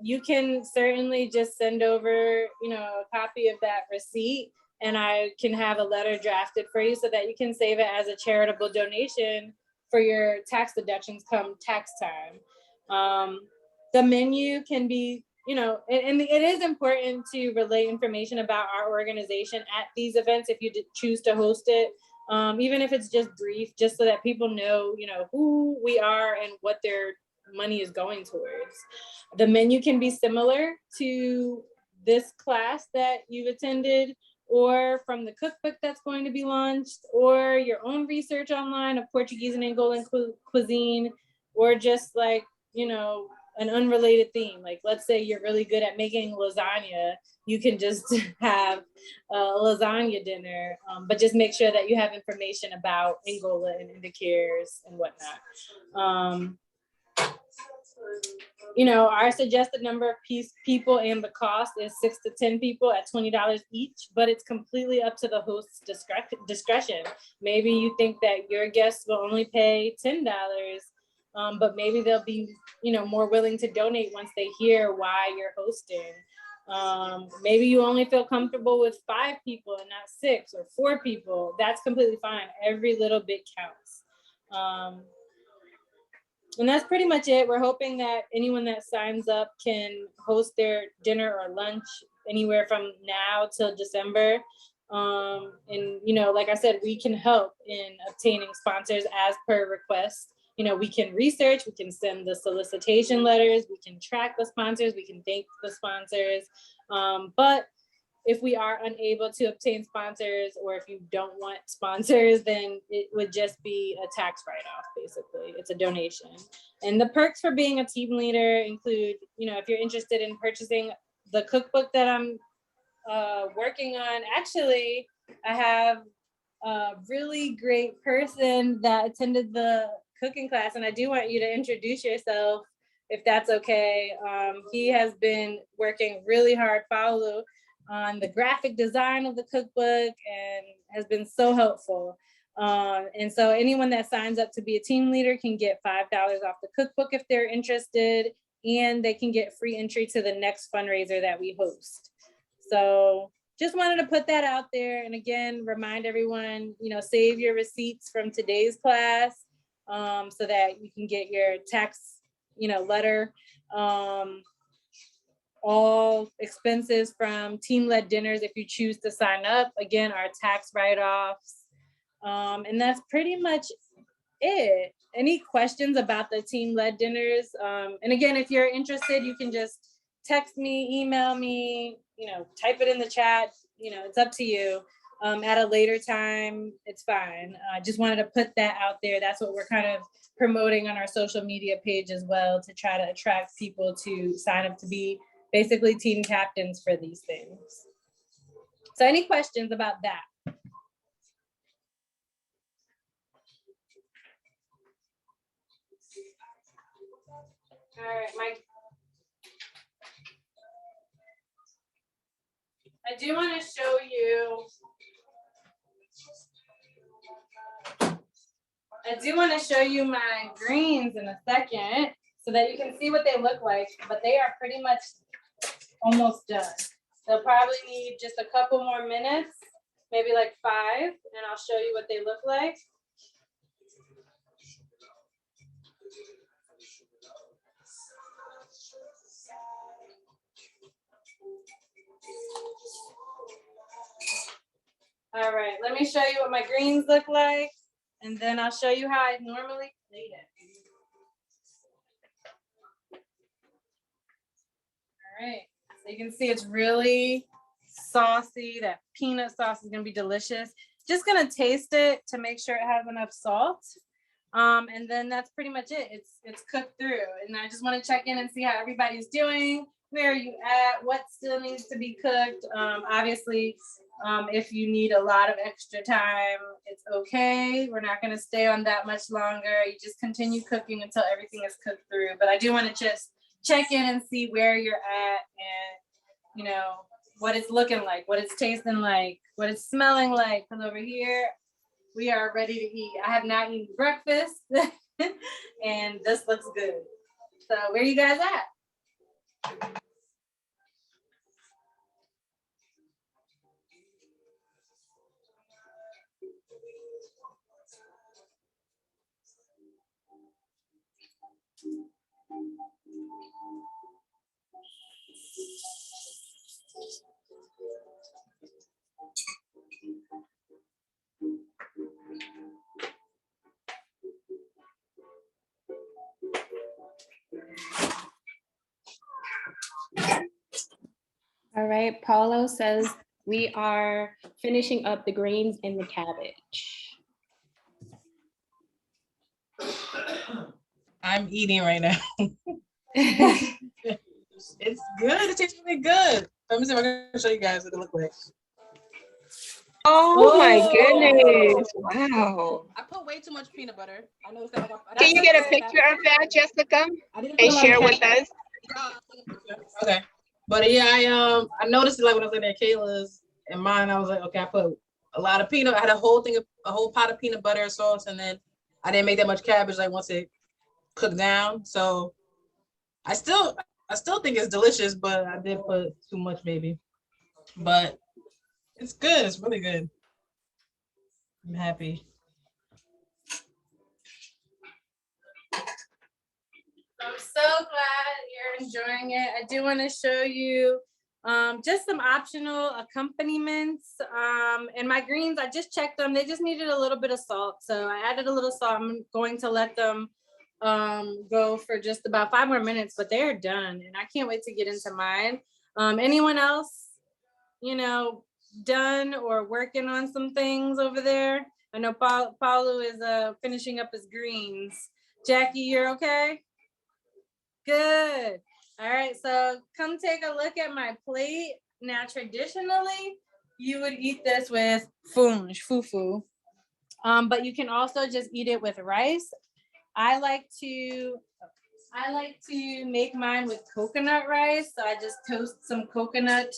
You can certainly just send over, a copy of that receipt, and I can have a letter drafted for you so that you can save it as a charitable donation for your tax deductions come tax time. The menu can be you know, and it is important to relay information about our organization at these events if you choose to host it, even if it's just brief, just so that people know, you know, who we are and what their money is going towards. The menu can be similar to this class that you've attended, or from the cookbook that's going to be launched, or your own research online of Portuguese and Angolan cuisine, or just like, you know, an unrelated theme. Like, let's say you're really good at making lasagna, you can just have a lasagna dinner, but just make sure that you have information about Angola and indicators and whatnot. You know, our suggested number of people and the cost is 6 to 10 people at $20 each, but it's completely up to the host's discretion. Maybe you think that your guests will only pay $10, but maybe they'll be, you know, more willing to donate once they hear why you're hosting. Maybe you only feel comfortable with 5 people and not 6 or 4 people. That's completely fine. Every little bit counts. And that's pretty much it. We're hoping that anyone that signs up can host their dinner or lunch anywhere from now till December. And, you know, like I said, we can help in obtaining sponsors as per request. You know, we can research, we can send the solicitation letters, we can track the sponsors, we can thank the sponsors. But if we are unable to obtain sponsors, or if you don't want sponsors, then it would just be a tax write-off, basically. It's a donation. And the perks for being a team leader include, you know, if you're interested in purchasing the cookbook that I'm working on, actually, I have a really great person that attended the cooking class, and I do want you to introduce yourself, if that's okay. He has been working really hard, Paulo, on the graphic design of the cookbook, and has been so helpful. And so anyone that signs up to be a team leader can get $5 off the cookbook if they're interested, and they can get free entry to the next fundraiser that we host. So just wanted to put that out there. And again, remind everyone, you know, save your receipts from today's class, so that you can get your tax, you know, letter. All expenses from team-led dinners, if you choose to sign up, again, are tax write-offs. And that's pretty much it. Any questions about the team-led dinners? And again, if you're interested, you can just text me, email me, you know, type it in the chat, you know, it's up to you. At a later time, it's fine. I just wanted to put that out there. That's what we're kind of promoting on our social media page as well, to try to attract people to sign up to be basically team captains for these things. So any questions about that? All right, Mike. I do want to show you. My greens in a second, so that you can see what they look like, but they are pretty much almost done. They'll probably need just a couple more minutes, maybe like 5, and I'll show you what they look like. All right, let me show you what my greens look like, and then I'll show you how I normally plate it. All right, so you can see it's really saucy. That peanut sauce is gonna be delicious. Just gonna taste it to make sure it has enough salt. And then that's pretty much it. It's cooked through, and I just want to check in and see how everybody's doing. Where are you at? What still needs to be cooked? Obviously, if you need a lot of extra time, it's okay. We're not going to stay on that much longer. You just continue cooking until everything is cooked through. But I do want to just check in and see where you're at, and you know what it's looking like, what it's tasting like, what it's smelling like. Because over here, we are ready to eat. I have not eaten breakfast, and this looks good. So where are you guys at? All right, Paulo says we are finishing up the greens and the cabbage. I'm eating right now. It's good. It tastes really good. Let me see if I can show you guys what it looks like. Oh my Oh. goodness! Wow. I put way too much peanut butter. I know it's not like Can you get a picture of that, Jessica, I didn't and put share with us? Okay. But yeah, I noticed it like when I was in there, Kayla's and mine. I was like, okay, I put a lot of peanut. I had a whole pot of peanut butter sauce, and then I didn't make that much cabbage. Like once it cooked down, so I still think it's delicious, but I did put too much maybe. But it's good. It's really good. I'm happy. I'm so glad you're enjoying it. I do want to show you just some optional accompaniments. And my greens, I just checked them. They just needed a little bit of salt. So I added a little salt. I'm going to let them go for just about 5 more minutes, but they're done. And I can't wait to get into mine. Anyone else, you know, done or working on some things over there? I know Paulo is finishing up his greens. Jackie, you're okay? Good. All right, so come take a look at my plate. Now, traditionally, you would eat this with fufu. But you can also just eat it with rice. I like to make mine with coconut rice. So I just toast some coconut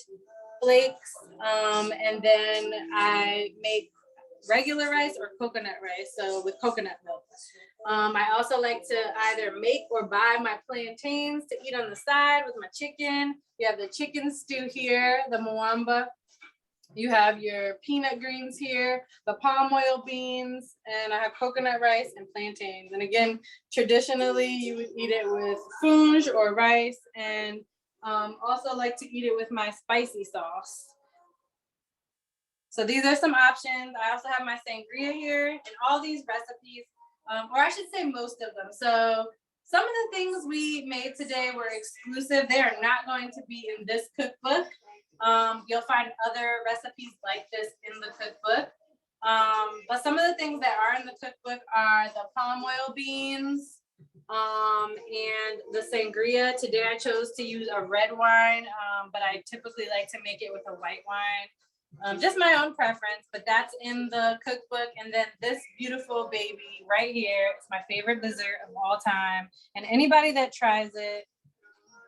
flakes, and then I make regular rice or coconut rice, so with coconut milk. I also like to either make or buy my plantains to eat on the side with my chicken. You have the chicken stew here, the mwamba. You have your peanut greens here, the palm oil beans, and I have coconut rice and plantains. And again, traditionally, you would eat it with funge or rice, and also like to eat it with my spicy sauce. So these are some options. I also have my sangria here, and all these recipes, or I should say most of them. So some of the things we made today were exclusive. They are not going to be in this cookbook. You'll find other recipes like this in the cookbook. But some of the things that are in the cookbook are the palm oil beans and the sangria. Today I chose to use a red wine, but I typically like to make it with a white wine. Just my own preference, but that's in the cookbook. And then this beautiful baby right here, it's my favorite dessert of all time. And anybody that tries it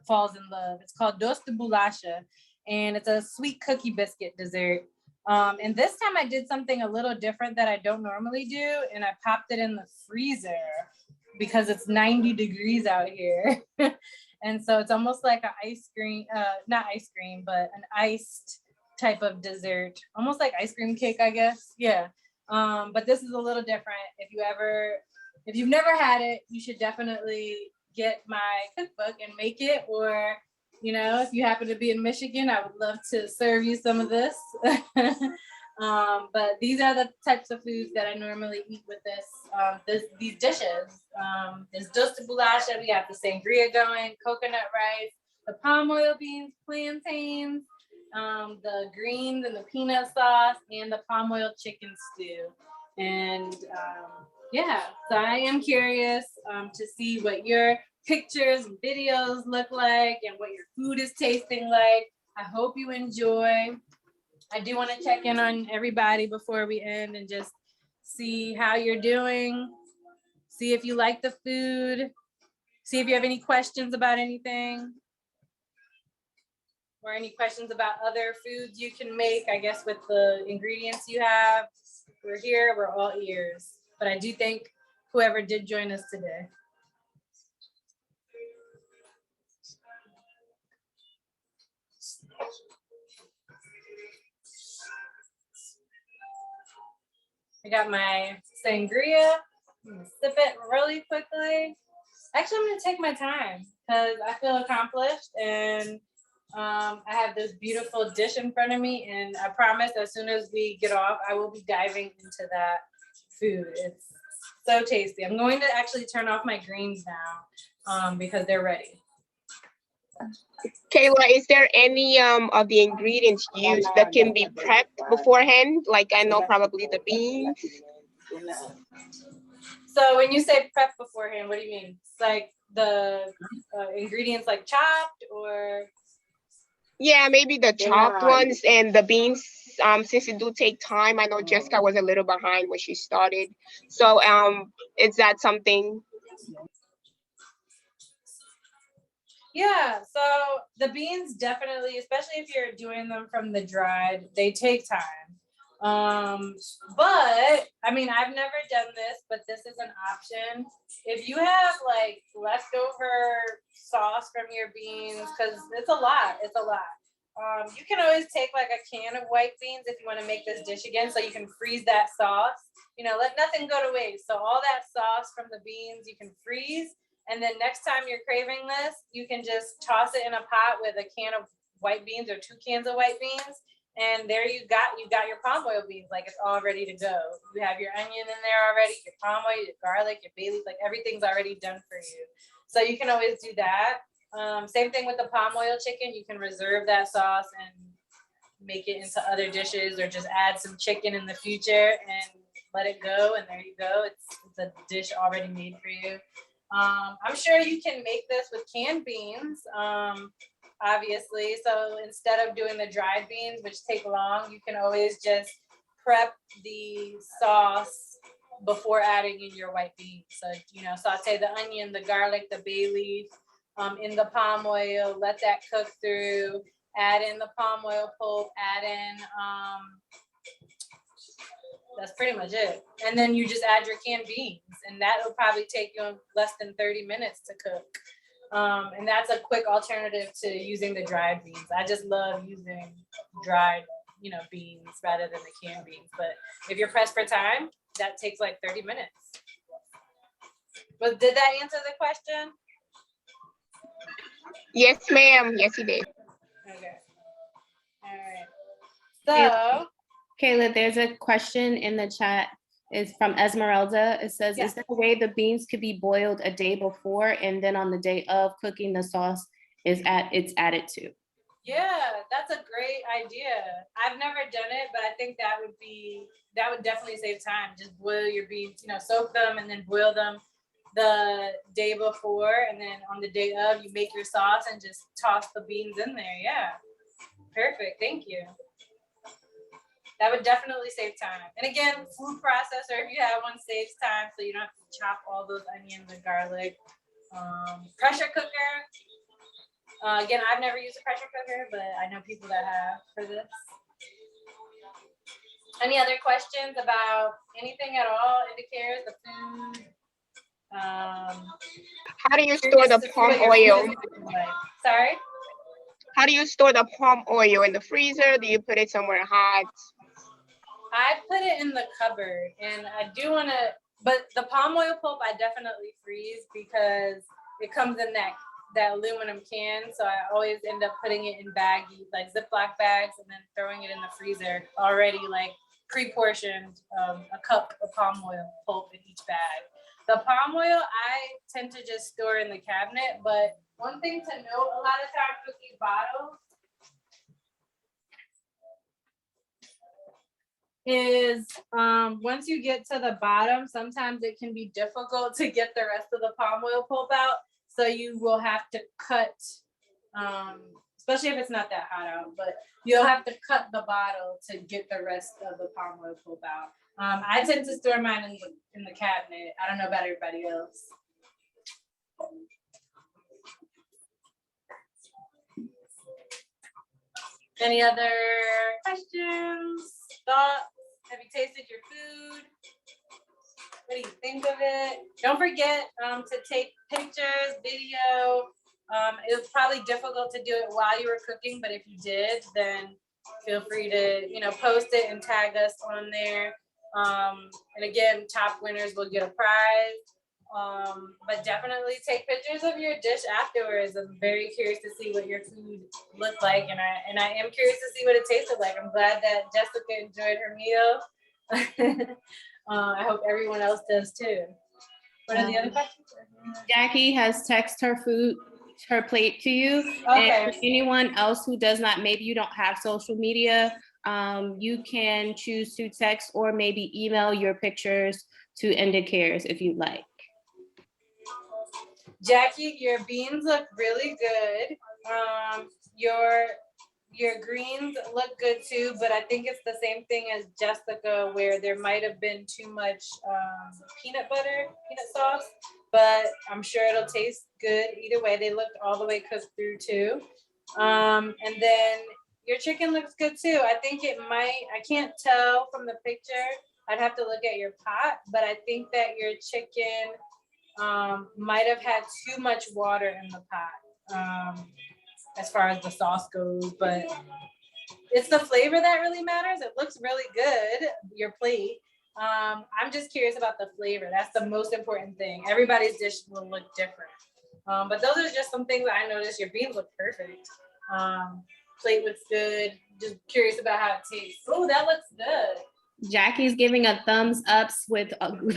falls in love. It's called doce de bolacha, and it's a sweet cookie biscuit dessert. And this time I did something a little different that I don't normally do, and I popped it in the freezer because it's 90 degrees out here. And so it's almost like an ice cream, not ice cream, but an iced type of dessert, almost like ice cream cake, I guess. Yeah. But this is a little different. If you've never had it, you should definitely get my cookbook and make it. Or, you know, if you happen to be in Michigan, I would love to serve you some of this. But these are the types of foods that I normally eat with these dishes. There's doce de bolacha, we got the sangria going, coconut rice, the palm oil beans, plantains, the greens and the peanut sauce, and the palm oil chicken stew. And yeah, so I am curious to see what your pictures and videos look like and what your food is tasting like. I hope you enjoy. I do want to check in on everybody before we end and just see how you're doing, see if you like the food, see if you have any questions about anything, or any questions about other foods you can make, I guess, with the ingredients you have. We're here, we're all ears. But I do thank whoever did join us today. I got my sangria. I'm gonna sip it really quickly. Actually, I'm gonna take my time because I feel accomplished, and I have this beautiful dish in front of me, and I promise as soon as we get off, I will be diving into that food. It's so tasty. I'm going to actually turn off my greens now because they're ready. Kayla, is there any of the ingredients used that can be prepped beforehand? Like I know probably the beans. So when you say prep beforehand, what do you mean? It's like the ingredients like chopped or? Yeah, maybe the chopped ones and the beans. Since it do take time, I know Jessica was a little behind when she started. So is that something? Yeah, so the beans definitely, especially if you're doing them from the dried, they take time. But I mean, I've never done this, but this is an option. If you have like leftover sauce from your beans, because it's a lot, you can always take like a can of white beans if you want to make this dish again, so you can freeze that sauce. You know, let nothing go to waste. So all that sauce from the beans you can freeze. And then next time you're craving this, you can just toss it in a pot with a can of white beans or 2 cans of white beans. And there you got your palm oil beans, like it's all ready to go. You have your onion in there already, your palm oil, your garlic, your bay leaf, like everything's already done for you. So you can always do that. Same thing with the palm oil chicken. You can reserve that sauce and make it into other dishes or just add some chicken in the future and let it go. And there you go. It's a dish already made for you. I'm sure you can make this with canned beans, obviously. So instead of doing the dried beans, which take long, you can always just prep the sauce before adding in your white beans. So, you know, saute the onion, the garlic, the bay leaf in the palm oil, let that cook through, add in the palm oil pulp, add in that's pretty much it. And then you just add your canned beans, and that will probably take you less than 30 minutes to cook. And that's a quick alternative to using the dried beans. I just love using dried, you know, beans rather than the canned beans. But if you're pressed for time, that takes like 30 minutes. But did that answer the question? Yes, ma'am. Yes, he did. Okay. All right. So. Kayla, there's a question in the chat. It's from Esmeralda. It says, Yeah. Is there a way the beans could be boiled a day before and then on the day of cooking the sauce it's added to? Yeah, that's a great idea. I've never done it, but I think that would definitely save time. Just boil your beans, you know, soak them and then boil them the day before, and then on the day of you make your sauce and just toss the beans in there. Yeah, perfect. Thank you. That would definitely save time. And again, food processor, if you have one, saves time, so you don't have to chop all those onions and garlic. Pressure cooker. Again, I've never used a pressure cooker, but I know people that have for this. Any other questions about anything at all? Indicators, the food? How do you store the palm oil? Sorry? How do you store the palm oil? In the freezer? Do you put it somewhere hot? I put it in the cupboard, and I do want to, but the palm oil pulp I definitely freeze because it comes in that aluminum can. So I always end up putting it in baggies, like Ziploc bags, and then throwing it in the freezer already like pre-portioned, a cup of palm oil pulp in each bag. The palm oil I tend to just store in the cabinet, but one thing to note, a lot of times with these bottles is once you get to the bottom, sometimes it can be difficult to get the rest of the palm oil pulp out. So you will have to cut, especially if it's not that hot out, but you'll have to cut the bottle to get the rest of the palm oil pulp out. I tend to store mine in the cabinet. I don't know about everybody else. Any other questions, thoughts? Have you tasted your food? What do you think of it? Don't forget to take pictures, video. It was probably difficult to do it while you were cooking, but if you did, then feel free to, you know, post it and tag us on there. And again, top winners will get a prize. But definitely take pictures of your dish afterwards. I'm very curious to see what your food looked like, and I am curious to see what it tasted like. I'm glad that Jessica enjoyed her meal. I hope everyone else does too. What are the other questions? Jackie has texted her food her plate to you. Okay. And for anyone else who does not, maybe you don't have social media, you can choose to text or maybe email your pictures to IndiCares if you'd like. Jackie, your beans look really good. Your greens look good too, but I think it's the same thing as Jessica, where there might have been too much peanut sauce, but I'm sure it'll taste good either way. They looked all the way cooked through too. And then your chicken looks good too. I think it might, I can't tell from the picture. I'd have to look at your pot, but I think that your chicken might have had too much water in the pot. As far as the sauce goes, but it's the flavor that really matters. It looks really good, your plate. I'm just curious about the flavor. That's the most important thing. Everybody's dish will look different. But those are just some things that I noticed. Your beans look perfect. Plate looks good. Just curious about how it tastes. Oh, that looks good. Jackie's giving a thumbs ups with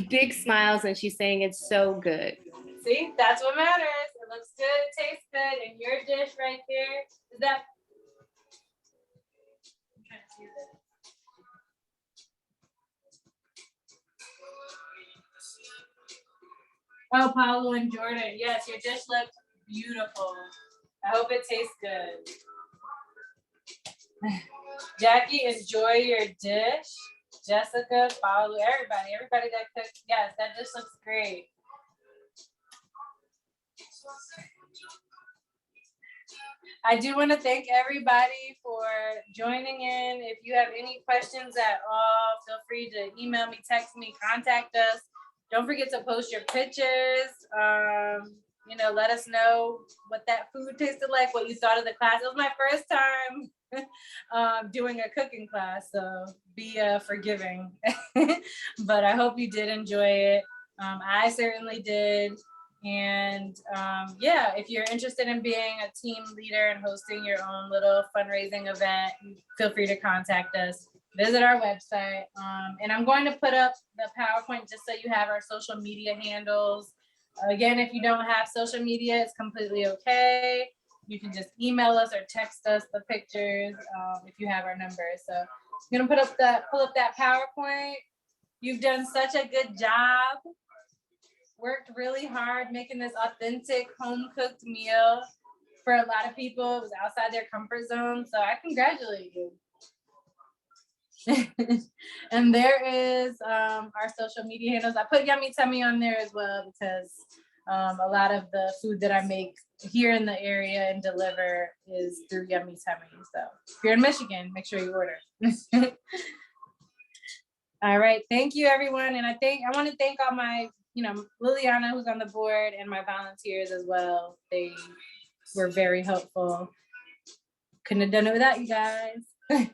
big smiles and she's saying it's so good. See, that's what matters. It looks good, it tastes good, and your dish right there, is that? I'm trying to see this. Oh, Paulo and Jordan, yes, your dish looks beautiful. I hope it tastes good. Jackie, enjoy your dish. Jessica, Paulo, everybody that cooked, yes, that dish looks great. I do want to thank everybody for joining in. If you have any questions at all, feel free to email me, text me, contact us. Don't forget to post your pictures. Let us know what that food tasted like, what you thought of the class. It was my first time doing a cooking class, so be forgiving. But I hope you did enjoy it. I certainly did. And if you're interested in being a team leader and hosting your own little fundraising event, feel free to contact us. Visit our website. And I'm going to put up the PowerPoint just so you have our social media handles. Again, if you don't have social media, it's completely okay. You can just email us or text us the pictures if you have our number. So I'm gonna pull up that PowerPoint. You've done such a good job. Worked really hard making this authentic home cooked meal. For a lot of people, it was outside their comfort zone. So I congratulate you. And there is our social media handles. I put Yummy Tummy on there as well because a lot of the food that I make here in the area and deliver is through Yummy Tummy. So if you're in Michigan, make sure you order. All right, thank you everyone. And I want to thank all my, Liliana, who's on the board, and my volunteers as well. They were very helpful. Couldn't have done it without you guys.